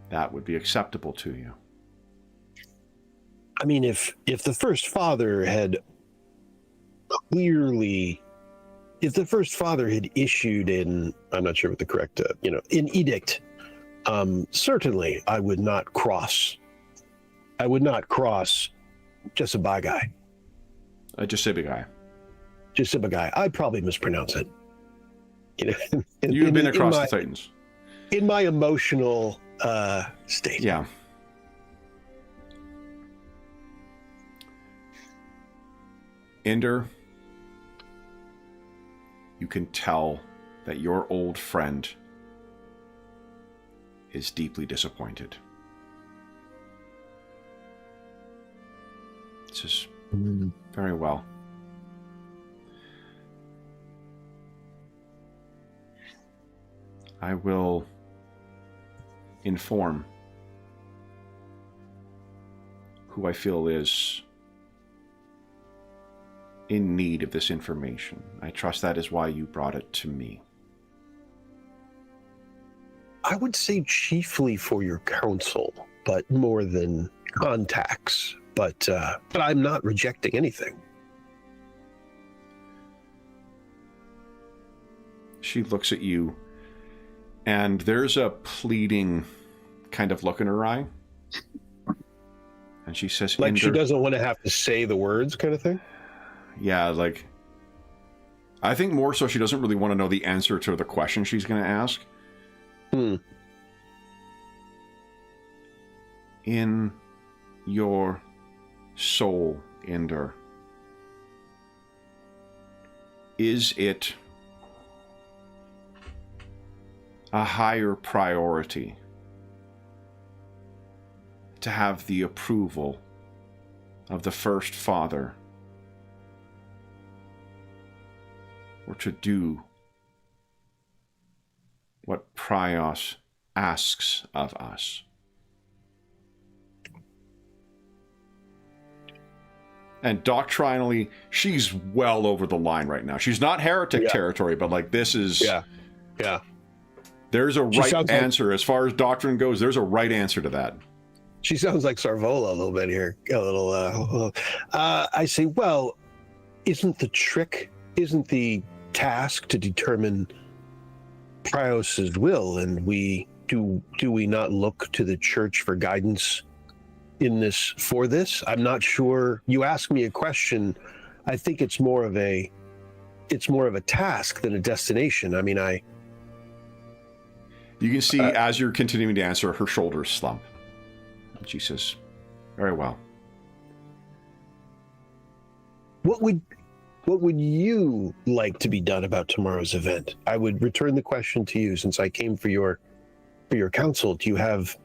that would be acceptable to you. I mean, if the First Father had issued I'm not sure what the correct, an edict, certainly I would not cross just a by guy. Just a big guy. Just a guy. I'd probably mispronounce it. You've been across the Titans. In my emotional state. Yeah. Inder, you can tell that your old friend is deeply disappointed. This is very well. I will inform who I feel is in need of this information. I trust that is why you brought it to me. I would say chiefly for your counsel, but more than contacts. But I'm not rejecting anything. She looks at you, and there's a pleading kind of look in her eye. And she says, like she doesn't want to have to say the words kind of thing? Yeah, like, I think more so she doesn't really want to know the answer to the question she's going to ask. In your soul, Ender, is it a higher priority to have the approval of the First Father, or to do what Prios asks of us? And doctrinally, she's well over the line right now. She's not heretic territory, but like this is... Yeah. There's a right answer. As far as doctrine goes, there's a right answer to that. She sounds like Sarvola a little bit here. I say, well, isn't the task to determine Prios's will, and do we not look to the church for guidance in this for this? I'm not sure. You ask me a question. I think it's more of a task than a destination. I mean, you can see as you're continuing to answer, her shoulders slump. And she says, very well. What would you like to be done about tomorrow's event? I would return the question to you, since I came for your counsel. Do you have?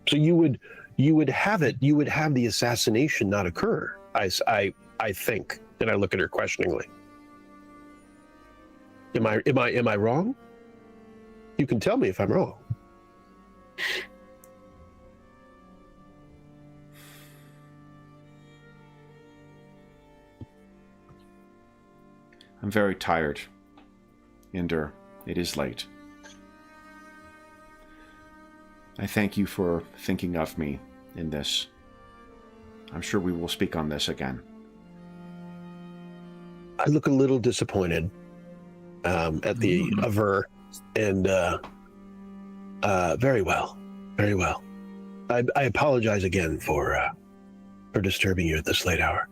So you would have the assassination not occur. I think. And I look at her questioningly. Am I wrong? You can tell me if I'm wrong. I'm very tired, Ender. It is late. I thank you for thinking of me in this. I'm sure we will speak on this again. I look a little disappointed at the aver, and very well. I apologize again for disturbing you at this late hour.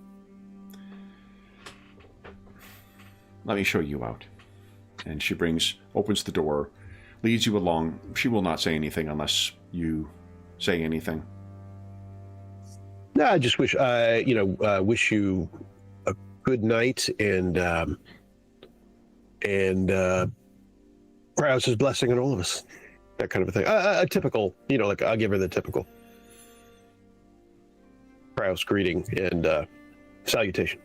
Let me show you out. And she opens the door, leads you along. She will not say anything unless you say anything. No, I just wish you a good night, and Prios' blessing on all of us. That kind of a thing. A typical, like I'll give her the typical Prios greeting and salutation.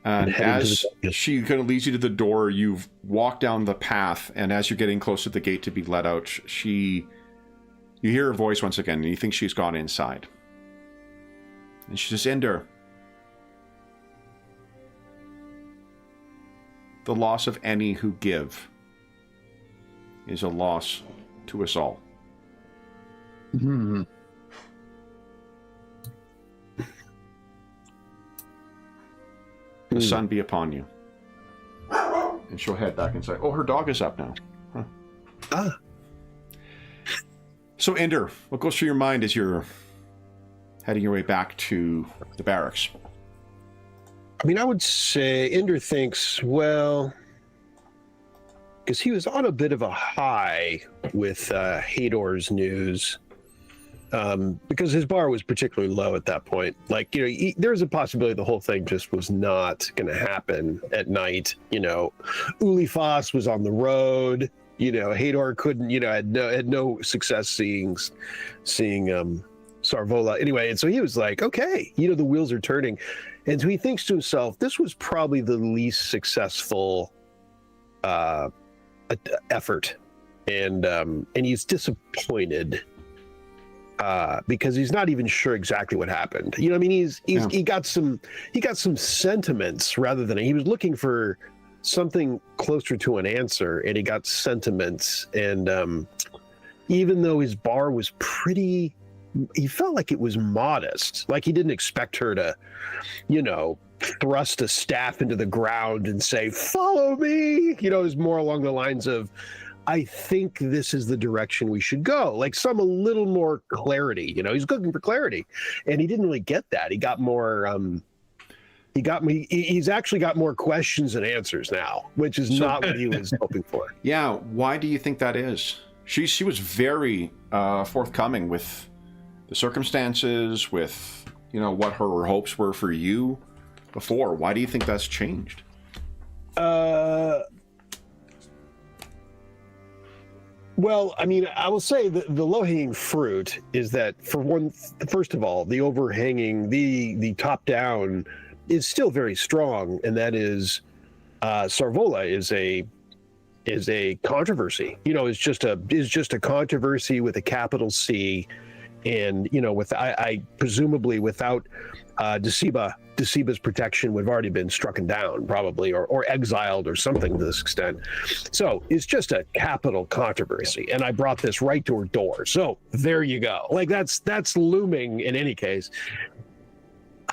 And as she kind of leads you to the door, you've walked down the path, and as you're getting close to the gate to be let out, you hear her voice once again, and you think she's gone inside. And she says, Ender, the loss of any who give is a loss to us all. Mm-hmm. The sun be upon you. And she'll head back inside. Oh, her dog is up now. Huh. So, Ender, what goes through your mind as you're heading your way back to the barracks? I mean, I would say Ender thinks, well, because he was on a bit of a high with Hador's news, because his bar was particularly low at that point. Like, there's a possibility the whole thing just was not going to happen at night. Ulifas was on the road. Hador couldn't, had no success seeing Sarvola. Anyway, and so he was like, okay, the wheels are turning. And so he thinks to himself, this was probably the least successful effort. And he's disappointed because he's not even sure exactly what happened. You know what I mean? He got some sentiments rather than he was looking for something closer to an answer, and he got sentiments. And even though his bar was pretty, he felt like it was modest. Like he didn't expect her to, thrust a staff into the ground and say, "Follow me." It was more along the lines of, I think this is the direction we should go. Like a little more clarity. He's looking for clarity, and he didn't really get that. He got more. He's actually got more questions than answers now, which is not what he was hoping for. Yeah. Why do you think that is? She was very forthcoming with the circumstances, with what her hopes were for you before. Why do you think that's changed? Well, I mean, I will say the low-hanging fruit is that, first of all, the overhanging, the top-down is still very strong, and that is Sarvola is a controversy. Is just a controversy with a capital C, and with I presumably without Deceba's protection would have already been struck down probably, or exiled or something to this extent. So it's just a capital controversy, and I brought this right to her door. So there you go. Like that's looming in any case.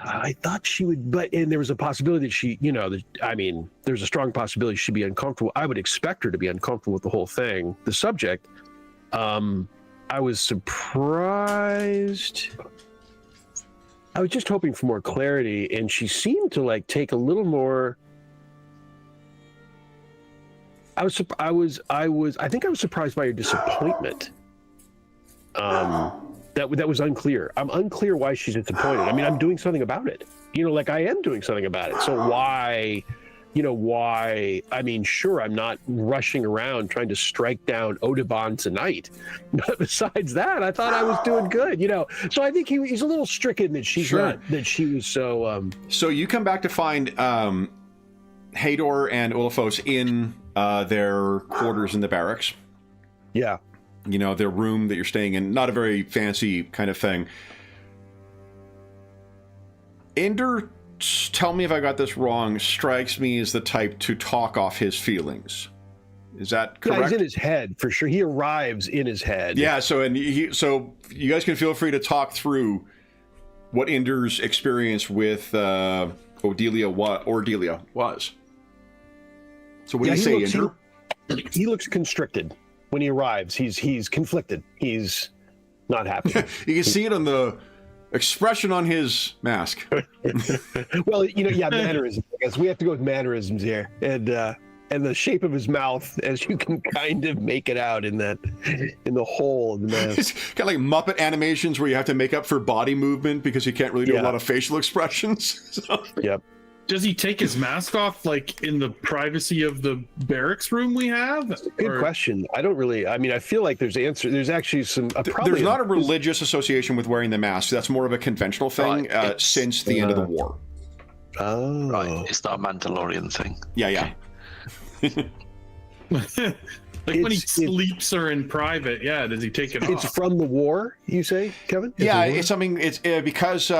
I thought she would, and there was a possibility that she, there's a strong possibility she'd be uncomfortable. I would expect her to be uncomfortable with the whole thing, the subject. I was surprised. I was just hoping for more clarity, and she seemed to take a little more. I think I was surprised by her disappointment. That was unclear. I'm unclear why she's disappointed. I mean, I'm doing something about it. I am doing something about it. So why? I mean, sure, I'm not rushing around trying to strike down Audubon tonight. But besides that, I thought I was doing good, So I think he's a little stricken that she's not, that she was so... So you come back to find Hador and Olafos in their quarters in the barracks. Yeah. Their room that you're staying in. Not a very fancy kind of thing. Ender, tell me if I got this wrong, strikes me as the type to talk off his feelings. Is that correct? Yeah, he's in his head, for sure. He arrives in his head. Yeah, so you guys can feel free to talk through what Ender's experience with Ordelia was. So what do you say, Ender? He looks constricted. When he arrives, he's conflicted. He's not happy. You can see it on the expression on his mask. Well, mannerisms. I guess we have to go with mannerisms here, and the shape of his mouth, as you can kind of make it out in the hole of the mask. It's kind of like Muppet animations where you have to make up for body movement because you can't really do a lot of facial expressions. So. Yep. Does he take his mask off in the privacy of the barracks room we have? Good question. I don't really. I mean, I feel like there's actually some. There's not a religious association with wearing the mask. That's more of a conventional thing since the end of the war. Oh, right. It's not a Mandalorian thing. Yeah. When he sleeps or in private, does he take it off? It's from the war, you say, Kevin? It's something. It's because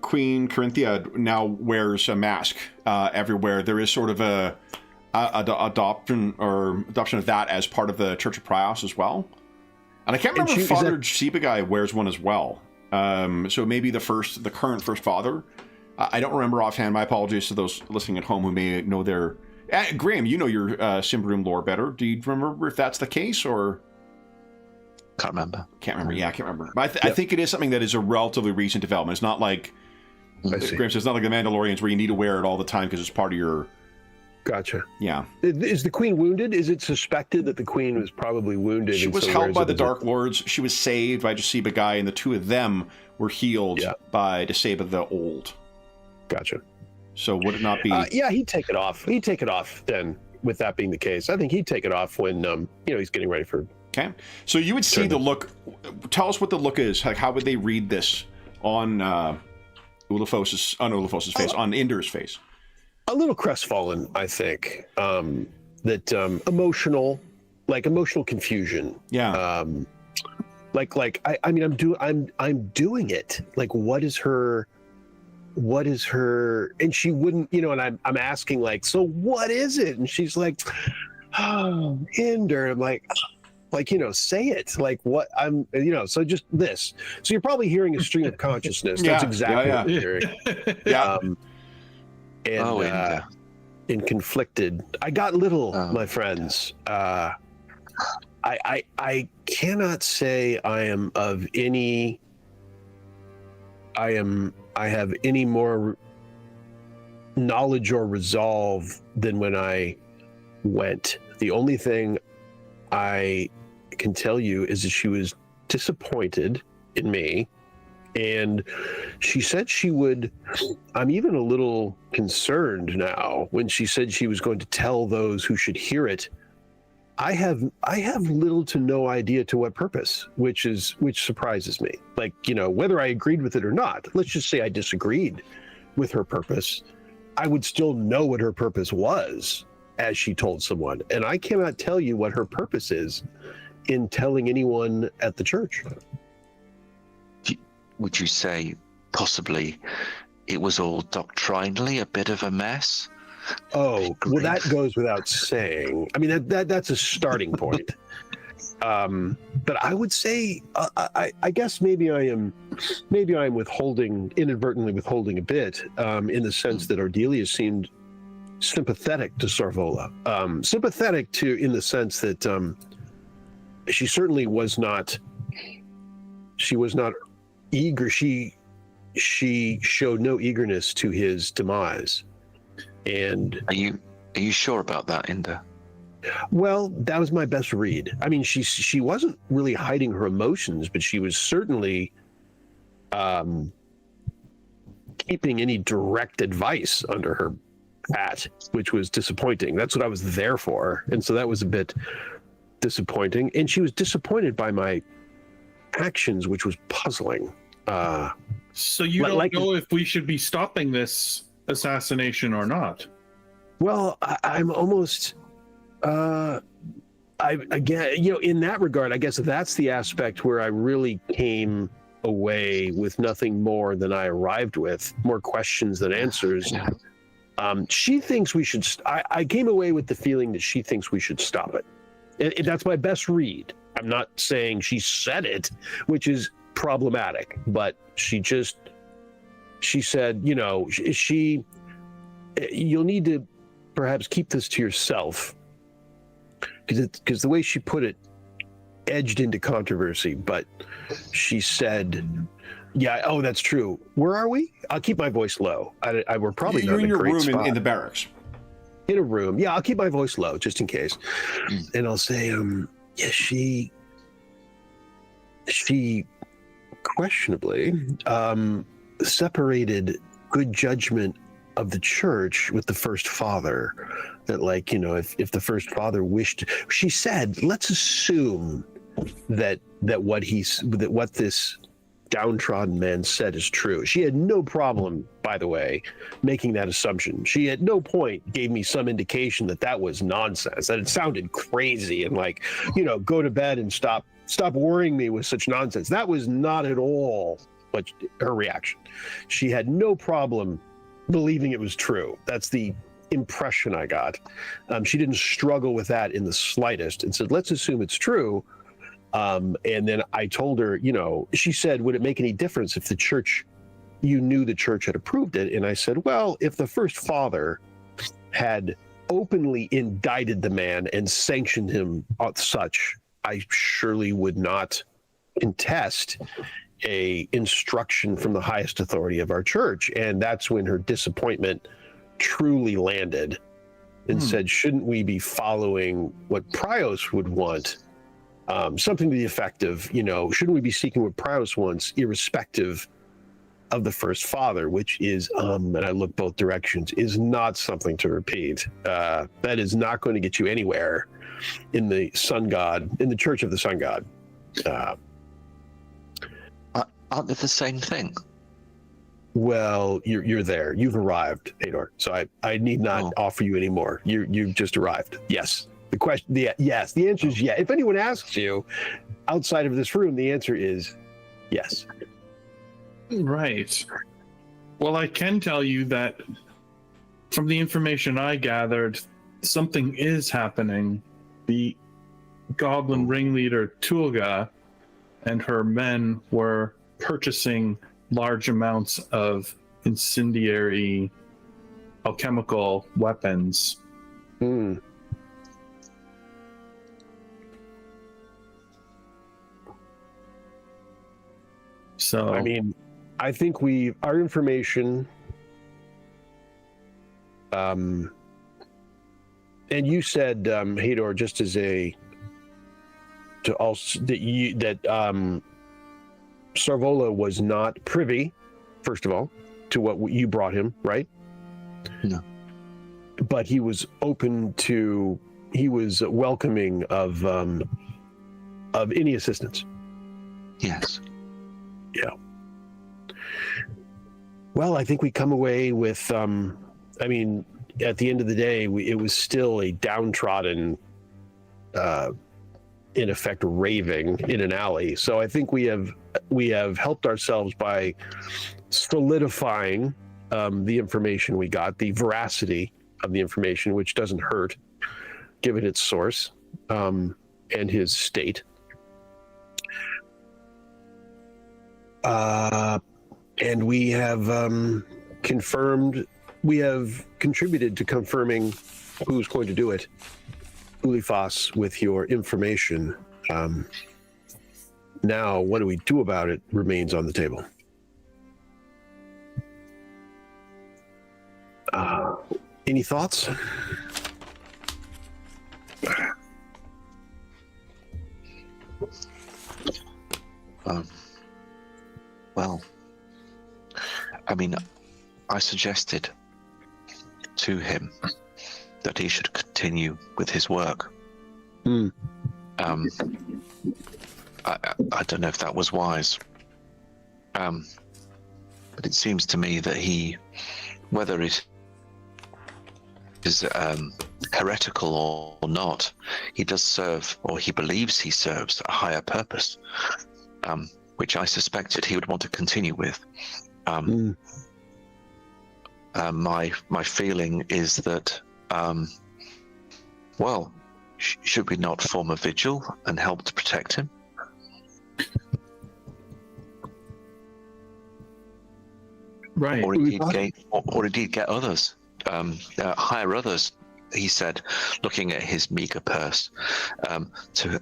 Queen Corinthia now wears a mask everywhere. There is sort of a adoption of that as part of the Church of Prios as well. And I can't remember if Father Sibagai wears one as well. So maybe the current first father. I don't remember offhand. My apologies to those listening at home who may know their... Graham, you know your Symbaroum lore better. Do you remember if that's the case, or... Can't remember. Yeah, I can't remember. But I think it is something that is a relatively recent development. It's not like... Graham says, it's not like the Mandalorians where you need to wear it all the time because it's part of your... Gotcha. Yeah. Is the queen wounded? Is it suspected that the queen was probably wounded? She was held by the Dark Lords. She was saved by Deceba Guy, and the two of them were healed by Deceba the Old. Gotcha. So would it not be... he'd take it off. He'd take it off then, with that being the case. I think he'd take it off when, he's getting ready for... Okay. So you would see the look... tell us what the look is. Like, how would they read this on Ulafos's face, on Inder's face? A little crestfallen, I think. That emotional confusion. Yeah. I mean, I'm doing it. Like, what is her? And she wouldn't, and I'm asking, like, so what is it? And she's like, oh, Inder. I'm like, say it. Like, what so just this. So you're probably hearing a stream of consciousness. That's exactly what you're hearing. And conflicted. I got little, my friends. I cannot say I have any more knowledge or resolve than when I went. The only thing I can tell you is that she was disappointed in me, and she said she would. I'm even a little concerned now when she said she was going to tell those who should hear it. I have little to no idea to what purpose, which surprises me. Like, whether I agreed with it or not, let's just say I disagreed with her purpose, I would still know what her purpose was as she told someone. And I cannot tell you what her purpose is in telling anyone at the church. Would you say possibly it was all doctrinally a bit of a mess? Oh, well, that goes without saying. I mean, that's a starting point. But I would say, I guess maybe I'm inadvertently withholding a bit, in the sense that Ardelia seemed sympathetic to Sarvola. Sympathetic in the sense that she certainly was not. She was not eager. She showed no eagerness to his demise. And are you sure about that, Inder? Well, that was my best read. I mean, she wasn't really hiding her emotions, but she was certainly keeping any direct advice under her hat, which was disappointing. That's what I was there for, and so that was a bit disappointing. And she was disappointed by my actions, which was puzzling. So you don't know if we should be stopping this assassination or not? Well, I'm almost again, in that regard, I guess that's the aspect where I really came away with nothing more than I arrived with, more questions than answers. She thinks we should I came away with the feeling that she thinks we should stop it, and that's my best read. I'm not saying she said it, which is problematic, but she said, you'll need to perhaps keep this to yourself, because the way she put it edged into controversy. But she said, that's true. Where are we? I'll keep my voice low. We're probably not in your room spot. In the barracks. In a room. Yeah, I'll keep my voice low just in case. And I'll say, she questionably separated good judgment of the church with the first father. That, if the first father wished, she said, let's assume that what this downtrodden man said is true. She had no problem, by the way, making that assumption. She at no point gave me some indication that was nonsense, that it sounded crazy and go to bed and stop worrying me with such nonsense. That was not at all what her reaction. She had no problem believing it was true. That's the impression I got. She didn't struggle with that in the slightest, and said, let's assume it's true. And then I told her, she said, would it make any difference if you knew the church had approved it? And I said, well, if the first father had openly indicted the man and sanctioned him as such, I surely would not contest a instruction from the highest authority of our church. And that's when her disappointment truly landed, and said, shouldn't we be following what Prios would want? Something to the effect of, shouldn't we be seeking what Prios wants, irrespective of the first father, which is, and I look both directions, is not something to repeat. That is not going to get you anywhere in the sun god, in the church of the sun god. Aren't they the same thing? Well, you're there. You've arrived, Hador. So I need not offer you any more. You've just arrived. Yes. Yes. The answer is yes. If anyone asks you outside of this room, the answer is yes. Right. Well, I can tell you that from the information I gathered, something is happening. The goblin ringleader Tulga and her men were purchasing large amounts of incendiary alchemical weapons. So I mean, I think our information, and you said, Hador, just as that Sarvola was not privy, first of all, to what you brought him, right? No. But he was welcoming of any assistance. Yes. Yeah. Well, I think we come away with, I mean, at the end of the day, it was still a downtrodden, in effect, raving in an alley. So I think we have helped ourselves by solidifying the information we got, the veracity of the information, which doesn't hurt, given its source and his state. And we have contributed to confirming who's going to do it. Ulifas, with your information. Now, what do we do about it remains on the table. Any thoughts? Well, I mean, I suggested to him that he should continue with his work. I don't know if that was wise, but it seems to me that whether it is heretical or not, he does serve, or he believes he serves, a higher purpose, which I suspected he would want to continue with. My feeling is that, should we not form a vigil and help to protect him? Right. Or indeed get others, hire others, he said, looking at his meager purse, to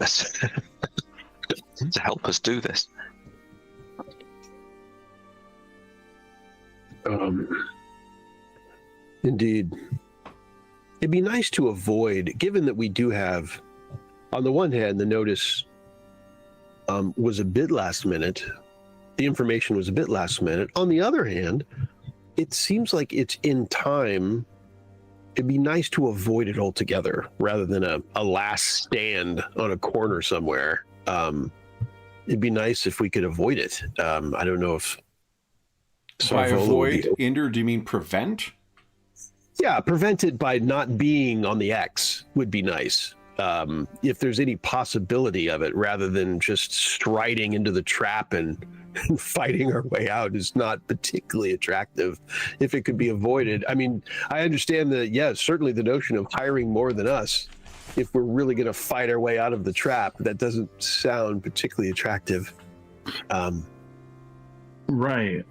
help us do this. Indeed. It'd be nice to avoid, given that we do have, on the one hand, the notice was a bit last minute. The information was a bit last minute. On the other hand, it seems like it's in time. It'd be nice to avoid it altogether rather than a last stand on a corner somewhere. It'd be nice if we could avoid it. I don't know if... By avoid, Inder, do you mean prevent? Yeah, prevent it by not being on the X would be nice. If there's any possibility of it, rather than just striding into the trap and fighting our way out, is not particularly attractive. If it could be avoided. I mean, I understand that, yes, certainly the notion of hiring more than us, if we're really going to fight our way out of the trap, that doesn't sound particularly attractive. Right.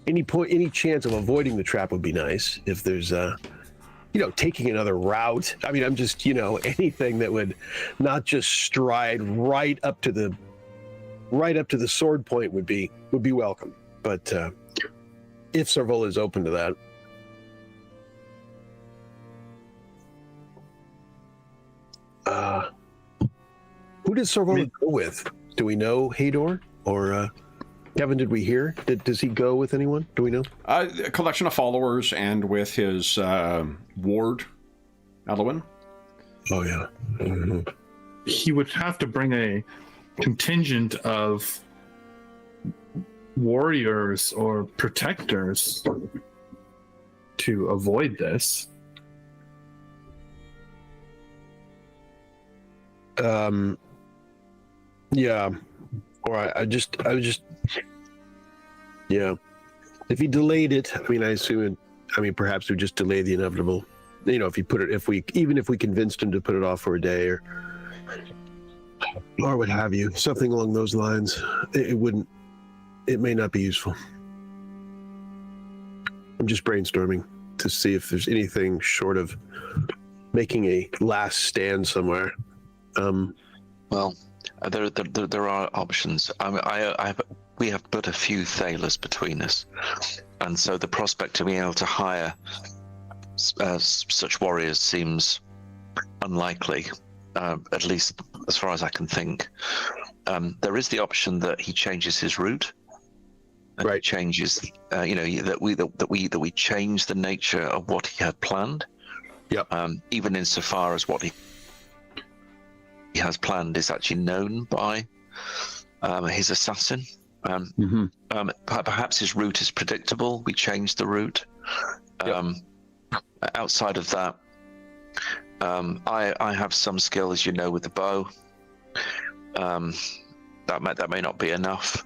Any chance of avoiding the trap would be nice. If there's taking another route. I mean, I'm just, anything that would not just stride right up to the sword point would be welcome. But if Sarvola is open to that. Who did Sarvola go with? Do we know, Hador? Or Kevin, did we hear? Does he go with anyone? Do we know? A collection of followers and with his ward, Elwyn. Oh, yeah. Mm-hmm. He would have to bring a contingent of warriors or protectors to avoid this. Yeah. Or I was just, yeah. If he delayed it, I mean, I assume, perhaps we just delay the inevitable. You know, even if we convinced him to put it off for a day or what have you, something along those lines, it may not be useful. I'm just brainstorming to see if there's anything short of making a last stand somewhere. Well, there are options. We have but a few thalers between us, and so the prospect of being able to hire such warriors seems unlikely, at least as far as I can think. There is the option that he changes his route. Right. He changes, that we change the nature of what he had planned. Yep. Even insofar as what he has planned is actually known by his assassin. Perhaps his route is predictable. We change the route. Yep. Outside of that, I have some skill, as you know, with the bow. That may not be enough,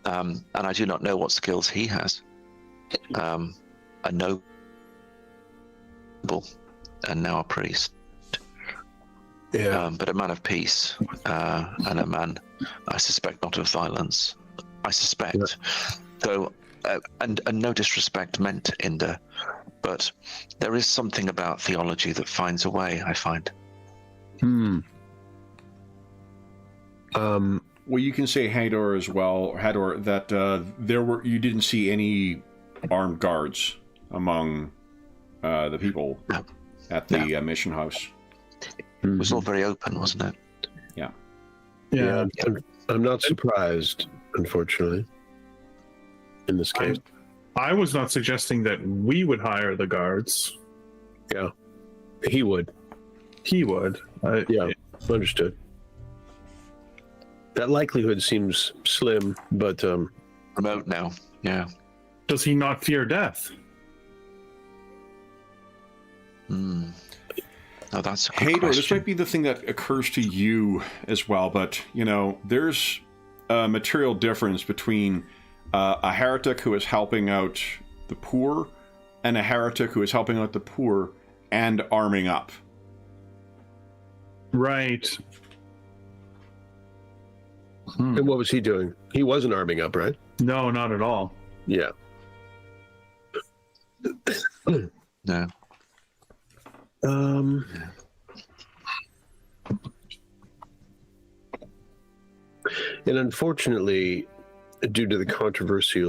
and I do not know what skills he has. A noble, and now a priest. Yeah. But a man of peace, and a man, I suspect, not of violence. I suspect. Yeah. So, and no disrespect meant, Inda, but there is something about theology that finds a way, I find. Well, you can say Hador as well, that you didn't see any armed guards among the people at the mission house. It was all very open, wasn't it? Yeah. I'm not surprised, unfortunately, in this case. I was not suggesting that we would hire the guards. Yeah. He would. Yeah. Understood. That likelihood seems slim, but remote now. Yeah. Does he not fear death? Oh, that's a good Hador, question. this might be the thing that occurs to you as well, but, there's a material difference between a heretic who is helping out the poor and a heretic who is helping out the poor and arming up. Right. And what was he doing? He wasn't arming up, right? No, not at all. Yeah. No. And unfortunately, due to the controversy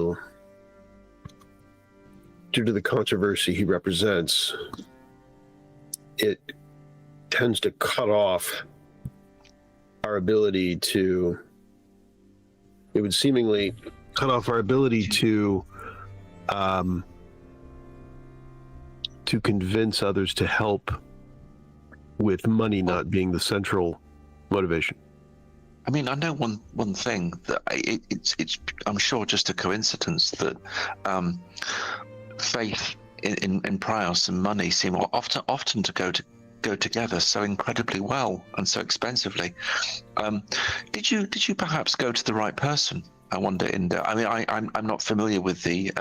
he represents, it tends to cut off our ability to. It would seemingly cut off our ability to convince others to help, with money not being the central motivation. I mean, I know one thing that it's I'm sure just a coincidence that faith in Prios and money seem often to go together so incredibly well and so expensively. Did you perhaps go to the right person? I wonder. I mean, I'm not familiar with the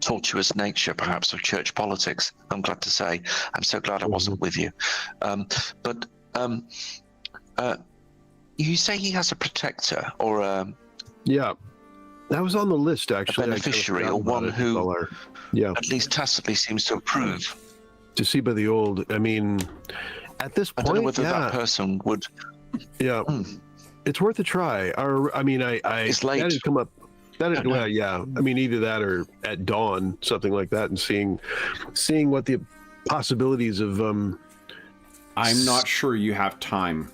tortuous nature, perhaps, of church politics. I'm glad to say. I'm so glad I wasn't with you. But you say he has a protector or a... Yeah, that was on the list, actually. A beneficiary, or one who at least tacitly seems to approve. To see by the old, I mean, at this point, I don't know whether that person would... Yeah, it's worth a try. Or, I mean, It's late. That had come up... Well, yeah. I mean, either that or at dawn, something like that, and seeing what the possibilities of... I'm not sure you have time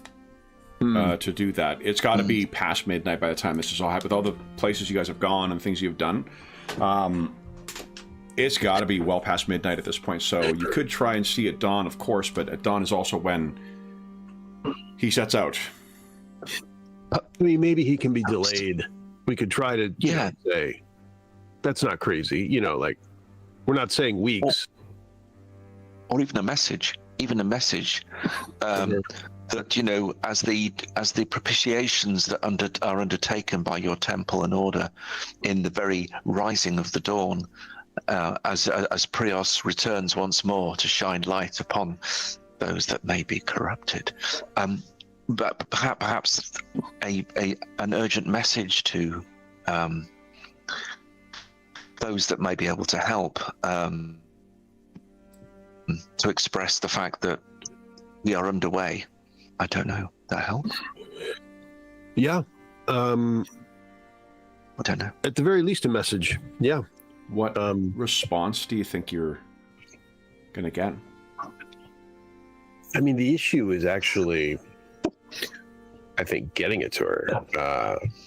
to do that. It's got to be past midnight by the time this is all happened. With all the places you guys have gone and things you've done, it's got to be well past midnight at this point. So you could try and see at dawn, of course, but at dawn is also when he sets out. I mean, maybe he can be delayed. We could try to say that's not crazy. Like we're not saying weeks. Or even a message. That as the propitiations that are undertaken by your temple and order in the very rising of the dawn, as Prios returns once more to shine light upon those that may be corrupted, but perhaps an urgent message to those that may be able to help, to express the fact that we are underway. I don't know. That helps? Yeah. I don't know. At the very least, a message. Yeah. What response do you think you're going to get? I mean, the issue is actually, I think, getting it to her.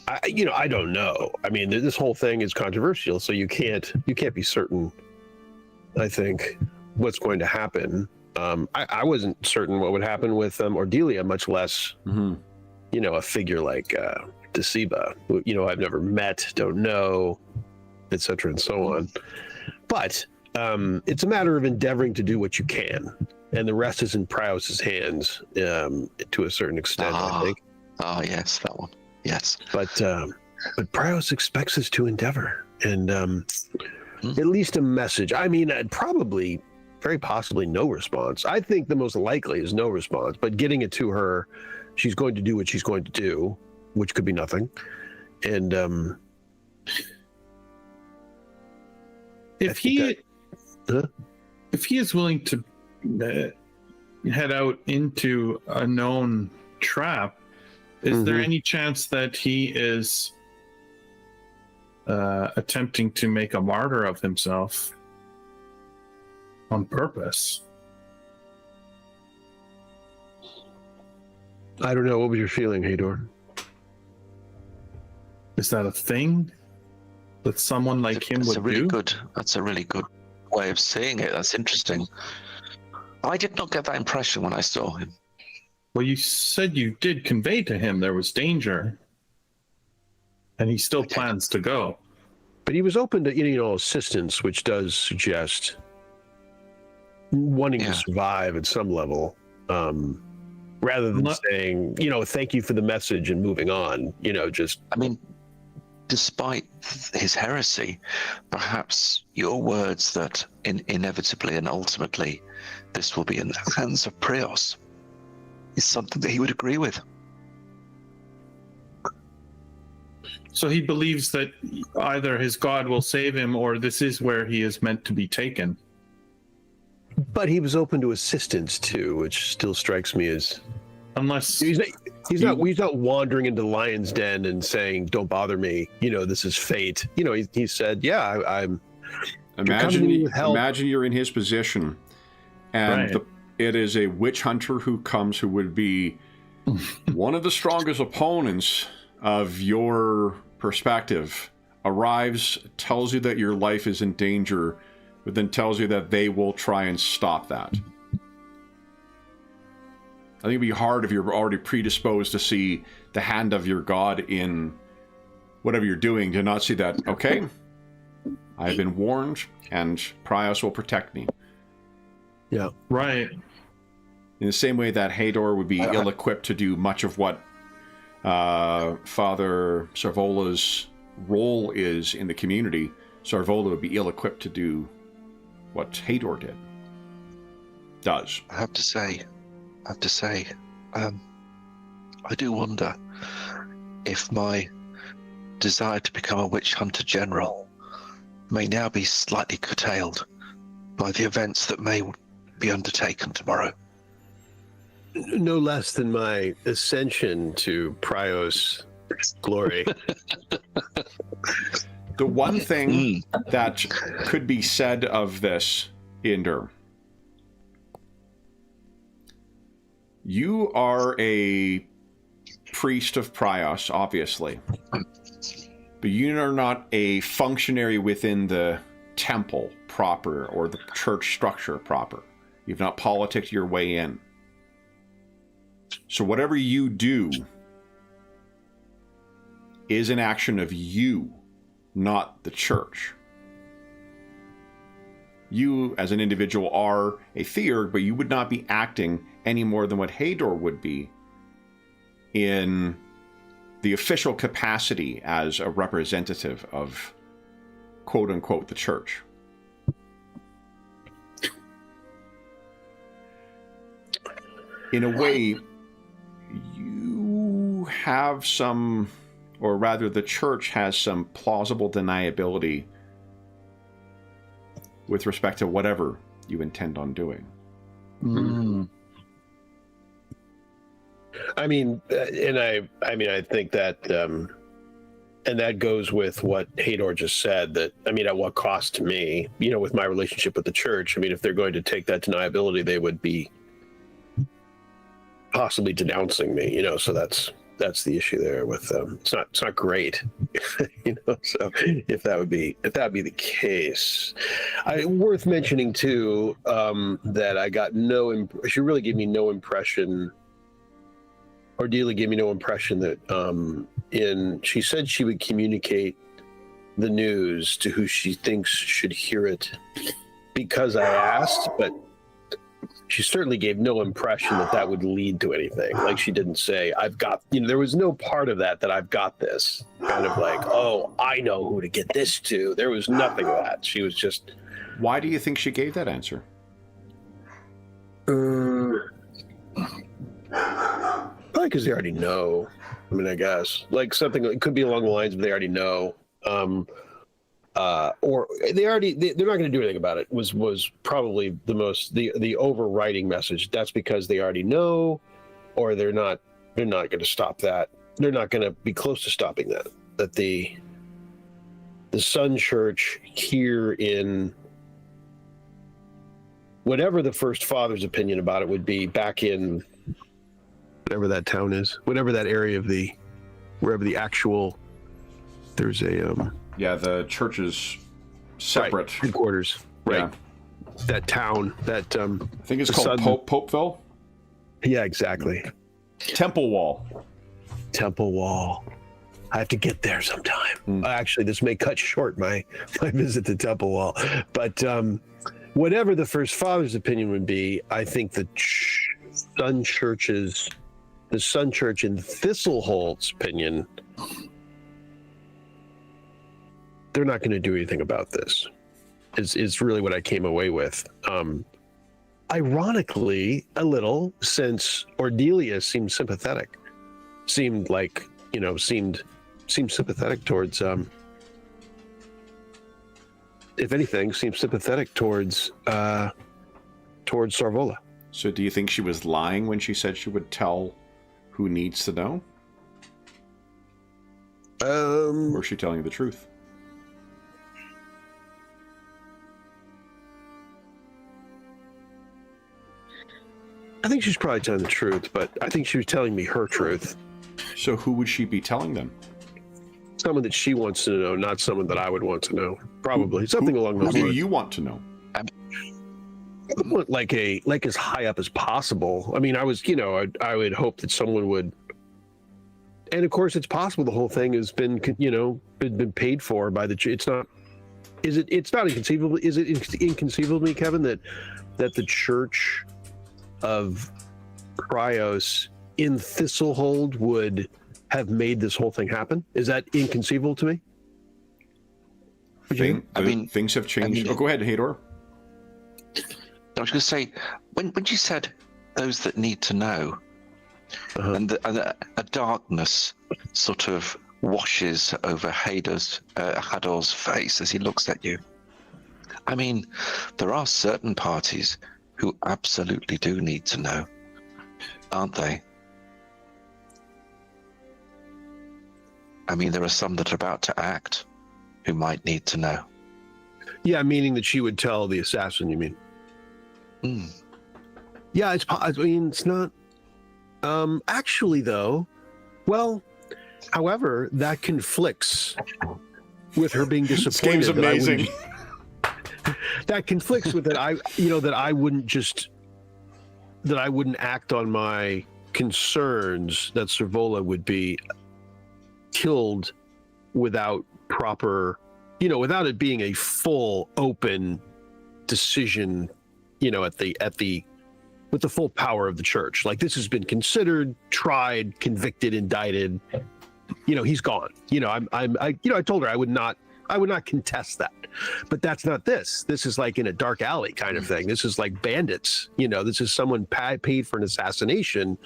I don't know. I mean, this whole thing is controversial, so you can't be certain, I think, what's going to happen. I wasn't certain what would happen with Ordelia, much less, a figure like Deceba, who, I've never met, don't know, etc. and so on. But it's a matter of endeavoring to do what you can, and the rest is in Prios's hands to a certain extent, I think. Yes, that one. Yes. But Prios expects us to endeavor, and at least a message. I mean, probably, very possibly, no response. I think the most likely is no response, but getting it to her, she's going to do what she's going to do, which could be nothing. And if he is willing to head out into a known trap, is there any chance that he is attempting to make a martyr of himself on purpose? I don't know. What was your feeling, Hador? Is that a thing that someone like him would do? That's a really good way of seeing it. That's interesting. I did not get that impression when I saw him. Well, you said you did convey to him there was danger, and he still plans to go. But he was open to assistance, which does suggest wanting to survive at some level, rather than saying, thank you for the message and moving on. I mean, despite his heresy, perhaps your words that inevitably and ultimately this will be in the hands of Prios is something that he would agree with. So he believes that either his God will save him or this is where he is meant to be taken. But he was open to assistance too, which still strikes me as... Unless... He's not wandering into the lion's den and saying, don't bother me, this is fate. He said, yeah, I'm... Imagine you're in his position, and it is a witch hunter who comes who would be one of the strongest opponents of your perspective, arrives, tells you that your life is in danger, but then tells you that they will try and stop that. I think it'd be hard if you're already predisposed to see the hand of your God in whatever you're doing, to not see that, okay, I've been warned, and Prios will protect me. Yeah. Right. In the same way that Hador would be ill-equipped to do much of what Father Sarvola's role is in the community, Sarvola would be ill-equipped to do what Hador does. I have to say, I do wonder if my desire to become a witch hunter general may now be slightly curtailed by the events that may be undertaken tomorrow. No less than my ascension to Prios glory. The one thing that could be said of this, Inder, you are a priest of Prios, obviously, but you are not a functionary within the temple proper or the church structure proper. You've not politicked your way in. So whatever you do is an action of you, not the church. You, as an individual, are a theurg, but you would not be acting any more than what Hador would be in the official capacity as a representative of, quote-unquote, the church. In a way, you have some, or rather the church has some plausible deniability with respect to whatever you intend on doing. Mm. I mean, I think that, and that goes with what Hador just said, that, I mean, at what cost to me, with my relationship with the church, I mean, if they're going to take that deniability, they would be possibly denouncing me, so that's the issue there with them. It's not great, so if that would be the case. Worth mentioning too, that I got she really gave me no impression, or Delia gave me no impression that she said she would communicate the news to who she thinks should hear it because I asked, but she certainly gave no impression that would lead to anything. Like, she didn't say, I've got, there was no part of that I've got this. Kind of like, oh, I know who to get this to. There was nothing of that. She was just... Why do you think she gave that answer? Probably because they already know. I mean, I guess. Like, something, it could be along the lines of they already know. Or they're not going to do anything about it was probably the overriding message. That's because they already know, or they're not going to stop that. They're not going to be close to stopping that the Sun Church here in whatever the First Father's opinion about it would be, back in whatever that town is, whatever that area of wherever the actual, there's a yeah, the church is separate. Right. Headquarters. Right. Yeah. That town. That I think it's called Popeville. Yeah, exactly. Temple Wall. I have to get there sometime. Actually, this may cut short my visit to Temple Wall. But whatever the First Father's opinion would be, I think the Sun Church in Thistlehold's opinion, they're not going to do anything about this, is really what I came away with. Ironically, a little, since Ordelia seemed sympathetic. Seemed sympathetic towards, if anything, seemed sympathetic towards Sarvola. So do you think she was lying when she said she would tell who needs to know? Or is she telling you the truth? I think she's probably telling the truth, but I think she was telling me her truth. So who would she be telling them? Someone that she wants to know, not someone that I would want to know. Probably something along those lines. Who do you want to know? Like as high up as possible. I mean, I would hope that someone would. And of course, it's possible the whole thing has been paid for by the. It's not. Is it? It's not inconceivable. Is it inconceivable to me, Kevin, that the Church of Cryos in Thistlehold would have made this whole thing happen? Is that inconceivable to me? Things have changed. Go ahead, Hador. I was going to say, when you said those that need to know, and a darkness sort of washes over Hador's face as he looks at you. I mean, there are certain parties who absolutely do need to know, aren't they? I mean, there are some that are about to act who might need to know. Yeah, meaning that she would tell the assassin, you mean? Yeah, it's not. Actually, though, well, however, that conflicts with her being disappointed. This game's amazing. That conflicts with that I wouldn't act on my concerns that Servola would be killed without proper, without it being a full open decision, with the full power of the church. Like, this has been considered, tried, convicted, indicted. He's gone. I told her I would not contest that. But that's not this. This is like in a dark alley kind of thing. This is like bandits. This is someone paid for an assassination.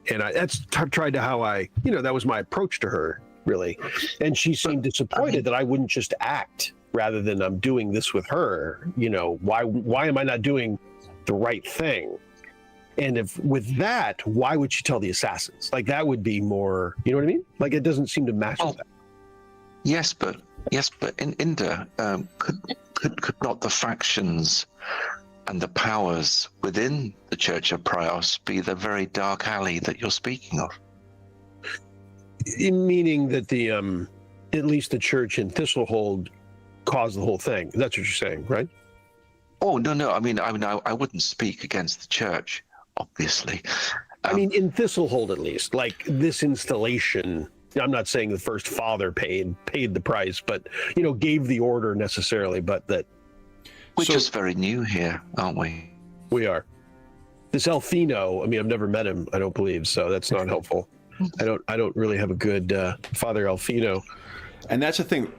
And that's tried to how that was my approach to her, really. And she seemed disappointed that I wouldn't just act rather than I'm doing this with her. Why am I not doing the right thing? And if with that, why would she tell the assassins? Like, that would be more, you know what I mean? Like, it doesn't seem to match with that. Yes, but in Inda, could not the factions and the powers within the Church of Prios be the very dark alley that you're speaking of? Meaning that the at least the church in Thistlehold caused the whole thing. That's what you're saying, right? Oh, no. I mean, I wouldn't speak against the church, obviously. In Thistlehold, at least, like this installation. I'm not saying the first father paid the price, but gave the order necessarily. But that we're just very new here, aren't we? We are. This Elfino. I've never met him. I don't believe so. That's not helpful. I don't really have a good Father Elfino. And that's the thing.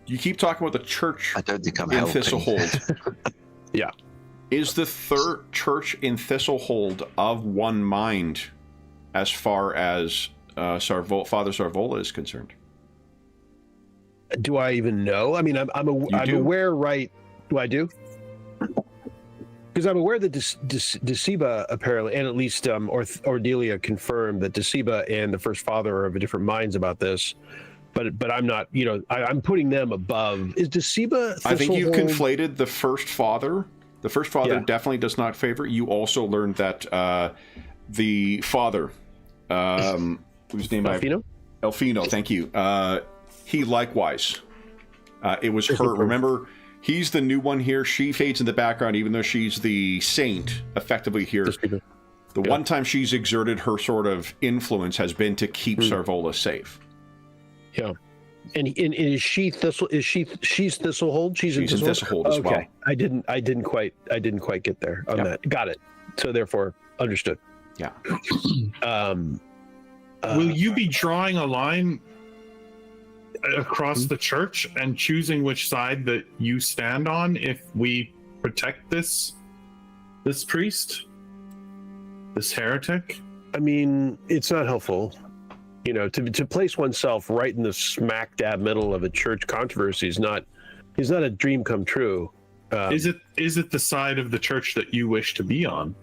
You keep talking about the church I don't think I'm in helping. Thistlehold. Yeah. Is the third church in Thistlehold of one mind as far as Father Sarvola is concerned? Do I even know? I'm aware, right? Do I do? Because I'm aware that Deceba apparently, and at least Ordelia confirmed that Deceba and the First Father are of different minds about this. But I'm not, I'm putting them above. Is Deceba? I think you've conflated the First Father. The First Father Yeah. definitely does not favor. You also learned that the Father, whose name Elfino, thank you. He likewise. It was her. Remember, he's the new one here. She fades in the background, even though she's the saint, effectively here. The one time she's exerted her sort of influence has been to keep Sarvola safe. Yeah. And is she Thistle? She's Thistlehold? She's in Thistlehold as well. Okay. I didn't quite get there on that. Got it. So therefore, understood. Yeah. Will you be drawing a line across the church and choosing which side that you stand on if we protect this priest, this heretic? It's not helpful. To place oneself right in the smack dab middle of a church controversy is not a dream come true. Is it the side of the church that you wish to be on?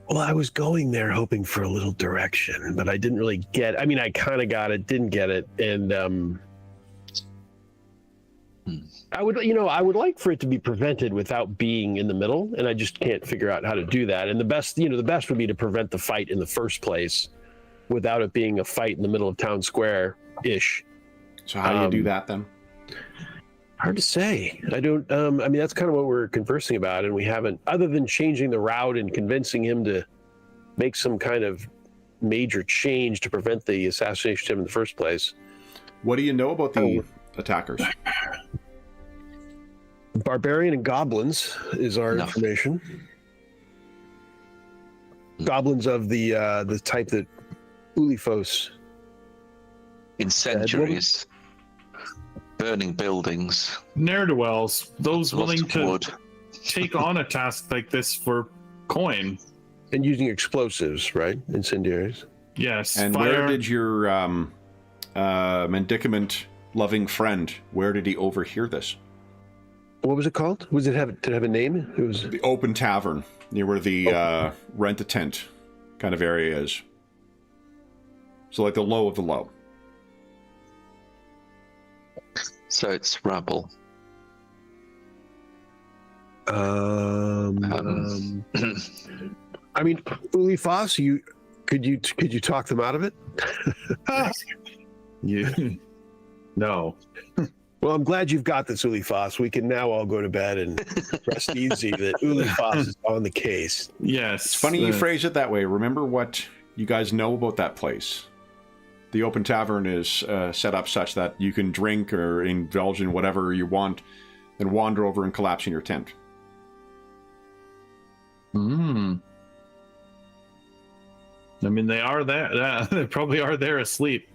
Well, I was going there hoping for a little direction, but I didn't really get. I kind of got it, didn't get it, and I would like for it to be prevented without being in the middle, and I just can't figure out how to do that. And the best would be to prevent the fight in the first place, without it being a fight in the middle of town square-ish. So how do you do that then? Hard to say. I don't. That's kind of what we're conversing about, and we haven't, other than changing the route and convincing him to make some kind of major change to prevent the assassination of him in the first place. What do you know about the attackers? Barbarian and goblins is our information. Goblins of the type that Ulifos. Incendiaries. Burning buildings. Ne'er-do-wells, those willing to wood. take on a task like this for coin. And using explosives, right? Incendiaries. Yes. And fire. where did your mendicament-loving friend, where did he overhear this? What was it called? Did it have a name? It was the Open Tavern, near where the rent-a-tent kind of area is. So like the low of the low. So it's rabble. Ulifos, could you talk them out of it? No. Well, I'm glad you've got this, Ulifos. We can now all go to bed and rest easy that Ulifos is on the case. Yes. It's funny you phrase it that way. Remember what you guys know about that place. the open tavern is set up such that you can drink or indulge in whatever you want, then wander over and collapse in your tent. I mean, they are there. They probably are there asleep.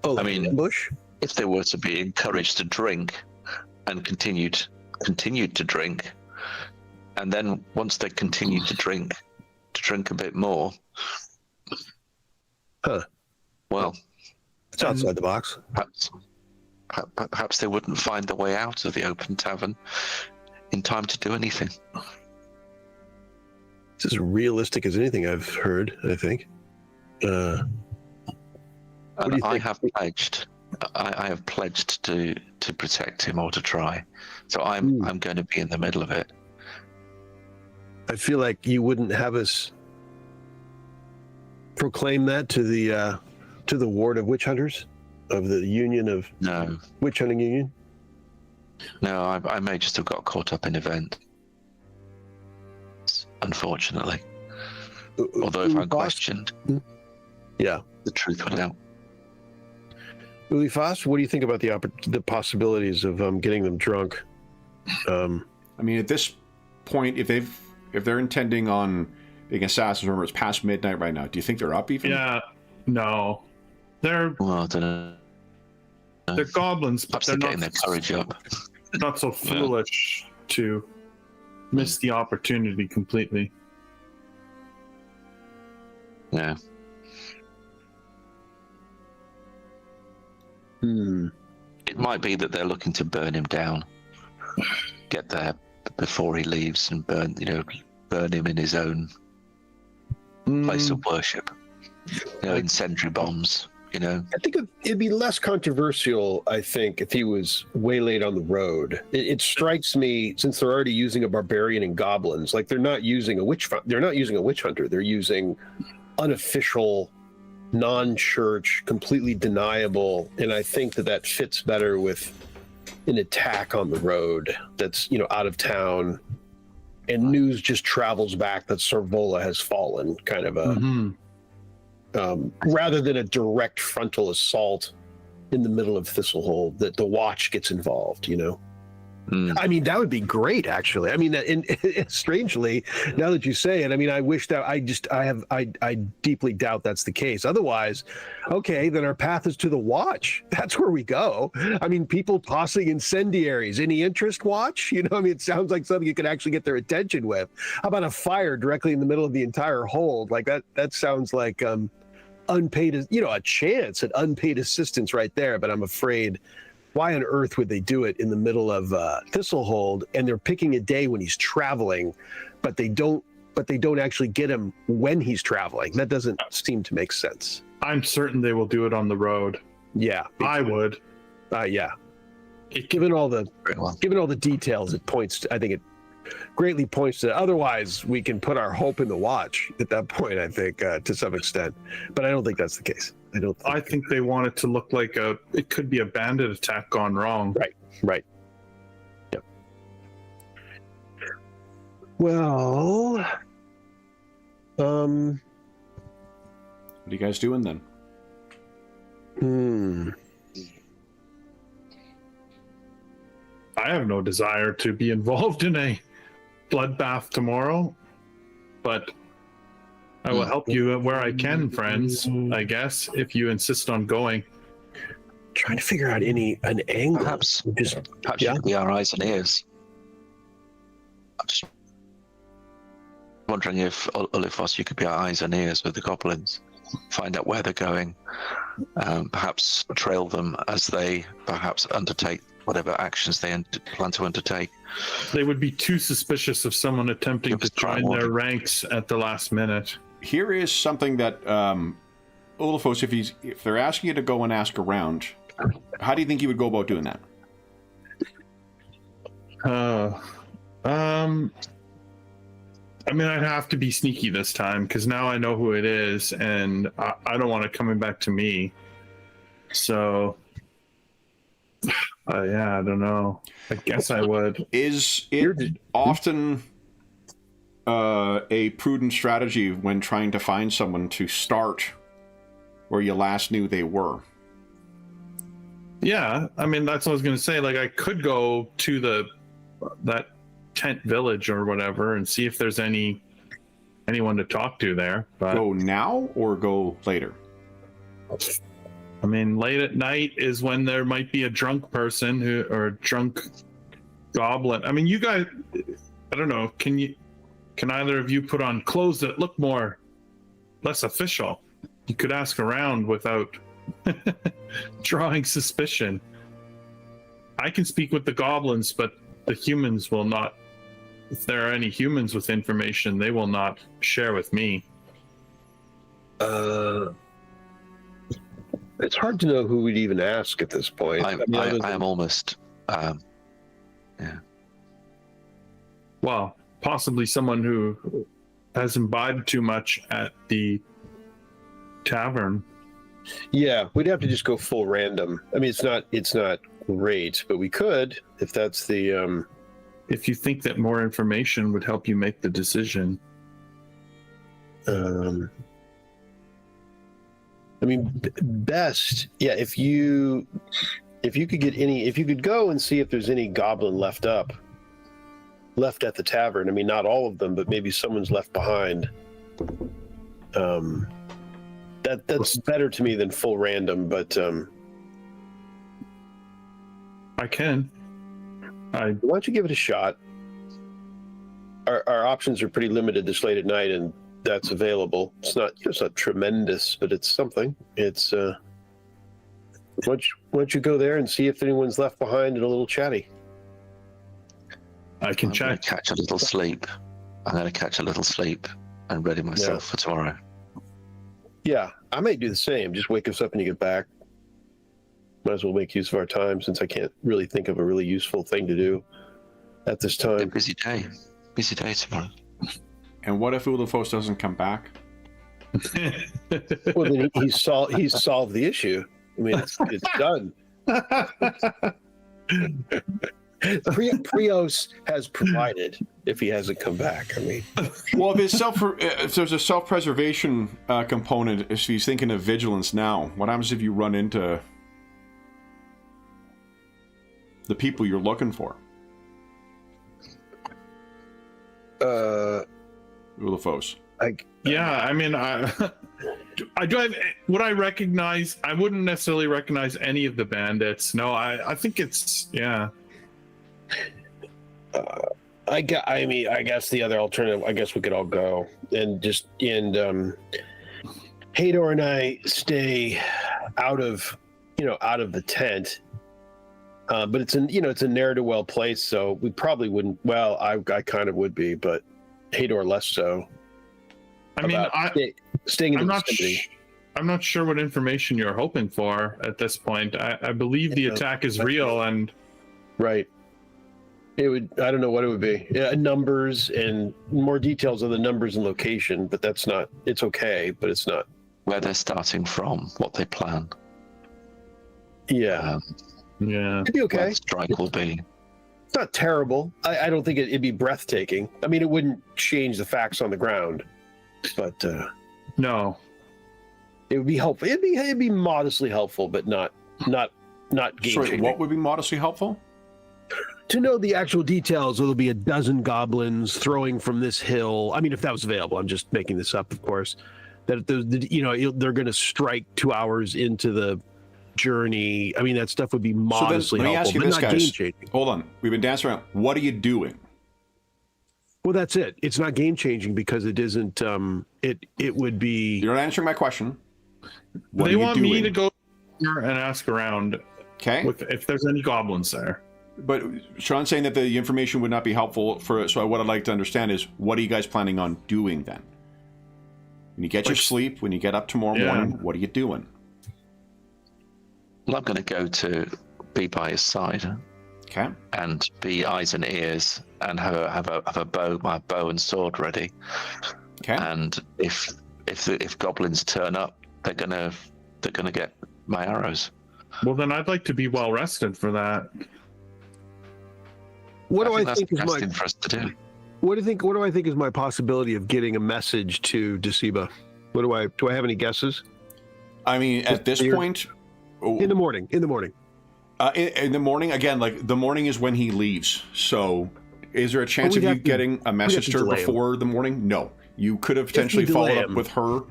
Oh, I mean, ambush? if they were to be encouraged to drink and continued to drink, and then once they continued to drink a bit more, well, It's outside the box. perhaps they wouldn't find their way out of the open tavern in time to do anything. It's as realistic as anything I've heard, I think. And I think? have pledged. I have pledged to protect him or to try. So I'm going to be in the middle of it. I feel like you wouldn't have us proclaim that to the Ward of Witch Hunters, of the Union of No, Witch Hunting Union. no, I may just have got caught up in events. Unfortunately, although if I'm questioned, Yeah. the truth would out. Uli Foss, what do you think about the possibilities of getting them drunk? I mean, at this point, if they're intending on being assassins, remember it's past midnight right now. Do you think they're up even? Yeah, no, they're Well, I don't know. they're goblins, but Perhaps they're they're not getting their courage up. not so foolish to miss the opportunity completely. Yeah. It might be that they're looking to burn him down, get there before he leaves, and burn him in his own place of worship. Incendiary bombs. I think it'd be less controversial, I think, if he was waylaid on the road. It strikes me, since they're already using a barbarian and goblins, like they're not using a witch hunter. They're using unofficial, non-church, completely deniable, and I think that fits better with an attack on the road that's out of town, and news just travels back that Sorvola has fallen, kind of a rather than a direct frontal assault in the middle of Thistlehold, that the Watch gets involved. I mean, that would be great, actually. I mean, and strangely, now that you say it, I mean, I wish that I deeply doubt that's the case. Otherwise, okay, then our path is to the Watch. That's where we go. I mean, people tossing incendiaries. Any interest, Watch? I mean, it sounds like something you could actually get their attention with. How about a fire directly in the middle of the entire hold? Like that sounds like unpaid, a chance at unpaid assistance right there. But I'm afraid, why on earth would they do it in the middle of Thistlehold? And they're picking a day when he's traveling, but they don't actually get him when he's traveling. That doesn't seem to make sense. I'm certain they will do it on the road. Yeah, I would. Yeah. Given all the details, I think it greatly points to. Otherwise, we can put our hope in the Watch at that point, I think, to some extent. But I don't think that's the case. I think they want it to look like it could be a bandit attack gone wrong. Right. Yep. Well, what are you guys doing then? I have no desire to be involved in a bloodbath tomorrow, but I will help you where I can, friends, I guess, if you insist on going. Trying to figure out an angle. Perhaps you could be our eyes and ears. I'm just wondering if, Olifos, you could be our eyes and ears with the goblins. Find out where they're going. Perhaps trail them as they perhaps undertake whatever actions they plan to undertake. They would be too suspicious of someone attempting to join their ranks at the last minute. Here is something that Olafos, if they're asking you to go and ask around, how do you think you would go about doing that? I mean, I'd have to be sneaky this time, because now I know who it is, and I don't want it coming back to me. So, yeah, I don't know. I guess I would. Is it often a prudent strategy when trying to find someone to start where you last knew they were. Yeah, I mean that's what I was gonna say. Like I could go to that tent village or whatever and see if there's anyone to talk to there. But Go now or go later? I mean, late at night is when there might be a drunk person or a drunk goblin. I mean, you guys, I don't know. Can either of you put on clothes that look less official? You could ask around without drawing suspicion. I can speak with the goblins, but the humans will not. If there are any humans with information, they will not share with me. It's hard to know who we'd even ask at this point. I am almost. Yeah. Well, possibly someone who has imbibed too much at the tavern. Yeah, we'd have to just go full random. I mean, it's not great, but we could if that's the. If you think that more information would help you make the decision. I mean, best, yeah. If you could go and see if there's any goblin left at the tavern. I mean, not all of them, but maybe someone's left behind. That's better to me than full random. But I can. why don't you give it a shot? Our options are pretty limited this late at night, and that's available. It's not tremendous, but it's something. It's why don't you go there and see if anyone's left behind and a little chatty. I can I'm going check. to catch a little sleep. And ready myself for tomorrow. Yeah, I might do the same. Just wake us up when you get back. Might as well make use of our time since I can't really think of a really useful thing to do at this A time. busy day tomorrow. And what if Ulafos doesn't come back? Well, then he's solved the issue. I mean, it's done. Prios has provided if he hasn't come back. I mean, Well, if there's a self-preservation component, if he's thinking of vigilance now, what happens if you run into the people you're looking for? Ulafos. Yeah, I mean, I do have. Would I recognize? I wouldn't necessarily recognize any of the bandits. No, I think it's I guess the other alternative. I guess we could all go and Hador and I stay out of the tent. But it's a ne'er-do-well place, so we probably wouldn't. Well, I kind of would be, but Hador less so. I mean, staying in I'm the not. vicinity. I'm not sure what information you're hoping for at this point. I believe the attack is real, and Right. It would. I don't know what it would be. Yeah, numbers and more details of the numbers and location, but that's not. It's okay, but it's not. Where they're starting from, what they plan. Yeah. yeah. It'd be Where okay. the strike will be. It's not terrible. I don't think it'd be breathtaking. I mean, it wouldn't change the facts on the ground, but No. it would be helpful. It'd be modestly helpful, but not game Sorry, changing. what would be modestly helpful? To know the actual details, there'll be a dozen goblins throwing from this hill. I mean, if that was available, I'm just making this up, of course. That they're going to strike 2 hours into the journey. I mean, that stuff would be modestly let me ask helpful, you but this, not guys. game-changing. Hold on. We've been dancing around. What are you doing? Well, that's it. It's not game-changing because it isn't. It would be. You're not answering my question. What They are you want doing? me to go and ask around Okay. if there's any goblins there. But Sean's saying that the information would not be helpful for. So what I'd like to understand is, what are you guys planning on doing then? When you get your sleep, when you get up tomorrow morning, what are you doing? Well, I'm going to go to be by his side Okay. and be eyes and ears and have a bow, my bow and sword ready. Okay. And if goblins turn up, they're gonna get my arrows. Well, then I'd like to be well rested for that. What do I that's think the is best my? thing for us to do. What do I think is my possibility of getting a message to Deceiba? Do I have any guesses? I mean, at this point, in the morning. in the morning, again, like the morning is when he leaves. So, is there a chance of you getting a message to her before the morning? No. You could have potentially followed up with her.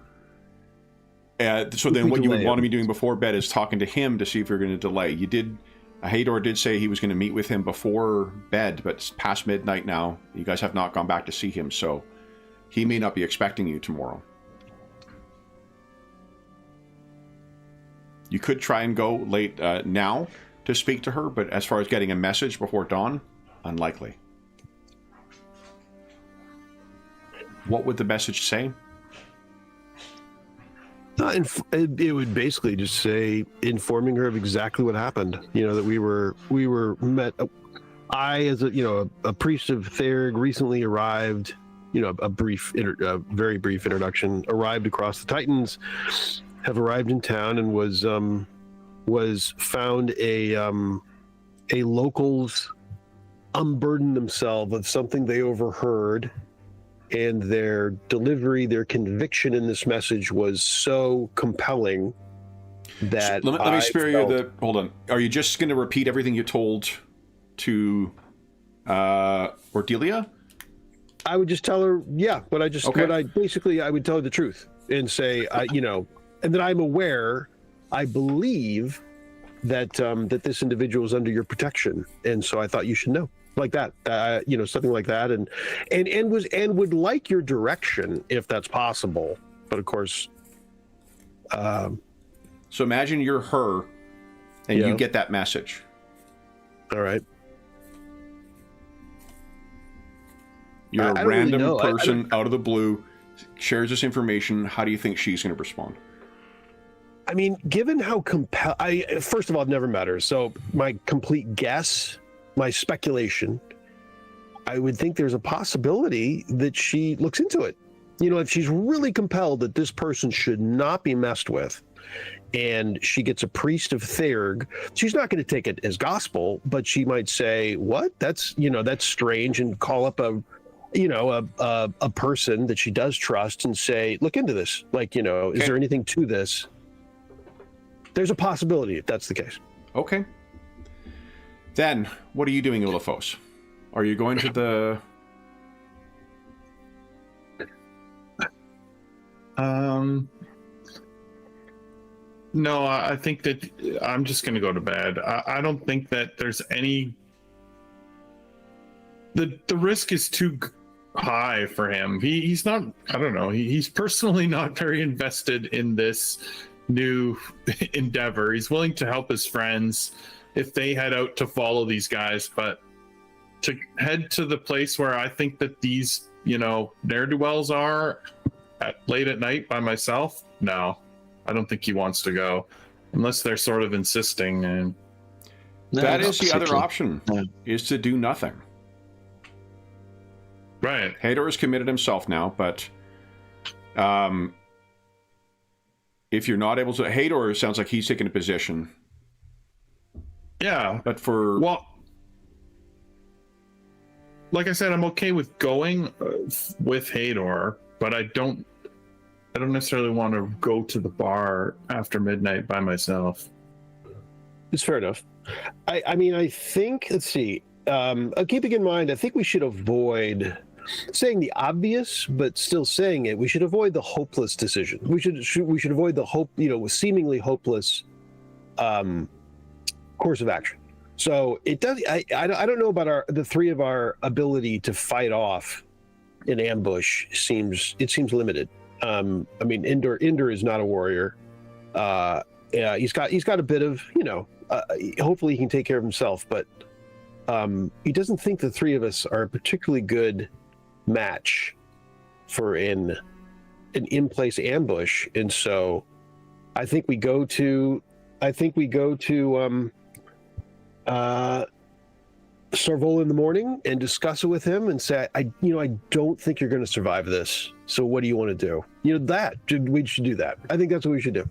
So then what you would want to be doing before bed is talking to him to see if you're going to delay. You did, Hador did say he was going to meet with him before bed, but it's past midnight now. You guys have not gone back to see him, so he may not be expecting you tomorrow. You could try and go late now to speak to her, but as far as getting a message before dawn, unlikely. What would the message say? It would basically just say, informing her of exactly what happened. You know, that we were met. I, as a priest of Therg, recently arrived. You know, a very brief introduction. Arrived across the Titans, have arrived in town, and was found a locals unburden themselves of something they overheard. And their delivery, their conviction in this message was so compelling that let me spare you the. Hold on. Are you just going to repeat everything you told to Ordelia? I would just tell her, what I basically, I would tell her the truth and say, and that I'm aware, I believe that that this individual is under your protection, and so I thought you should know. Like that, something like that, and would like your direction if that's possible. But of course, so imagine you're her, and you get that message. All right, you're a random person out of the blue, shares this information. How do you think she's going to respond? I mean, given how first of all, I've never met her, so my complete guess. My speculation, I would think there's a possibility that she looks into it. You know, if she's really compelled that this person should not be messed with, and she gets a priest of Therg, she's not going to take it as gospel, but she might say, "What? That's strange," and call up a person that she does trust and say, "Look into this. Like, is there anything to this?" There's a possibility if that's the case. Okay. Then, what are you doing, Ulafos? Are you going to the... No, I think that I'm just going to go to bed. I don't think that there's any... The risk is too high for him. He's not... I don't know. He's personally not very invested in this new endeavor. He's willing to help his friends if they head out to follow these guys, but to head to the place where I think that these, ne'er-do-wells are late at night by myself, no, I don't think he wants to go unless they're sort of insisting. And that is the other option, is to do nothing. Right. Hador has committed himself now, but if you're not able to, Hador sounds like he's taking a position. Yeah, but like I said, I'm okay with going with Hador, but I don't necessarily want to go to the bar after midnight by myself. It's fair enough. I think, let's see, keeping in mind, I think we should avoid saying the obvious, but still saying it. We should avoid the hopeless decision. We should avoid the seemingly hopeless course of action. So it does. I don't know about the three of our ability to fight off an ambush. Seems limited. I mean, Indor is not a warrior. Yeah, he's got a bit of hopefully he can take care of himself, but he doesn't think the three of us are a particularly good match for an in-place ambush, and so I think we go to Sarvola in the morning and discuss it with him and say, I don't think you're going to survive this. So what do you want to do? We should do that. I think that's what we should do.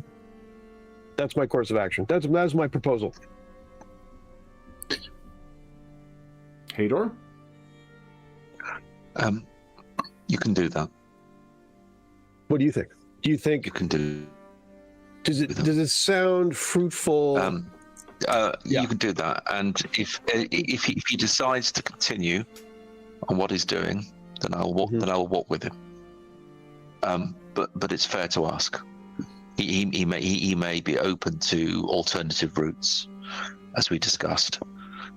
That's my course of action. That's my proposal. Hador? You can do that. What do you think? Do you think you can do? Does it sound fruitful? You can do that, and if he decides to continue on what he's doing, then I'll walk. Then I'll walk with him. But it's fair to ask. He may be open to alternative routes, as we discussed,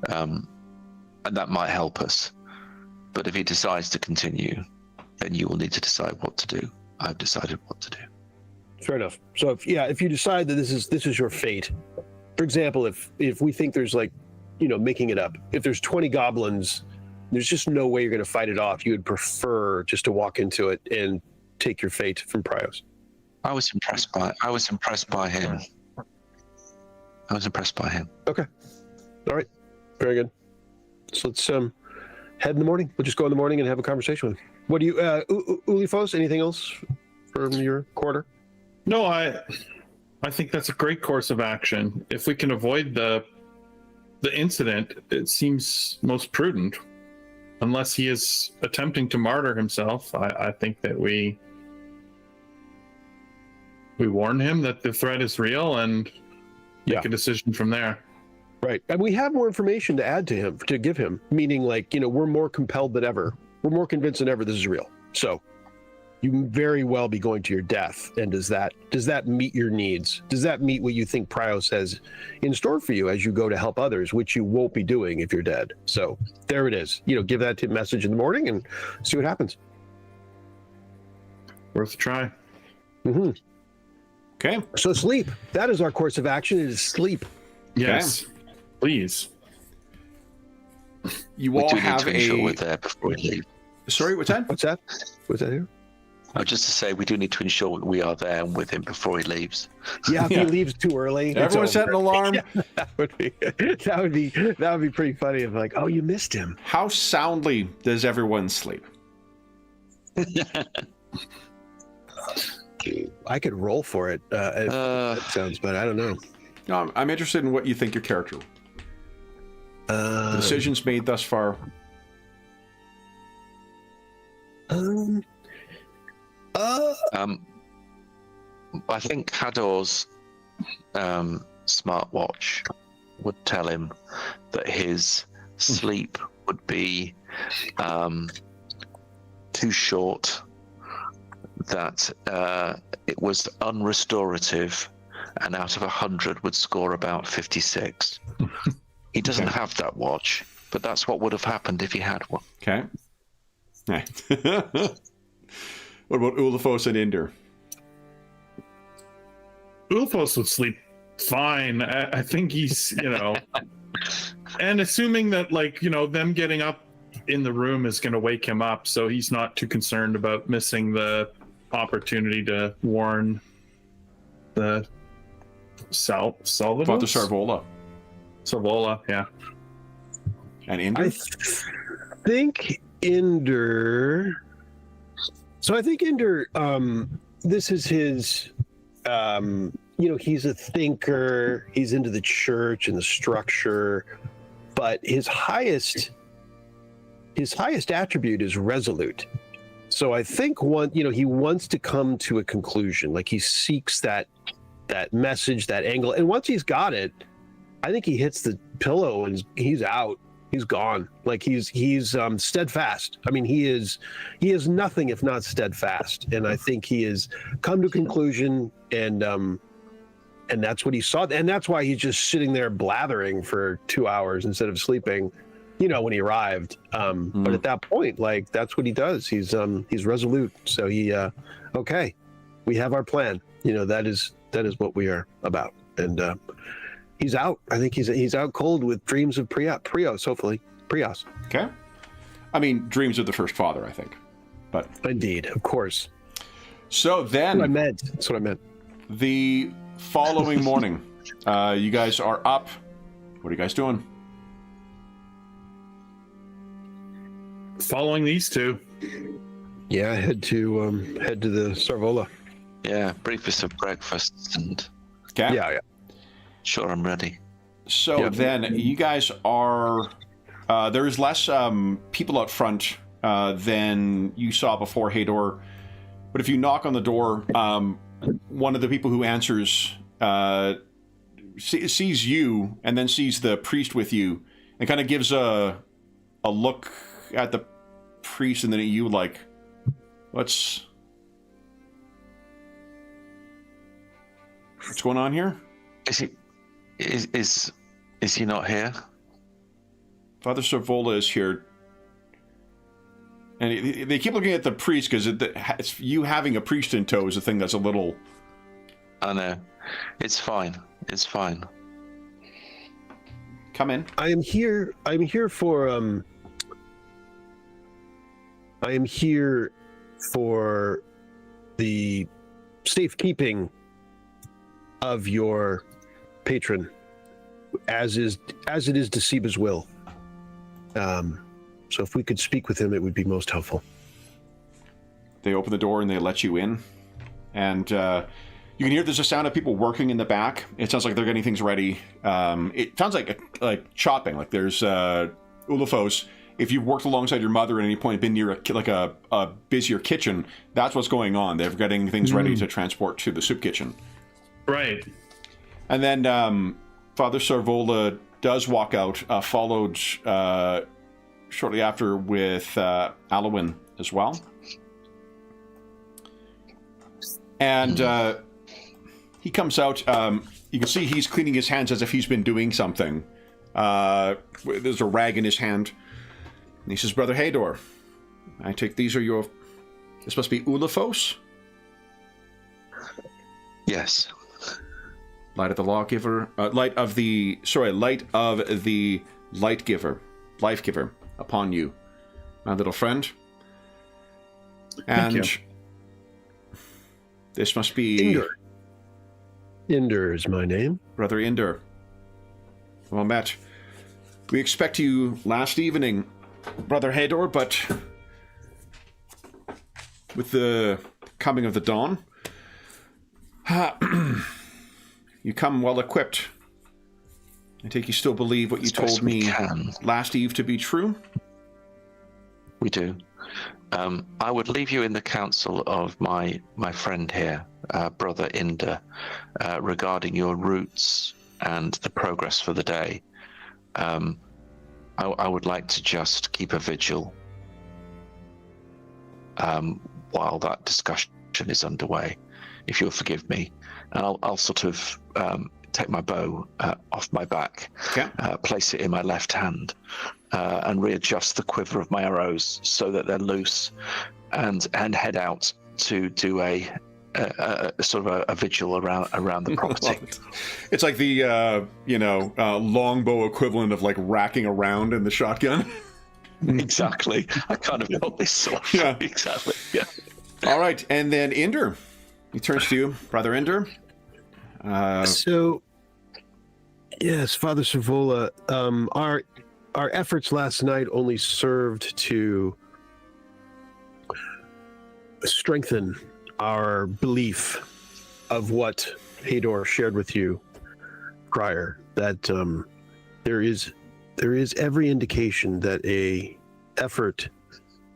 and that might help us. But if he decides to continue, then you will need to decide what to do. I've decided what to do. Fair enough. So if you decide that this is your fate, for example, if we think there's like, making it up, if there's 20 goblins, there's just no way you're going to fight it off. You would prefer just to walk into it and take your fate from Prios. I was impressed by him. Okay. All right. Very good. So let's head in the morning. We'll just go in the morning and have a conversation with him. What do you, Ulifos, anything else from your quarter? No, I think that's a great course of action. If we can avoid the incident, it seems most prudent. Unless he is attempting to martyr himself, I think that we warn him that the threat is real and make a decision from there. Right. And we have more information to add to give him, meaning we're more compelled than ever. We're more convinced than ever this is real. So you can very well be going to your death. And does that meet your needs? Does that meet what you think Prios has in store for you as you go to help others, which you won't be doing if you're dead? So there it is. Give that message in the morning and see what happens. Worth a try. Mm-hmm. Okay. So sleep. That is our course of action. It is sleep. Yes. Okay. Please. You all have we're there before we leave. Sorry, what's that? What's that here? Just to say, we do need to ensure we are there with him before he leaves. Yeah, if he leaves too early. Everyone set an alarm. That would be pretty funny if oh, you missed him. How soundly does everyone sleep? I could roll for it. That sounds, but I don't know. No, I'm interested in what you think your character. The decisions made thus far. I think Hador's smartwatch would tell him that his sleep would be too short, that it was unrestorative, and out of 100 would score about 56. He doesn't have that watch, but that's what would have happened if he had one. Okay. What about Ulifos and Inder? Ulifos would sleep fine. I think he's, and assuming that them getting up in the room is going to wake him up, so he's not too concerned about missing the opportunity to warn the Salvador? About the Sarvola. Sarvola, yeah. And Inder? I think Inder. So I think Inder, this is his, he's a thinker. He's into the church and the structure, but his highest attribute is resolute. So I think he wants to come to a conclusion. He seeks that message, that angle, and once he's got it, I think he hits the pillow and he's out. He's gone. He's steadfast. I mean, he is nothing if not steadfast. And I think he has come to a conclusion, and that's what he saw. And that's why he's just sitting there blathering for 2 hours instead of sleeping, when he arrived. But at that point, that's what he does. He's resolute. So okay, we have our plan. That is what we are about. And he's out. I think he's out cold with dreams of Prios, hopefully. Prios. Okay. I mean, dreams of the first father, I think. But indeed, of course. So then... That's what I meant. The following morning, you guys are up. What are you guys doing? Following these two. Yeah, head to the Sarvola. Yeah, briefest of breakfast and... Okay. Yeah. Sure, I'm ready. So then you guys are... there's less people out front than you saw before, Hador. But if you knock on the door, one of the people who answers sees you and then sees the priest with you and kind of gives a look at the priest and then at you like, what's going on here? Is he not here? Father Sarvola is here. And they keep looking at the priest because it's you having a priest in tow is a thing that's a little... I know. It's fine. It's fine. Come in. I am here for the safekeeping of your patron, as it is Deceba's will. So if we could speak with him, it would be most helpful. They open the door and they let you in. And you can hear there's a sound of people working in the back. It sounds like they're getting things ready. It sounds like chopping. Like there's Ulafos. If you've worked alongside your mother at any point, been near a busier kitchen, that's what's going on. They're getting things ready to transport to the soup kitchen. Right. And then Father Sarvola does walk out, followed shortly after with Alwyn as well. And he comes out. You can see he's cleaning his hands as if he's been doing something. There's a rag in his hand. And he says, Brother Hador, I take these are your... This must be Ulafos? Yes. Light of the lawgiver... light of the light giver. Life giver upon you, my little friend. And... Thank you. This must be... Inder is my name. Brother Inder. Well met. We expect you last evening, Brother Hador, but with the coming of the dawn, you come well equipped. I take you still believe what you told me last eve to be true? We do. I would leave you in the counsel of my friend here, Brother Inder, regarding your routes and the progress for the day. I would like to just keep a vigil while that discussion is underway, if you'll forgive me. And I'll sort of take my bow off my back, place it in my left hand, and readjust the quiver of my arrows so that they're loose, and head out to do a sort of a vigil around the property. It's like the longbow equivalent of like racking around in the shotgun. Exactly. I kind of got this sort of. Yeah. Exactly. Yeah. All right, and then Inder. He turns to you, Brother Inder. So, yes, Father Sarvola, our efforts last night only served to strengthen our belief of what Hador shared with you prior, that there is every indication that a effort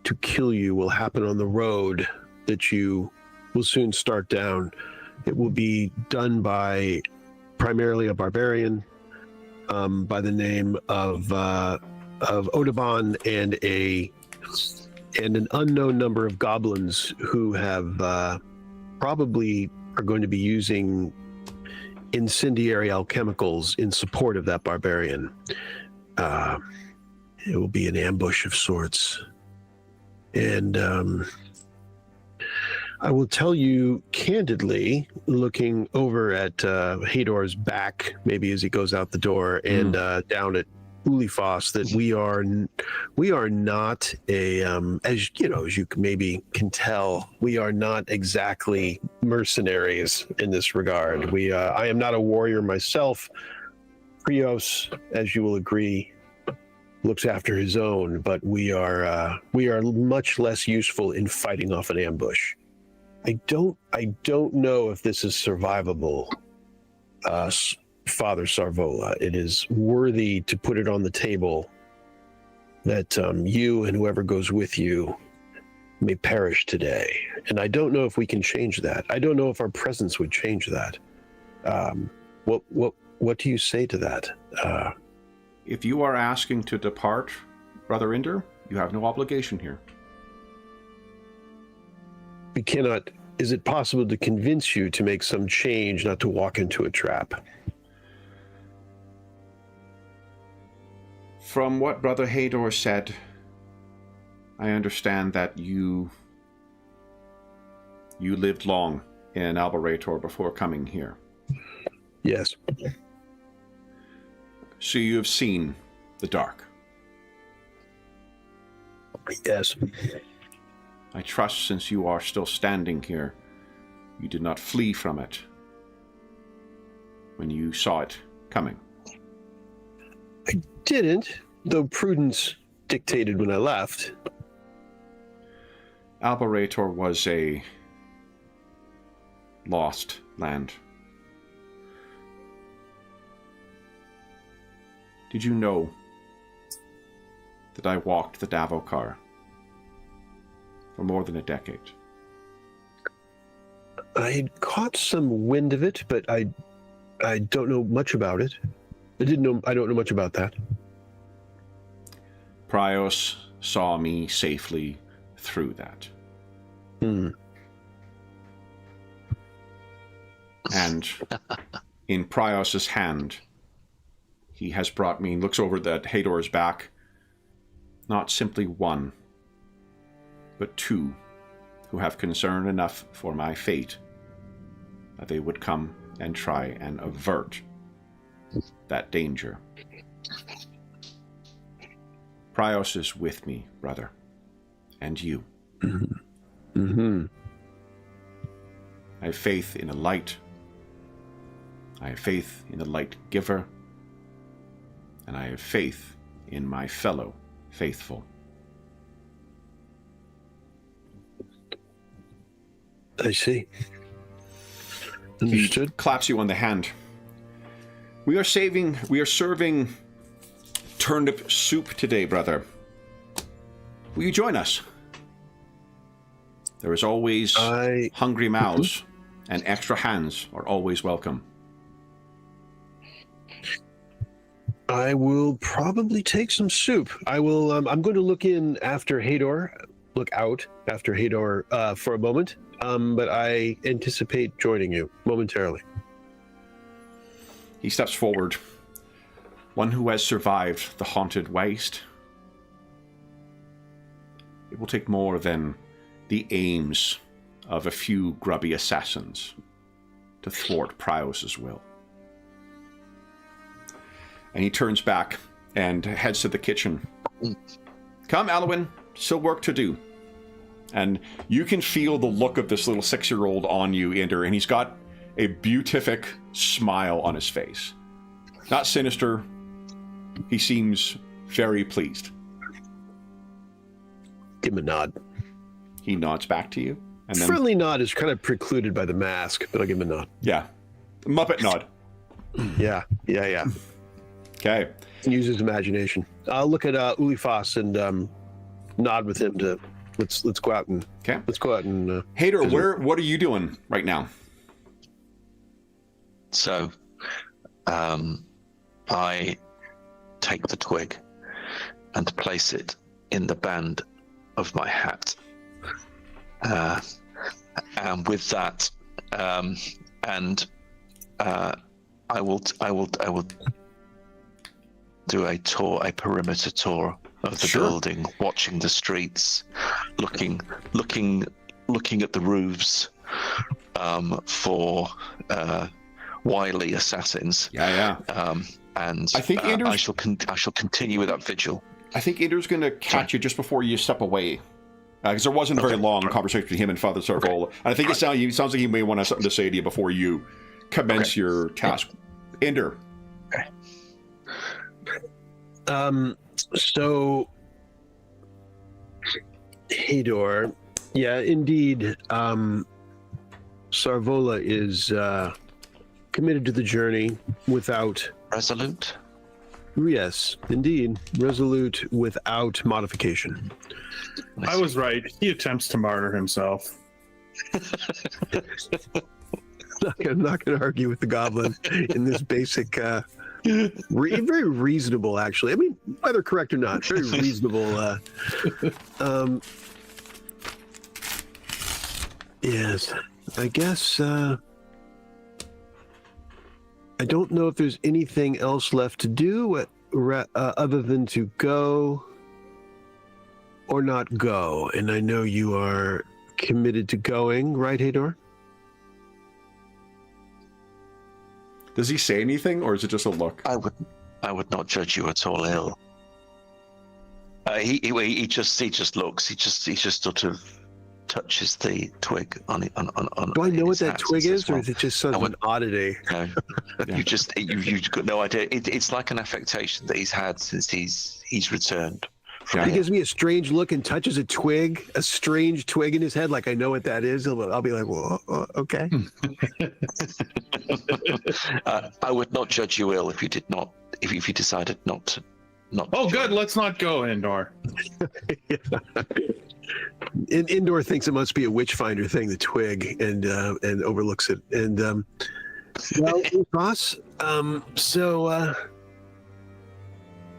to kill you will happen on the road that you will soon start down. It will be done by primarily a barbarian by the name of Audubon and an unknown number of goblins who have probably are going to be using incendiary alchemicals in support of that barbarian. It will be an ambush of sorts. And I will tell you candidly, looking over at Hador's back, maybe as he goes out the door, and down at Ulifos, that we are not a as you maybe can tell, we are not exactly mercenaries in this regard. I am not a warrior myself. Prios, as you will agree, looks after his own, but we are much less useful in fighting off an ambush. I don't know if this is survivable, Father Sarvola. It is worthy to put it on the table that you and whoever goes with you may perish today. And I don't know if we can change that. I don't know if our presence would change that. What do you say to that? If you are asking to depart, Brother Inder, you have no obligation here. We cannot. Is it possible to convince you to make some change, not to walk into a trap? From what Brother Hador said, I understand that you lived long in Alberator before coming here. Yes. So you have seen the dark. Yes. I trust since you are still standing here, you did not flee from it when you saw it coming. I didn't, though prudence dictated when I left. Alberator was a lost land. Did you know that I walked the Davokar for more than a decade? I had caught some wind of it, but I don't know much about it. I don't know much about that. Prios saw me safely through that. Hmm. And in Prios's hand, he has brought me, looks over at Hador's back, not simply one, but two who have concern enough for my fate that they would come and try and avert that danger. Prios is with me, brother, and you. Mm-hmm. Mm-hmm. I have faith in a light. I have faith in the light giver. And I have faith in my fellow faithful. I see. Understood. He claps you on the hand. We are serving turnip soup today, brother. Will you join us? There is always hungry mouths, and extra hands are always welcome. I will probably take some soup. I will. I'm going to look out after Hador for a moment. But I anticipate joining you momentarily. He steps forward. One who has survived the haunted waste. It will take more than the aims of a few grubby assassins to thwart Prios's will. And he turns back and heads to the kitchen. Come, Alwyn, still work to do. And you can feel the look of this little 6-year-old on you, Inder, and he's got a beatific smile on his face. Not sinister. He seems very pleased. Give him a nod. He nods back to you. And then, friendly nod is kind of precluded by the mask, but I'll give him a nod. Yeah. Muppet nod. Yeah. Okay. Use his imagination. I'll look at Ulifas and nod with him to let's go out and Hador, what are you doing right now? So, I take the twig and place it in the band of my hat, and with that, I will do a perimeter tour of the building, watching the streets, looking at the roofs for wily assassins. And I think I shall continue with that vigil. I think Inder's going to catch you just before you step away, because there wasn't a very long conversation between him and Father Sarvola. And I think it sounds like he may want to have something to say to you before you commence your task. Inder. So, Hador, yeah, indeed, Sarvola is committed to the journey without... Resolute? Yes, indeed. Resolute without modification. I was right. He attempts to martyr himself. I'm not going to argue with the goblin in this basic, very reasonable, actually. I mean, whether correct or not, very reasonable. Yes, I guess. I don't know if there's anything else left to do other than to go or not go. And I know you are committed to going, right, Hador? Does he say anything, or is it just a look? I would not judge you at all ill. He just looks. He just sort of touches the twig on it. Do I know what that twig is, or is it just sort of an oddity? No, you've got no idea. It's like an affectation that he's had since he's returned. He gives me a strange look and touches a strange twig in his head, like I know what that is. I'll be like, well, okay. I would not judge you ill if you did not. If you decided not to. Oh, good. Let's not go, Indoor. Indoor thinks it must be a witchfinder thing, the twig, and overlooks it. And well, boss. So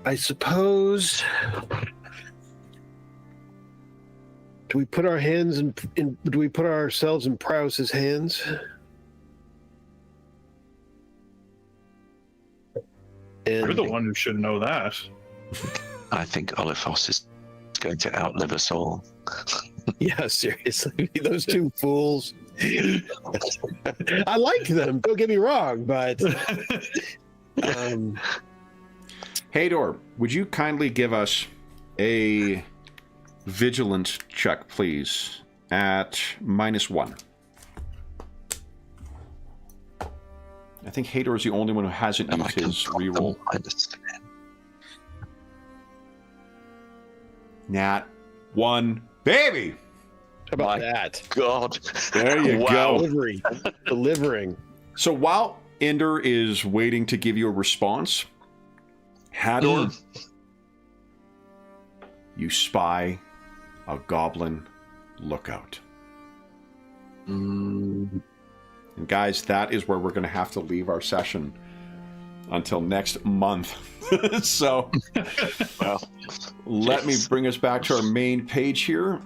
I suppose. Do we put our hands do we put ourselves in Prowse's hands? You're the one who should know that. I think Olifos is going to outlive us all. Yeah, seriously, those two fools. I like them. Don't get me wrong, but Hador, would you kindly give us a vigilant check, please, at -1? I think Hador is the only one who hasn't used his reroll. Nat 1, baby. How about that? God, there you go. Delivering. So while Ender is waiting to give you a response, Hador, you spy a goblin lookout. And guys, that is where we're going to have to leave our session until next month. So well, let me bring us back to our main page here.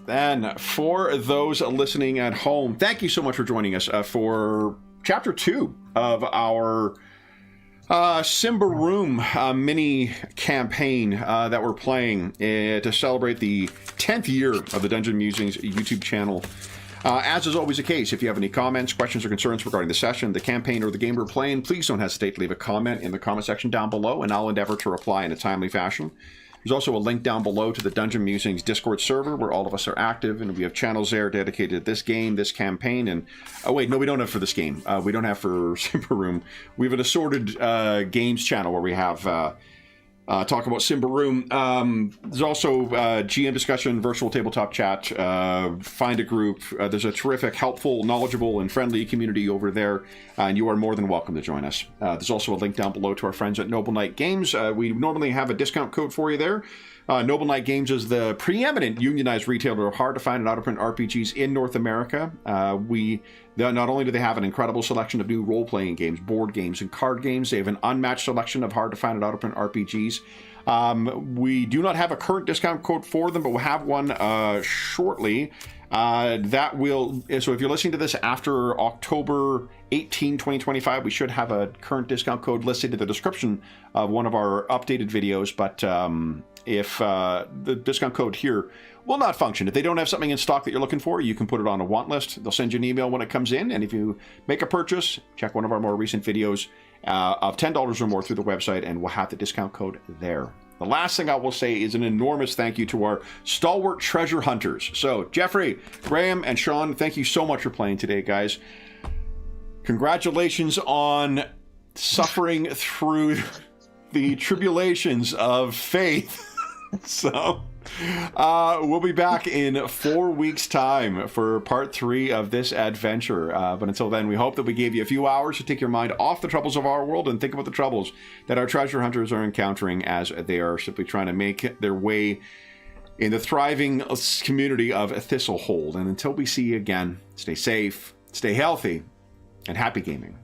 And for those listening at home, thank you so much for joining us for Chapter 2 of our Symbaroum mini campaign that we're playing to celebrate the 10th year of the Dungeon Musings YouTube channel. As is always the case, if you have any comments, questions, or concerns regarding the session, the campaign, or the game we're playing, please don't hesitate to leave a comment in the comment section down below, and I'll endeavor to reply in a timely fashion. There's also a link down below to the Dungeon Musings Discord server where all of us are active, and we have channels there dedicated to this game, this campaign, and... Oh, wait, no, we don't have for this game. We don't have for Symbaroum. We have an assorted games channel where we have... talk about Symbaroum. There's also GM discussion, virtual tabletop chat, find a group. There's a terrific, helpful, knowledgeable, and friendly community over there, and you are more than welcome to join us. There's also a link down below to our friends at Noble Knight Games. We normally have a discount code for you there. Noble Knight Games is the preeminent unionized retailer of hard-to-find and out-of-print RPGs in North America. Not only do they have an incredible selection of new role-playing games, board games, and card games, they have an unmatched selection of hard-to-find and out-of-print RPGs. We do not have a current discount code for them, but we'll have one shortly. So if you're listening to this after October 18, 2025, we should have a current discount code listed in the description of one of our updated videos, but if the discount code here will not function. If they don't have something in stock that you're looking for, you can put it on a want list. They'll send you an email when it comes in, and if you make a purchase, check one of our more recent videos of $10 or more through the website, and we'll have the discount code there. The last thing I will say is an enormous thank you to our stalwart treasure hunters. So, Jeffrey, Graham, and Sean, thank you so much for playing today, guys. Congratulations on suffering through the tribulations of faith. So... We'll be back in 4 weeks' time for part 3 of this adventure. But until then, we hope that we gave you a few hours to take your mind off the troubles of our world and think about the troubles that our treasure hunters are encountering as they are simply trying to make their way in the thriving community of Thistlehold. And until we see you again, stay safe, stay healthy, and happy gaming.